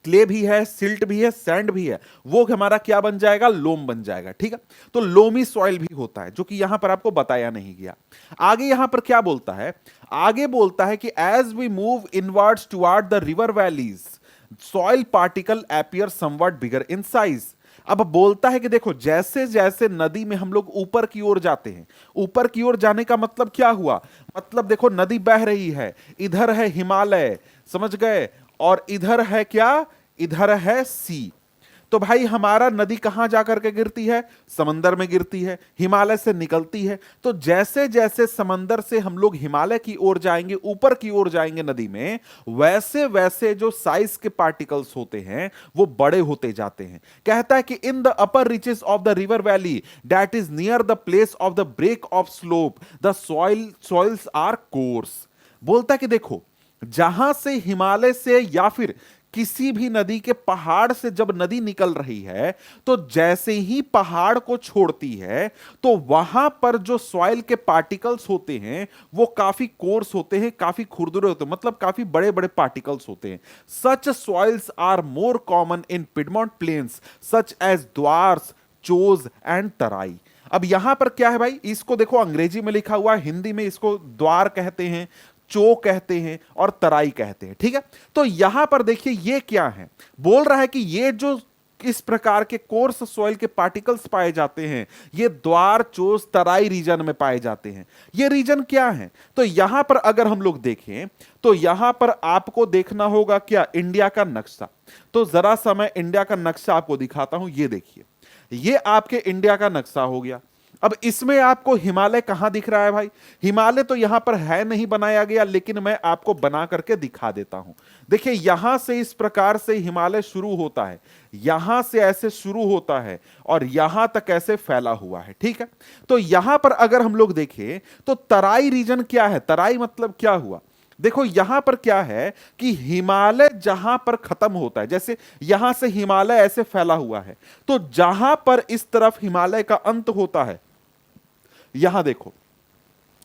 A: क्ले भी है, सिल्ट भी है, सैंड भी है, वो हमारा क्या बन जाएगा? लोम बन जाएगा। ठीक है, तो लोमी सॉइल भी होता है, जो कि यहां पर आपको बताया नहीं गया। आगे यहां पर क्या बोलता है? आगे बोलता है कि as we move inwards toward the river valleys soil particle appear somewhat bigger in size. अब बोलता है कि देखो, जैसे जैसे नदी में हम लोग ऊपर की ओर जाते हैं, ऊपर की ओर जाने का मतलब क्या हुआ? मतलब देखो, नदी बह रही है, इधर है हिमालय, समझ गए, और इधर है क्या? इधर है सी। तो भाई हमारा नदी कहां जाकर के गिरती है? समंदर में गिरती है, हिमालय से निकलती है। तो जैसे जैसे समंदर से हम लोग हिमालय की ओर जाएंगे, ऊपर की ओर जाएंगे नदी में, वैसे वैसे जो साइज के पार्टिकल्स होते हैं वो बड़े होते जाते हैं। कहता है कि in the upper reaches of the river valley that is near the place of the break of slope the soils are coarse. बोलता है कि देखो, जहां से हिमालय से या फिर किसी भी नदी के पहाड़ से जब नदी निकल रही है, तो जैसे ही पहाड़ को छोड़ती है तो वहां पर जो सॉइल के पार्टिकल्स होते हैं वो काफी कोर्स होते हैं, काफी खुरदुरे होते हैं, मतलब काफी बड़े बड़े पार्टिकल्स होते हैं। Such soils are more common in piedmont plains such as Duars, Chos and Terai. अब यहां पर क्या है भाई? इसको देखो, अंग्रेजी में लिखा हुआ है, हिंदी में इसको द्वार कहते हैं, चो कहते हैं और तराई कहते हैं। ठीक है, तो यहां पर देखिए ये क्या है, बोल रहा है कि ये जो इस प्रकार के कोर्स सॉइल के पार्टिकल्स पाए जाते हैं, ये द्वार, चोस, तराई रीजन में पाए जाते हैं। ये रीजन क्या है? तो यहां पर अगर हम लोग देखें तो यहां पर आपको देखना होगा क्या? इंडिया का नक्शा। तो जरा सा मैं इंडिया का नक्शा आपको दिखाता हूं। ये देखिए, ये आपके इंडिया का नक्शा हो गया। अब इसमें आपको हिमालय कहां दिख रहा है भाई? हिमालय तो यहां पर है नहीं बनाया गया, लेकिन मैं आपको बना करके दिखा देता हूं। देखिए, यहां से इस प्रकार से हिमालय शुरू होता है, यहां से ऐसे शुरू होता है और यहां तक ऐसे फैला हुआ है। ठीक है, तो यहां पर अगर हम लोग देखें तो तराई रीजन क्या है? तराई मतलब क्या हुआ? देखो, यहां पर क्या है कि हिमालय जहां पर खत्म होता है, जैसे यहां से हिमालय ऐसे फैला हुआ है, तो जहां पर इस तरफ हिमालय का अंत होता है, यहां देखो,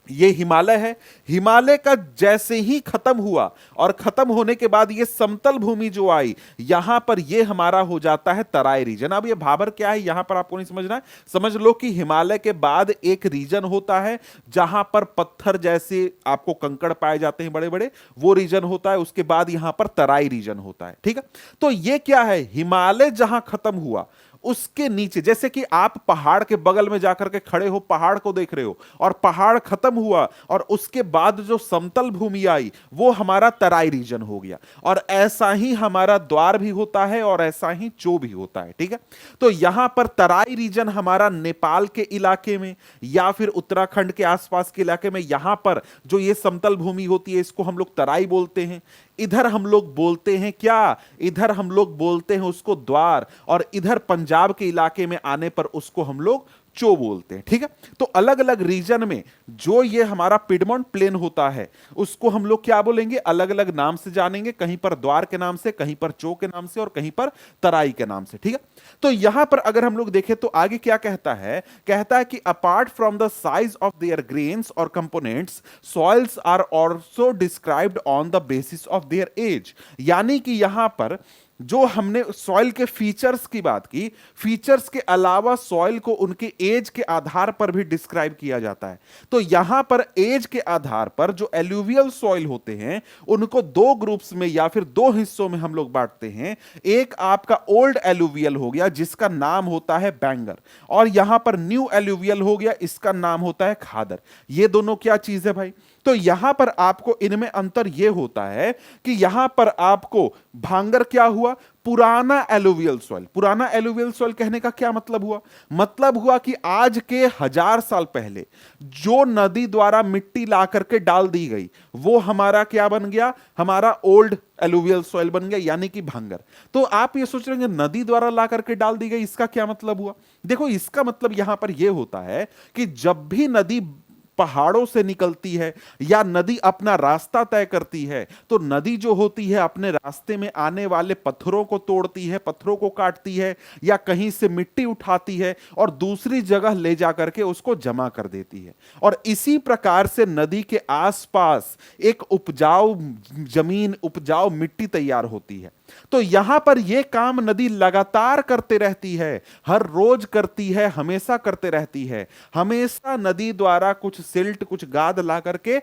A: ये हिमालय है। हिमालय का जैसे ही खत्म हुआ और खत्म होने के बाद ये समतल भूमि जो आई, यहां पर ये हमारा हो जाता है तराई रीजन। अब ये भाबर क्या है यहां पर आपको नहीं समझना है। समझ लो कि हिमालय के बाद एक रीजन होता है जहां पर पत्थर जैसे आपको कंकड़ पाए जाते हैं बड़े बड़े, वो रीजन होता है। उसके बाद यहां पर तराई रीजन होता है। ठीक है, तो ये क्या है? हिमालय जहां खत्म हुआ उसके नीचे, जैसे कि आप पहाड़ के बगल में जाकर के खड़े हो, पहाड़ को देख रहे हो, और पहाड़ खत्म हुआ और उसके बाद जो समतल भूमि आई वो हमारा तराई रीजन हो गया। और ऐसा ही हमारा द्वार भी होता है और ऐसा ही चो भी होता है। ठीक है, तो यहां पर तराई रीजन हमारा नेपाल के इलाके में या फिर उत्तराखंड के आसपास के इलाके में, यहां पर जो ये समतल भूमि होती है इसको हम लोग तराई बोलते हैं। इधर हम लोग बोलते हैं क्या? इधर हम लोग बोलते हैं उसको द्वार, और इधर पंजाब के इलाके में आने पर उसको हम लोग चो बोलते हैं। ठीक है, तो अलग अलग रीजन में जो ये हमारा पिडमॉन्ट प्लेन होता है उसको हम लोग क्या बोलेंगे? अलग अलग नाम से जानेंगे, कहीं पर द्वार के नाम से, कहीं पर चो के नाम से और कहीं पर तराई के नाम से। ठीक है, तो यहां पर अगर हम लोग देखें तो आगे क्या कहता है? कहता है कि apart from the size of their grains और components, soils are also described on the basis of their age. यानी कि यहां पर जो हमने सॉइल के फीचर्स की बात की, फीचर्स के अलावा सॉइल को उनके एज के आधार पर भी डिस्क्राइब किया जाता है। तो यहां पर एज के आधार पर जो एलुवियल सॉइल होते हैं उनको दो ग्रुप्स में या फिर दो हिस्सों में हम लोग बांटते हैं। एक आपका ओल्ड एलुवियल हो गया जिसका नाम होता है बैंगर, और यहां पर न्यू एलुवियल हो गया, इसका नाम होता है खादर। ये दोनों क्या चीज है भाई? तो यहां पर आपको इनमें अंतर यह होता है कि यहां पर आपको भांगर क्या हुआ? पुराना एलुवियल सॉइल। पुराना एलुवियल सॉइल कहने का क्या मतलब हुआ? मतलब हुआ कि आज के 1000 साल पहले जो नदी द्वारा मिट्टी ला करके डाल दी गई वो हमारा क्या बन गया? हमारा ओल्ड एलुवियल सॉइल बन गया, यानी कि भांगर। तो आप ये सोच रहे हैं नदी द्वारा ला करके डाल दी गई, इसका क्या मतलब हुआ? देखो, इसका मतलब यहां पर यह होता है कि जब भी नदी पहाड़ों से निकलती है या नदी अपना रास्ता तय करती है, तो नदी जो होती है अपने रास्ते में आने वाले पत्थरों को तोड़ती है, पत्थरों को काटती है, या कहीं से मिट्टी उठाती है और दूसरी जगह ले जाकर के उसको जमा कर देती है। और इसी प्रकार से नदी के आसपास एक उपजाऊ जमीन, उपजाऊ मिट्टी तैयार होती है। तो यहां पर यह काम नदी लगातार करते रहती है, हर रोज करती है, हमेशा करते रहती है। हमेशा नदी द्वारा कुछ सिल्ट, कुछ गाद ला करके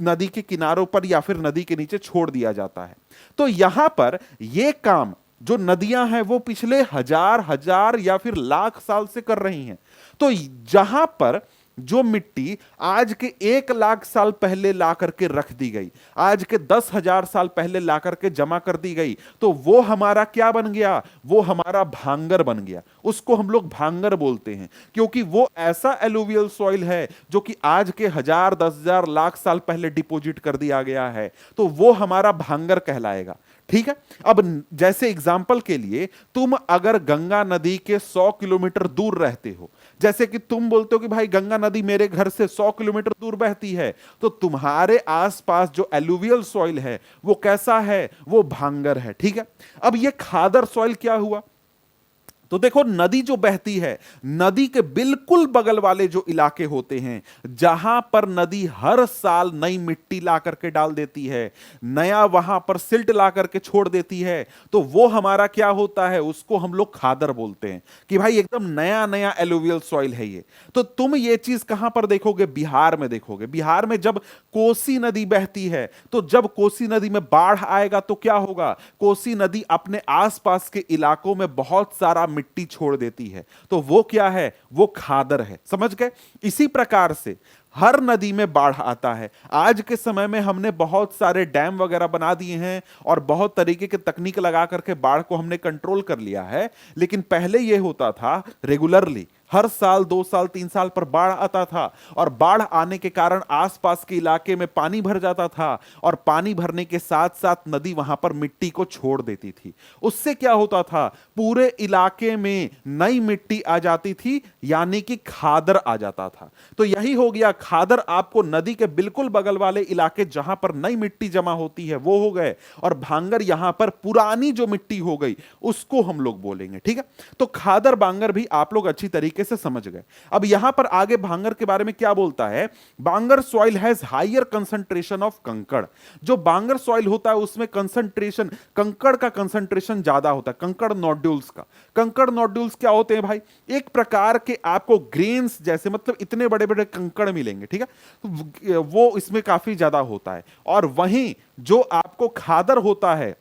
A: नदी के किनारों पर या फिर नदी के नीचे छोड़ दिया जाता है। तो यहां पर यह काम जो नदियां हैं वो पिछले हजार हजार या फिर लाख साल से कर रही हैं। तो जहां पर जो मिट्टी आज के 1 लाख साल पहले ला करके रख दी गई, आज के 10,000 साल पहले ला करके जमा कर दी गई, तो वो हमारा क्या बन गया? वो हमारा भांगर बन गया। उसको हम लोग भांगर बोलते हैं क्योंकि वो ऐसा एलुवियल सॉइल है जो कि आज के 1000, 10,000, लाख साल पहले डिपोजिट कर दिया गया है, तो वो हमारा भांगर कहलाएगा। ठीक है। अब जैसे एग्जाम्पल के लिए, तुम अगर गंगा नदी के 100 किलोमीटर दूर रहते हो, जैसे कि तुम बोलते हो कि भाई गंगा नदी मेरे घर से 100 किलोमीटर दूर बहती है, तो तुम्हारे आसपास जो एलुवियल सॉइल है वो कैसा है? वो भांगर है। ठीक है। अब ये खादर सॉइल क्या हुआ? तो देखो, नदी जो बहती है, नदी के बिल्कुल बगल वाले जो इलाके होते हैं, जहां पर नदी हर साल नई मिट्टी ला करके डाल देती है, नया वहां पर सिल्ट ला करके छोड़ देती है, तो वो हमारा क्या होता है? उसको हम लोग खादर बोलते हैं कि भाई एकदम नया नया एलुवियल सॉइल है ये। तो तुम ये चीज कहां पर देखोगे? बिहार में देखोगे। बिहार में जब कोसी नदी बहती है, तो जब कोसी नदी में बाढ़ आएगा तो क्या होगा? कोसी नदी अपने आसपास के इलाकों में बहुत सारा मिट्टी छोड़ देती है, तो वो क्या है? वो खादर है। समझ गए? इसी प्रकार से हर नदी में बाढ़ आता है। आज के समय में हमने बहुत सारे डैम वगैरह बना दिए हैं और बहुत तरीके के तकनीक लगा करके बाढ़ को हमने कंट्रोल कर लिया है, लेकिन पहले यह होता था रेगुलरली हर साल 2 साल 3 साल पर बाढ़ आता था, और बाढ़ आने के कारण आसपास के इलाके में पानी भर जाता था, और पानी भरने के साथ साथ नदी वहां पर मिट्टी को छोड़ देती थी। उससे क्या होता था? पूरे इलाके में नई मिट्टी आ जाती थी, यानी कि खादर आ जाता था। तो यही हो गया खादर। आपको नदी के बिल्कुल बगल वाले इलाके जहां पर नई मिट्टी जमा होती है वो हो गए, और भांगर यहां पर पुरानी जो मिट्टी हो गई उसको हम लोग बोलेंगे। ठीक है। तो खादर बांगर भी आप लोग अच्छी तरीके से समझ गए। अब यहां पर आगे भांगर के बारे में क्या बोलता है? Bangar soil has higher concentration of kankar. जो बांगर सॉइल होता है उसमें कंसंट्रेशन, कंकड़ का कंसंट्रेशन ज्यादा होता है, कंकड़ नोड्यूल्स का। कंकड़ नोड्यूल्स क्या होते हैं भाई? एक प्रकार के आपको ग्रेन्स जैसे, मतलब इतने बड़े बड़े कंकड़ मिलेंगे। ठीक है। तो वो इसमें काफी ज्यादा होता है। और वहीं जो आपको खादर होता है,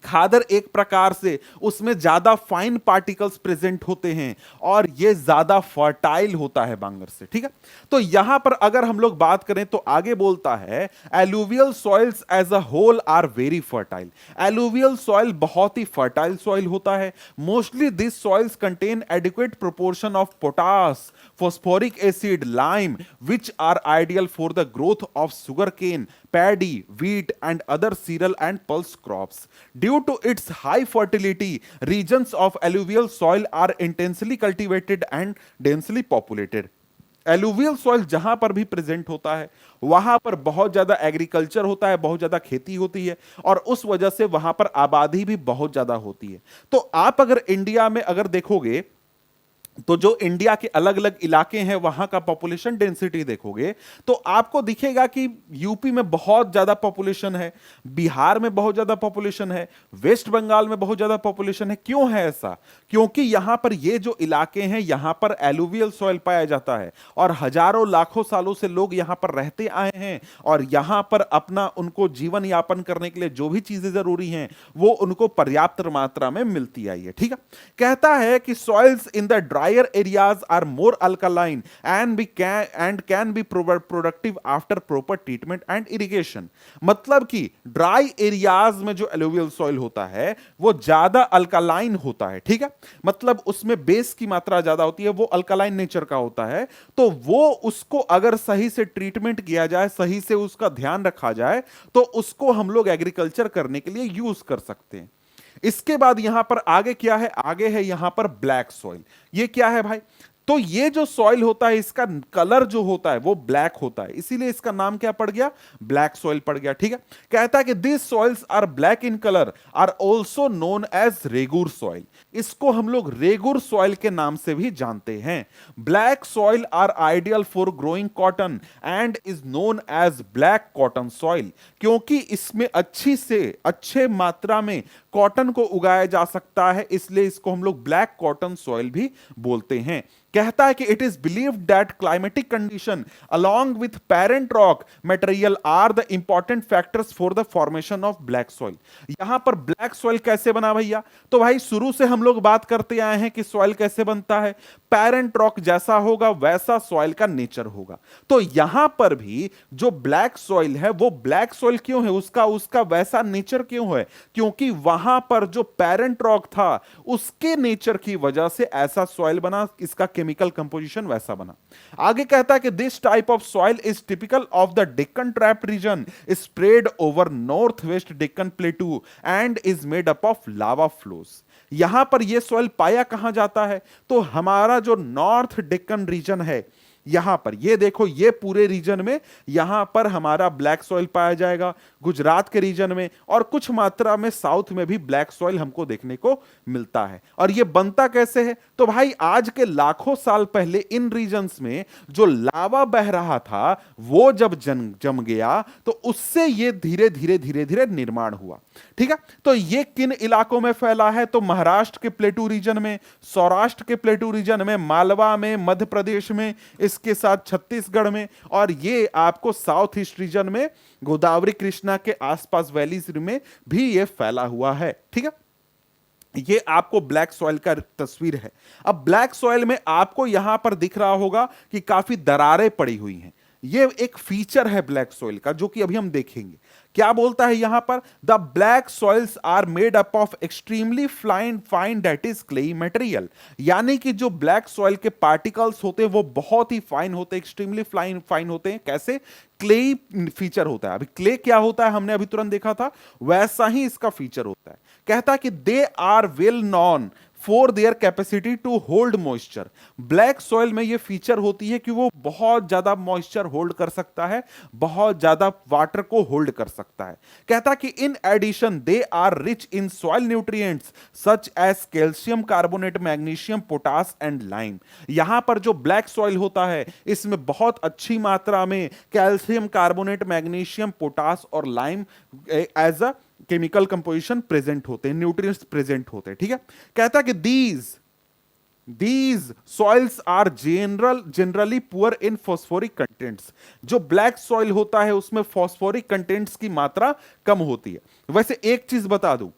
A: खादर एक प्रकार से उसमें ज्यादा फाइन पार्टिकल्स प्रेजेंट होते हैं और यह ज्यादा फर्टाइल होता है बांगर से। ठीक है। तो यहां पर अगर हम लोग बात करें तो आगे बोलता है alluvial soils as a whole are very fertile. Alluvial soil बहुत ही फर्टाइल सॉइल होता है। Mostly this soils contain adequate proportion of potash, phosphoric acid, lime, which are ideal for the growth of sugarcane, paddy, wheat, and other cereal and pulse crops. Due to its high fertility, regions of alluvial soil are intensely cultivated and densely populated. Alluvial soil जहां पर भी present होता है वहां पर बहुत ज्यादा agriculture होता है, बहुत ज्यादा खेती होती है, और उस वजह से वहां पर आबादी भी बहुत ज्यादा होती है। तो आप अगर इंडिया में अगर देखोगे तो जो इंडिया के अलग अलग इलाके हैं वहां का पॉपुलेशन डेंसिटी देखोगे तो आपको दिखेगा कि यूपी में बहुत ज्यादा पॉपुलेशन है, बिहार में बहुत ज्यादा पॉपुलेशन है, वेस्ट बंगाल में बहुत ज्यादा पॉपुलेशन है। क्यों है ऐसा? क्योंकि यहां पर ये जो इलाके हैं यहां पर एलुवियल सॉइल पाया जाता है और हजारों लाखों सालों से लोग यहां पर रहते आए हैं और यहां पर अपना उनको जीवन यापन करने के लिए जो भी चीजें जरूरी हैं वो उनको पर्याप्त मात्रा में मिलती आई है। ठीक है, कहता है कि soils in the drier areas are more alkaline and can be productive after proper treatment and irrigation. मतलब कि ड्राई एरियाज में जो एलुवियल सॉइल होता है वो ज्यादा अल्कालाइन होता है। ठीक है, मतलब उसमें बेस की मात्रा ज्यादा होती है, वो अल्कालाइन नेचर का होता है। तो वो उसको अगर सही से ट्रीटमेंट किया जाए, सही से उसका ध्यान रखा जाए तो उसको हम लोग एग्रीकल्चर करने के लिए यूज कर सकते हैं। इसके बाद यहां पर आगे क्या है? आगे है यहां पर ब्लैक सॉइल। ये क्या है भाई? तो ये जो सॉइल होता है इसका कलर जो होता है वो ब्लैक होता है, इसीलिए इसका नाम क्या पड़ गया? ब्लैक सॉइल पड़ गया। ठीक है, कहता है कि this soils are black in colour are also known as regur soil. इसको हम लोग रेगुर सॉइल के नाम से भी जानते हैं। Black soil are ideal for growing cotton and is known as black cotton soil, क्योंकि इसमें अच्छी से अच्छे मात्रा में कॉटन को उगाया जा सकता है, इसलिए इसको हम लोग ब्लैक कॉटन सॉइल भी बोलते हैं। कहता है कि it is believed that climatic condition along with parent rock material are the important factors for the formation of black soil. यहां पर ब्लैक सॉइल कैसे बना भैया? तो भाई शुरू से हम लोग बात करते आए हैं कि सॉइल कैसे बनता है, पेरेंट रॉक जैसा होगा वैसा सॉइल का नेचर होगा। तो यहां पर भी जो ब्लैक सॉइल है वो ब्लैक सॉइल क्यों है? उसका उसका वैसा नेचर क्यों है? क्योंकि वहां पर जो पेरेंट रॉक था उसके नेचर की वजह से ऐसा सॉइल बना, इसका केमिकल कंपोजिशन वैसा बना। आगे कहता है कि this type of soil is typical of the Deccan trap region spread over north west Deccan plateau and is made up of lava flows. यहां पर यह सॉइल पाया कहां जाता है? तो हमारा जो नॉर्थ डेक्कन रीजन है यहां पर, ये देखो, ये पूरे रीजन में यहां पर हमारा ब्लैक सॉइल पाया जाएगा, गुजरात के रीजन में और कुछ मात्रा में साउथ में भी ब्लैक सॉइल हमको देखने को मिलता है। और ये बनता कैसे है? तो भाई आज के लाखों साल पहले इन रीजन्स में जो लावा बह रहा था वो जब जम गया तो उससे ये धीरे धीरे धीरे धीरे निर्माण हुआ। ठीक है, तो ये किन इलाकों में फैला है? तो महाराष्ट्र के प्लेटू रीजन में, सौराष्ट्र के प्लेटू रीजन में, मालवा में, मध्य प्रदेश में, इसके साथ छत्तीसगढ़ में, और ये आपको साउथ ईस्ट रीजन में गोदावरी कृष्णा के आसपास वैलीज में भी ये फैला हुआ है। ठीक है, ये आपको ब्लैक सॉइल का तस्वीर है। अब ब्लैक सॉइल में आपको यहां पर दिख रहा होगा कि काफी दरारें पड़ी हुई हैं। ये एक फीचर है ब्लैक सॉइल का जो कि अभी हम देखेंगे। क्या बोलता है यहां पर? The black soils are made up of extremely fine that is clayey material. यानी कि जो ब्लैक सॉइल के पार्टिकल्स होते हैं वो बहुत ही फाइन होते हैं, एक्सट्रीमली फाइन होते हैं। कैसे? क्ले फीचर होता है। अभी क्ले क्या होता है हमने अभी तुरंत देखा था, वैसा ही इसका फीचर होता है। कहता है कि they are well known for their capacity to hold moisture. Black soil में यह फीचर होती है कि वो बहुत ज्यादा मॉइस्चर होल्ड कर सकता है, बहुत ज्यादा वाटर को होल्ड कर सकता है। कहता कि in addition they are rich in soil nutrients such as calcium carbonate, magnesium, potash and lime. यहां पर जो ब्लैक सॉइल होता है इसमें बहुत अच्छी मात्रा में कैल्शियम कार्बोनेट, मैग्नीशियम, पोटास और lime as a chemical composition present होते हैं, न्यूट्रिएंट्स प्रेजेंट होते हैं। ठीक है, कहता है कि these soils are generally poor in phosphoric contents. जो ब्लैक सॉइल होता है उसमें फॉस्फोरिक कंटेंट्स की मात्रा कम होती है। वैसे एक चीज बता दूं,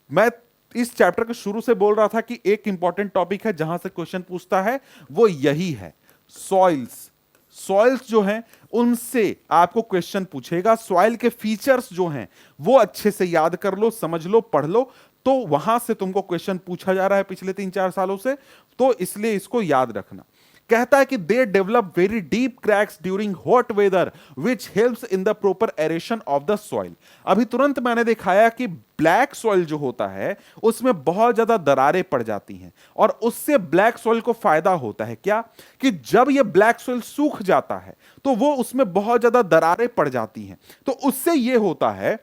A: मैं इस चैप्टर के शुरू से बोल रहा था कि एक इंपॉर्टेंट टॉपिक है जहां से क्वेश्चन पूछता है वो यही है, सॉइल्स जो हैं उनसे आपको क्वेश्चन पूछेगा। सॉइल के फीचर्स जो हैं वो अच्छे से याद कर लो, समझ लो, पढ़ लो, तो वहां से तुमको क्वेश्चन पूछा जा रहा है पिछले 3-4 सालों से, तो इसलिए इसको याद रखना। कहता है कि they develop very deep cracks during hot weather which helps in the proper aeration of the soil. अभी तुरंत मैंने दिखाया कि ब्लैक सॉइल जो होता है उसमें बहुत ज्यादा दरारें पड़ जाती हैं और उससे ब्लैक सॉइल को फायदा होता है। क्या? कि जब यह ब्लैक सॉइल सूख जाता है तो वो उसमें बहुत ज्यादा दरारें पड़ जाती हैं, तो उससे यह होता है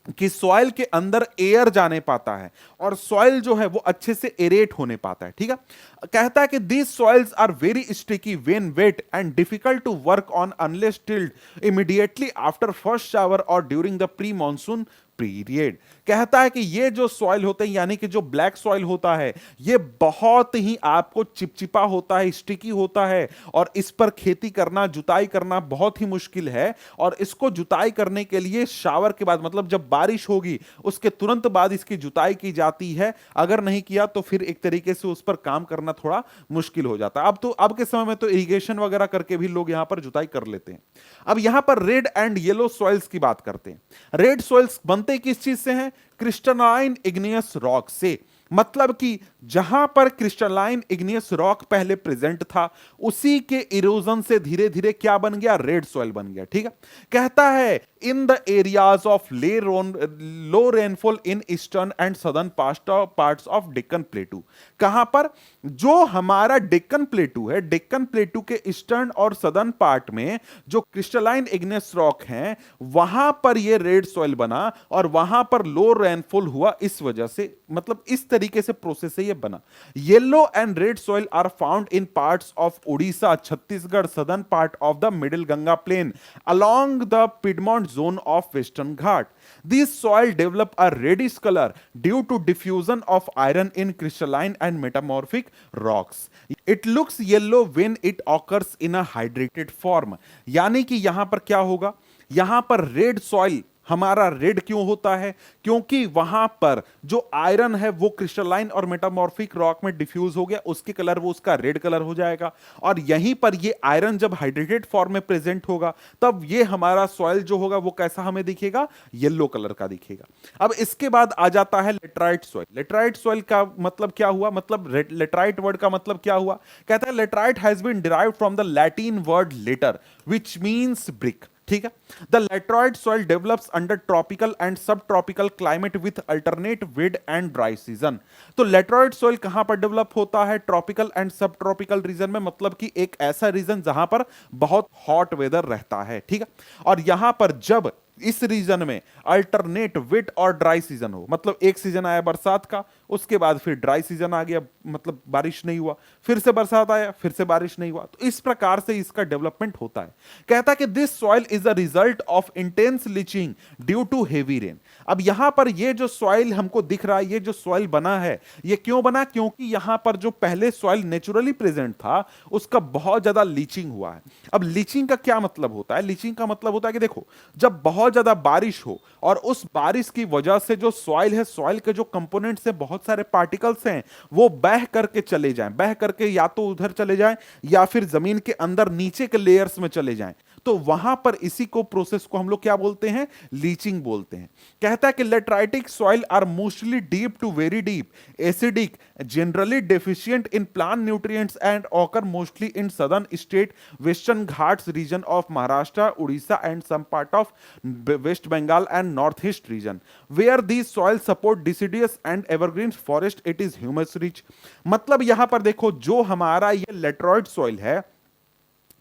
A: कि सॉइल के अंदर एयर जाने पाता है और सॉइल जो है वो अच्छे से एरेट होने पाता है। ठीक है, कहता है कि these soils are very sticky when wet and difficult to work on unless tilled immediately after first shower और during the pre monsoon period. कहता है कि ये जो सॉइल होते हैं, यानी कि जो ब्लैक सॉइल होता है, ये बहुत ही आपको चिपचिपा होता है, स्टिकी होता है और इस पर खेती करना, जुताई करना बहुत ही मुश्किल है। और इसको जुताई करने के लिए शावर के बाद, मतलब जब बारिश होगी उसके तुरंत बाद इसकी जुताई की जाती है। अगर नहीं किया तो फिर एक तरीके से उस पर काम करना थोड़ा मुश्किल हो जाता है। अब तो अब के समय में तो इरिगेशन वगैरह करके भी लोग यहां पर जुताई कर लेते हैं। अब यहां पर रेड एंड येलो सॉइल्स की बात करते हैं। रेड सॉइल्स बनते किस चीज से हैं? क्रिस्टलाइन इग्नियस रॉक से। मतलब कि जहां पर क्रिस्टलाइन इग्नियस रॉक पहले प्रेजेंट था, उसी के इरोजन से धीरे धीरे क्या बन गया? रेड सॉइल बन गया। ठीक है, कहता है in the areas of low rainfall in eastern and southern parts of Deccan प्लेटू। कहां पर? जो हमारा डेक्कन प्लेटू है, डेक्कन प्लेटू के ईस्टर्न और सदर्न पार्ट में जो क्रिस्टलाइन इग्नियस रॉक हैं, वहां पर ये रेड सॉइल बना और वहां पर लो रेनफॉल हुआ इस वजह से, मतलब इस तरीके से प्रोसेस से ये बना। Yellow and red soil are found in parts of Orissa, Chhattisgarh, southern part of the middle Ganga plain along the Piedmont zone of Western Ghat. These soil develop a reddish color due to diffusion of iron in crystalline and metamorphic rocks. It looks yellow when it occurs in a hydrated form. यानी कि यहां पर क्या होगा? यहां पर red soil हमारा red क्यों होता है? क्योंकि वहां पर जो आयरन है वो क्रिस्टलाइन और मेटामॉर्फिक रॉक में डिफ्यूज हो गया, उसके कलर वो उसका रेड कलर हो जाएगा। और यहीं पर ये आयरन जब हाइड्रेटेड फॉर्म में प्रेजेंट होगा, तब ये हमारा सॉइल जो होगा वो कैसा हमें दिखेगा? येलो कलर का दिखेगा। अब इसके बाद आ जाता है लेटराइट सॉइल। लेटराइट सॉइल का मतलब क्या हुआ? मतलब लेटराइट वर्ड का मतलब क्या हुआ? कहता है laterite has been derived from the Latin word later which means brick. ठीक है, the laterite soil develops under tropical and sub tropical climate with alternate wind and dry season. तो लेटराइट सॉइल कहां पर डेवलप होता है? Tropical and sub tropical region में, मतलब कि एक ऐसा रीजन जहां पर बहुत हॉट वेदर रहता है। ठीक है, और यहां पर जब इस रीजन में अल्टरनेट वेट और ड्राई सीजन हो, मतलब एक सीजन आया बरसात का, उसके बाद फिर ड्राई सीजन आ गया, मतलब बारिश नहीं हुआ, फिर से बरसात आया, फिर से बारिश नहीं हुआ, तो इस प्रकार से इसका डेवलपमेंट होता है। कहता है कि this soil is a result of intense leaching due to heavy rain. अब यहां पर ये जो सॉइल हमको दिख रहा है, ये जो सॉइल बना है, ये क्यों बना? क्योंकि यहां पर जो पहले सॉइल नेचुरली प्रेजेंट था, उसका बहुत ज्यादा लीचिंग हुआ है। अब लीचिंग का क्या मतलब होता है? लीचिंग का मतलब होता है कि देखो, जब बहुत ज्यादा बारिश हो और उस बारिश की वजह से जो सॉइल है, सॉइल के जो कंपोनेंट्स हैं, बहुत सारे पार्टिकल्स हैं, वो बह करके चले जाएं, बह करके या तो उधर चले जाएं या फिर जमीन के अंदर नीचे के लेयर्स में चले जाएं, तो वहां पर इसी को प्रोसेस को हम लोग क्या बोलते हैं? लीचिंग बोलते हैं। कहता है कि lateritic soil are mostly deep to very deep, acidic, generally deficient in plant nutrients and occur mostly in southern state, western Ghats region of Maharashtra, Orissa and some part of west Bengal and north east region where these soil support deciduous and evergreen forest, it is humus rich. मतलब यहां पर देखो, जो हमारा ये लेटरॉइड soil है,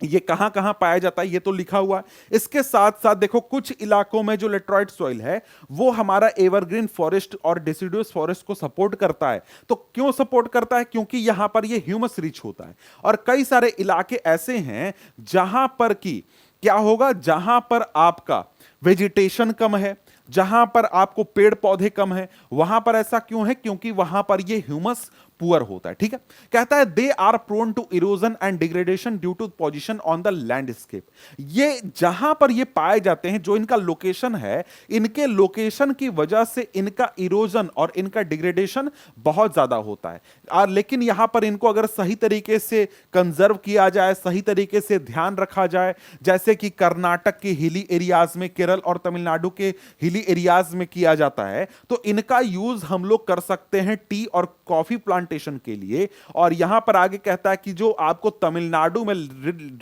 A: ये कहां कहां पाया जाता है ये तो लिखा हुआ है। इसके साथ साथ देखो, कुछ इलाकों में जो लेटराइट सॉइल है वो हमारा एवरग्रीन फॉरेस्ट और डिसिडुअस फॉरेस्ट को सपोर्ट करता है। तो क्यों सपोर्ट करता है? क्योंकि यहां पर ये ह्यूमस रिच होता है। और कई सारे इलाके ऐसे हैं जहां पर की क्या होगा? जहां पर आपका वेजिटेशन कम है, जहां पर आपको पेड़ पौधे कम है, वहां पर ऐसा क्यों है? क्योंकि वहां पर ये ह्यूमस पुअर होता है। ठीक है, कहता है they are prone to erosion and degradation due to position on the landscape. ये जहां पर ये पाए जाते हैं, जो इनका लोकेशन है, इनके लोकेशन की वजह से इनका इरोजन और इनका डिग्रेडेशन बहुत ज्यादा होता है। और लेकिन यहां पर इनको अगर सही तरीके से कंजर्व किया जाए, सही तरीके से ध्यान रखा जाए, जैसे कि कर्नाटक के हिली एरियाज में, केरल और तमिलनाडु के हिली एरियाज में किया जाता है, तो इनका यूज हम लोग कर सकते हैं टी और कॉफी प्लांट के लिए। और यहां पर आगे कहता है कि जो आपको तमिलनाडु में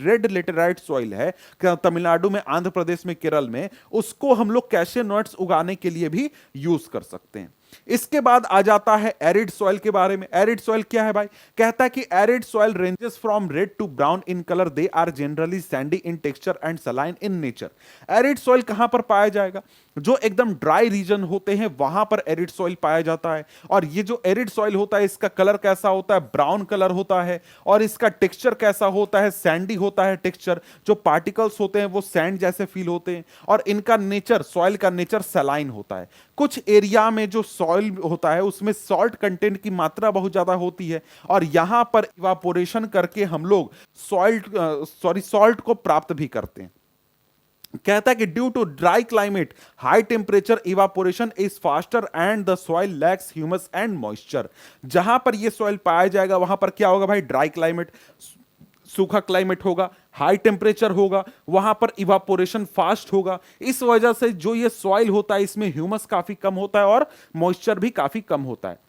A: रेड लेटेराइट सॉइल है, तमिलनाडु में, आंध्र प्रदेश में, केरल में, उसको हम लोग कैशे नट्स उगाने के लिए भी यूज कर सकते हैं। इसके बाद आ जाता है एरिड सॉइल के बारे में। एरिड सॉइल क्या है भाई? कहता है कि arid soil ranges from red to brown in colour, they are generally sandy in texture and saline in nature. Arid soil कहां पर पाया जाएगा? जो एकदम ड्राई रीजन होते हैं वहां पर एरिड सॉइल पाया जाता है। और ये जो एरिड सॉइल होता है इसका कलर कैसा होता है? ब्राउन कलर होता है। और इसका टेक्सचर कैसा होता है? सैंडी होता है टेक्सचर, जो पार्टिकल्स होते हैं वो सैंड जैसे फील होते हैं। और इनका नेचर, सॉइल का नेचर सलाइन होता है। कुछ एरिया में जो सॉइल होता है उसमें सॉल्ट कंटेंट की मात्रा बहुत ज्यादा होती है और यहां पर इवापोरेशन करके हम लोग सॉल्ट को प्राप्त भी करते हैं। कहता है कि due to dry climate high temperature evaporation is faster and the soil lacks humus and moisture. जहां पर यह सॉइल पाया जाएगा वहां पर क्या होगा भाई? ड्राई क्लाइमेट, सूखा क्लाइमेट होगा, हाई टेम्परेचर होगा, वहां पर इवापोरेशन फास्ट होगा। इस वजह से जो ये सॉइल होता है इसमें ह्यूमस काफी कम होता है और मॉइस्चर भी काफी कम होता है।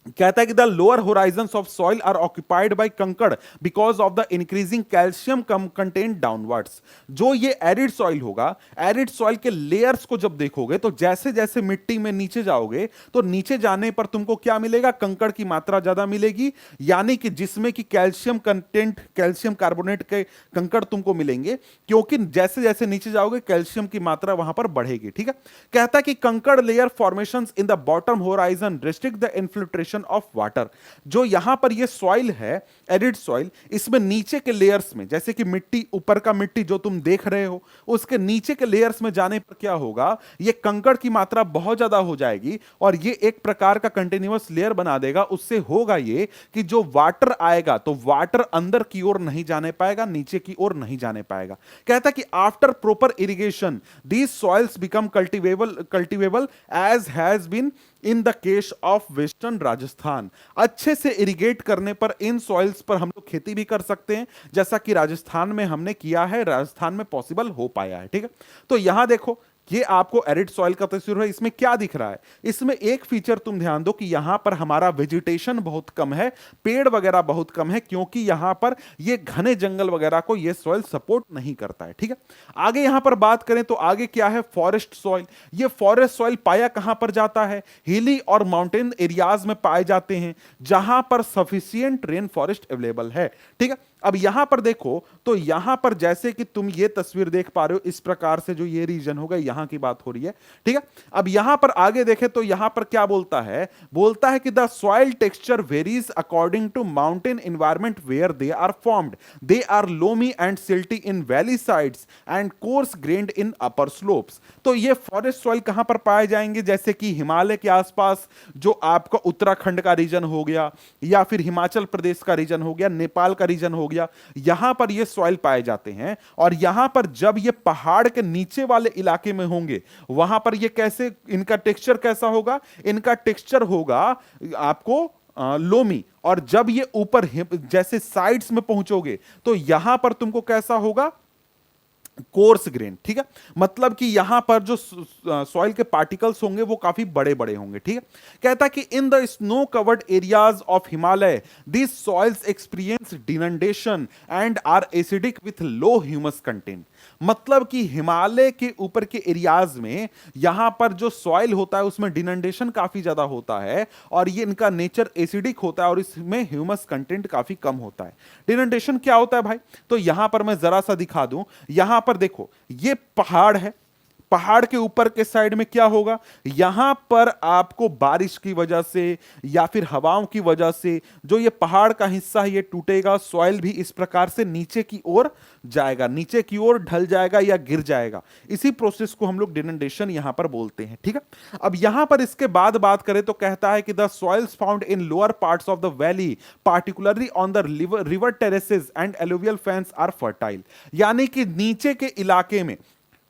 A: कहता है कि the lower horizons of soil are occupied by kankar because of the increasing calcium content downwards. जो ये एरिड सॉइल होगा, एरिड सॉइल के लेयर्स को जब देखोगे तो जैसे जैसे मिट्टी में नीचे जाओगे तो नीचे जाने पर तुमको क्या मिलेगा? कंकड़ की मात्रा ज्यादा मिलेगी, यानी कि जिसमें कि कैल्शियम कंटेंट, कैल्शियम कार्बोनेट के कंकड़ तुमको मिलेंगे, क्योंकि जैसे जैसे नीचे जाओगे कैल्शियम की मात्रा वहां पर बढ़ेगी। ठीक है। कहता है कि कंकड़ layer formations in the bottom horizon restrict the infiltration of water. जो यहां पर ये सॉइल है, एरिड सॉइल, इसमें नीचे के लेयर्स में, जैसे कि मिट्टी, ऊपर का मिट्टी जो तुम देख रहे हो, उसके नीचे के लेयर्स में जाने पर क्या होगा? ये कंकड़ की मात्रा बहुत ज्यादा हो जाएगी और ये एक प्रकार का कंटिन्यूअस लेयर बना देगा। उससे होगा ये कि जो वाटर आएगा तो वाटर अंदर की ओर नहीं जाने पाएगा, नीचे की ओर नहीं जाने पाएगा। कहता है कि after proper irrigation these soils become cultivable as has been in the case of western Rajasthan. अच्छे से इरिगेट करने पर इन सॉइल्स पर हम लोग खेती भी कर सकते हैं, जैसा कि राजस्थान में हमने किया है, राजस्थान में पॉसिबल हो पाया है। ठीक है। तो यहां देखो, ये आपको एरिड सॉइल का तस्वीर है। इसमें क्या दिख रहा है? इसमें एक फीचर तुम ध्यान दो कि यहां पर हमारा वेजिटेशन बहुत कम है, पेड़ वगैरह बहुत कम है, क्योंकि यहां पर ये घने जंगल वगैरह को ये सॉइल सपोर्ट नहीं करता है। ठीक है। आगे यहां पर बात करें तो आगे क्या है? Forest soil. ये फॉरेस्ट सॉइल पाया कहां पर जाता है? हिली और माउंटेन एरियाज में पाए जाते हैं, जहां पर सफिशिएंट रेन फॉरेस्ट अवेलेबल है। ठीक है। अब यहां पर देखो तो यहां पर जैसे कि तुम ये तस्वीर देख पा रहे हो, इस प्रकार से जो ये रीजन होगा यहां की बात हो रही है। ठीक है। अब यहां पर आगे देखें तो यहां पर क्या बोलता है? बोलता है कि the soil texture varies according to mountain environment where they are formed, they are loamy and silty in valley sides and coarse grained in upper slopes. तो ये फॉरेस्ट सॉइल कहां पर पाए जाएंगे? जैसे कि हिमालय के आसपास जो आपका उत्तराखंड का रीजन हो गया, या फिर हिमाचल प्रदेश का रीजन हो गया, नेपाल का रीजन हो गया, यहां पर ये सॉइल पाए जाते हैं। और यहां पर जब ये पहाड़ के नीचे वाले इलाके में होंगे वहां पर ये कैसे, इनका टेक्सचर कैसा होगा? इनका टेक्सचर होगा आपको लोमी। और जब ये ऊपर जैसे साइड्स में पहुंचोगे तो यहां पर तुमको कैसा होगा? Coarse grain. ठीक है। मतलब कि यहां पर जो सॉइल के पार्टिकल्स होंगे वो काफी बड़े बड़े होंगे। ठीक है। कहता है कि in the snow covered areas of Himalaya this soils experience denudation and are acidic with low humus content. मतलब कि हिमालय के ऊपर के एरियाज में यहां पर जो सॉइल होता है उसमें डिनंडेशन काफी ज्यादा होता है और ये इनका नेचर एसिडिक होता है और इसमें ह्यूमस कंटेंट काफी कम होता है। डिनंडेशन क्या होता है भाई? तो यहां पर मैं जरा सा दिखा दूं। यहां पर देखो, ये पहाड़ है, पहाड़ के ऊपर के साइड में क्या होगा? यहां पर आपको बारिश की वजह से या फिर हवाओं की वजह से जो ये पहाड़ का हिस्सा है ये टूटेगा, सॉइल भी इस प्रकार से नीचे की ओर जाएगा, नीचे की ओर ढल जाएगा या गिर जाएगा। इसी प्रोसेस को हम लोग डिनंडेशन यहां पर बोलते हैं। ठीक है। अब यहां पर इसके बाद बात करें तो कहता है कि the soils found in lower parts of the valley particularly on the river terraces and alluvial fans are fertile. यानी कि नीचे के इलाके में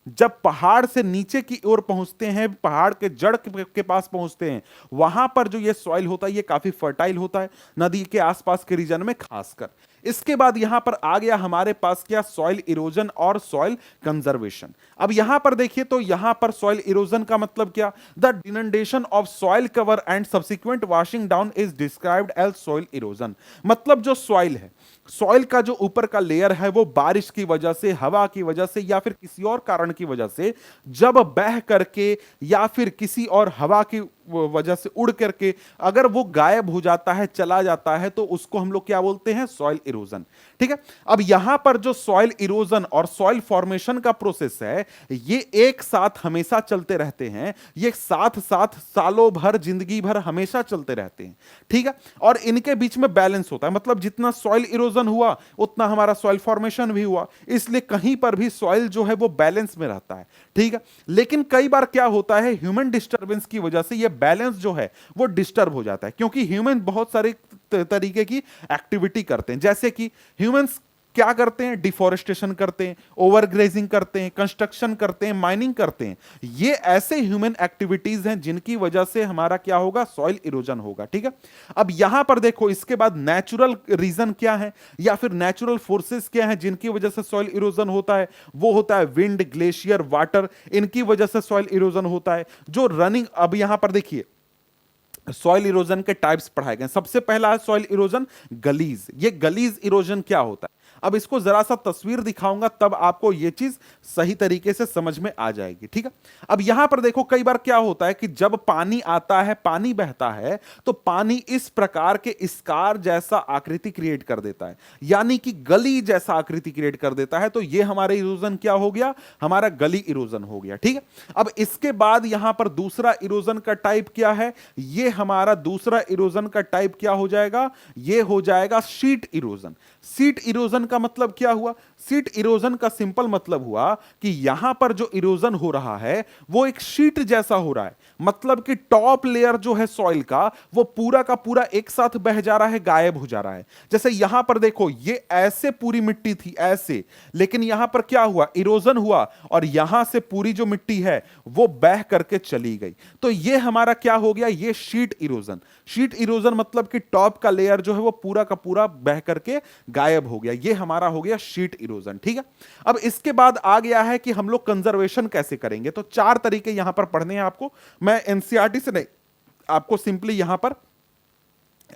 A: जब पहाड़ से नीचे की ओर पहुंचते हैं, पहाड़ के जड़ के पास पहुंचते हैं, वहां पर जो ये सॉइल होता है ये काफी फर्टाइल होता है, नदी के आसपास के रीजन में खासकर। इसके बाद यहां पर आ गया हमारे पास क्या? सॉइल इरोजन और सॉइल कंजर्वेशन। अब यहां पर देखिए तो यहां पर सॉइल इरोजन का मतलब क्या? The denudation of soil cover and subsequent washing down is described as soil erosion. मतलब जो सॉइल है, सॉइल का जो ऊपर का लेयर है वो बारिश की वजह से, हवा की वजह से या फिर किसी और कारण की वजह से जब बह करके या फिर किसी और हवा की वजह से उड़ करके अगर वो गायब हो जाता है, चला जाता है, तो उसको हम लोग क्या बोलते हैं? Soil erosion. ठीक है। अब यहां पर जो सॉइल इरोजन और सॉइल फॉर्मेशन का प्रोसेस है, ये एक साथ हमेशा चलते रहते हैं, ये साथ साथ सालों भर, जिंदगी भर हमेशा चलते रहते हैं। ठीक है। और इनके बीच में बैलेंस होता है, मतलब जितना सॉइल इरोजन हुआ उतना हमारा सॉइल फॉर्मेशन भी हुआ, इसलिए कहीं पर भी सॉइल जो है वो बैलेंस में रहता है। ठीक है। लेकिन कई बार क्या होता है, ह्यूमन डिस्टरबेंस की वजह से ये बैलेंस जो है वो डिस्टर्ब हो जाता है, क्योंकि ह्यूमन बहुत सारे तरीके की एक्टिविटी करते हैं। जैसे कि ह्यूमंस क्या करते हैं? डिफोरेस्टेशन करते हैं, ओवरग्रेजिंग करते हैं, कंस्ट्रक्शन करते हैं, माइनिंग करते हैं। ये ऐसे ह्यूमन एक्टिविटीज हैं जिनकी वजह से हमारा क्या होगा? सॉइल इरोजन होगा। ठीक है। अब यहां पर देखो, इसके बाद नेचुरल रीजन क्या है या फिर नेचुरल फोर्सेस क्या है जिनकी वजह से सॉइल इरोजन होता है? वो होता है विंड, ग्लेशियर, वाटर, इनकी वजह से सॉइल इरोजन होता है। जो रनिंग, अब यहां पर देखिए सॉइल इरोजन के टाइप्स पढ़ाए गए। सबसे पहला है सॉइल इरोजन गलीज। ये गलीज इरोजन क्या होता है? अब इसको जरा सा तस्वीर दिखाऊंगा, तब आपको यह चीज सही तरीके से समझ में आ जाएगी। ठीक है। अब यहां पर देखो, कई बार क्या होता है कि जब पानी आता है, पानी बहता है, तो पानी इस प्रकार के स्कार जैसा आकृति क्रिएट कर देता है, यानी कि गली जैसा आकृति क्रिएट कर देता है। तो यह हमारा इरोजन क्या हो गया? हमारा गली इरोजन हो गया। ठीक है। अब इसके बाद यहां पर दूसरा इरोजन का टाइप क्या है? यह हमारा दूसरा इरोजन का टाइप क्या हो जाएगा? यह हो जाएगा शीट इरोजन। शीट इरोजन का मतलब क्या हुआ? शीट इरोजन का सिंपल मतलब हुआ कि यहां पर जो इरोजन हो रहा है वो एक शीट जैसा हो रहा है, मतलब कि टॉप लेयर जो है सॉइल का वो पूरा का पूरा एक साथ बह जा रहा है, गायब हो जा रहा है। जैसे यहां पर देखो, ये ऐसे पूरी मिट्टी थी ऐसे, लेकिन यहां पर क्या हुआ? इरोजन हुआ और यहां से पूरी जो मिट्टी है वो बह करके चली गई। तो ये हमारा क्या हो गया? ये शीट इरोजन। शीट इरोजन मतलब कि टॉप का लेयर जो है वो पूरा का पूरा बह करके गायब हो गया। ये हमारा हो गया शीट इरोजन। ठीक है। अब इसके बाद आ गया है कि हम लोग कंजर्वेशन कैसे करेंगे। तो चार तरीके यहां पर पढ़ने हैं आपको। मैं एनसीईआरटी से नहीं, आपको सिंपली यहां पर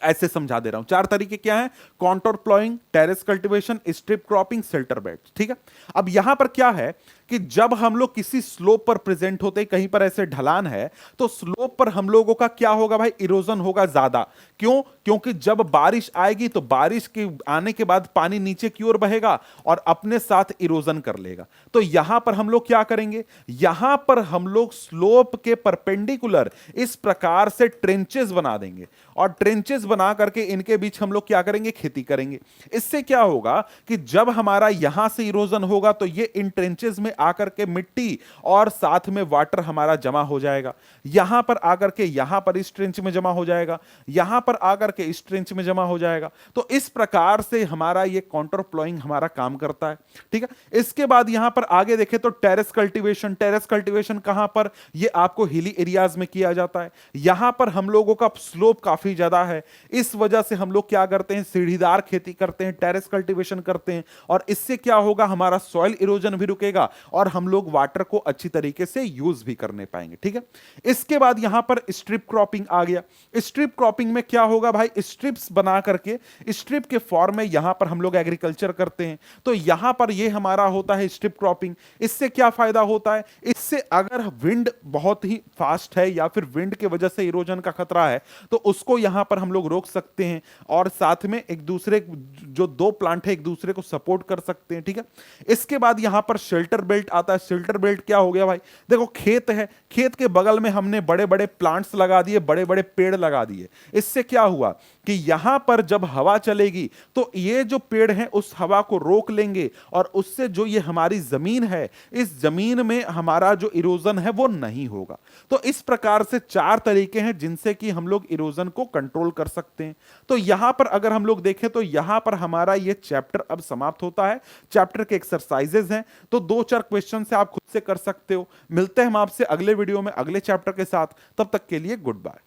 A: ऐसे समझा दे रहा हूं। चार तरीके क्या है? Contour ploughing, terrace cultivation, strip cropping, shelter bed. ठीक है। अब यहां पर क्या है कि जब हम लोग किसी स्लोप पर प्रेजेंट होते, कहीं पर ऐसे ढलान है, तो स्लोप पर हम लोगों का क्या होगा भाई? इरोजन होगा ज्यादा। क्यों? क्योंकि जब बारिश आएगी तो बारिश के आने के बाद पानी नीचे की ओर बहेगा और अपने साथ इरोजन कर लेगा। तो यहां पर हम लोग क्या करेंगे? यहां पर हम लोग स्लोप के परपेंडिकुलर इस प्रकार से ट्रेंचेस बना देंगे और ट्रेंचेस बना करके इनके बीच हम लोग क्या करेंगे? खेती करेंगे। इससे क्या होगा कि जब हमारा यहां से इरोजन होगा तो ये इन ट्रेंचेस में आकर के मिट्टी और साथ में वाटर हमारा जमा हो जाएगा। यहां पर आकर के यहां पर इस ट्रेंच में जमा हो जाएगा, यहां पर आकर के इस ट्रेंच में जमा हो जाएगा। तो इस प्रकार से हमारा ये काउंटर प्लॉइंग हमारा काम करता है। ठीक है। इसके बाद यहां पर आगे देखें तो टेरेस कल्टीवेशन। टेरेस कल्टीवेशन कहां पर? ये आपको हिली एरियाज में किया जाता है। यहां पर हम लोगों का स्लोप काफी ज्यादा है, इस वजह से हम लोग क्या करते हैं? सीढ़ीदार खेती करते हैं, टेरेस कल्टीवेशन करते हैं। और इससे क्या होगा? हमारा सॉइल इरोजन भी रुकेगा और हम लोग वाटर को अच्छी तरीके से यूज भी करने पाएंगे। ठीक है। इसके बाद यहां पर स्ट्रिप क्रॉपिंग आ गया। स्ट्रिप क्रॉपिंग में क्या होगा भाई? स्ट्रिप्स बना करके स्ट्रिप के फॉर्म में यहां पर हम लोग एग्रीकल्चर करते हैं। तो यहां पर ये हमारा होता है स्ट्रिप क्रॉपिंग। इससे क्या फायदा होता है? इससे अगर विंड बहुत ही फास्ट है या फिर विंड की वजह से इरोजन का खतरा है तो उसको यहां पर हम लोग रोक सकते हैं और साथ में एक दूसरे, जो दो प्लांट है, एक दूसरे को सपोर्ट कर सकते हैं। ठीक है। इसके बाद यहां पर शेल्टर बेल्ट आता है। शेल्टर बेल्ट क्या हो गया भाई? देखो, खेत है, खेत के बगल में हमने बड़े बड़े प्लांट्स लगा दिए, बड़े बड़े पेड़ लगा दिए। इससे क्या हुआ कि यहां पर जब हवा चलेगी तो ये जो पेड़ हैं उस हवा को रोक लेंगे और उससे जो ये हमारी जमीन है, इस जमीन में हमारा जो इरोजन है वो नहीं होगा। तो इस प्रकार से चार तरीके हैं जिनसे कि हम लोग इरोजन को कंट्रोल कर सकते हैं। तो यहां पर अगर हम लोग देखें तो यहां पर हमारा ये चैप्टर अब समाप्त होता है। चैप्टर के एक्सरसाइजेज हैं, तो दो चार क्वेश्चन से आप खुद से कर सकते हो। मिलते हैं हम आपसे अगले वीडियो में अगले चैप्टर के साथ। तब तक के लिए गुड बाय।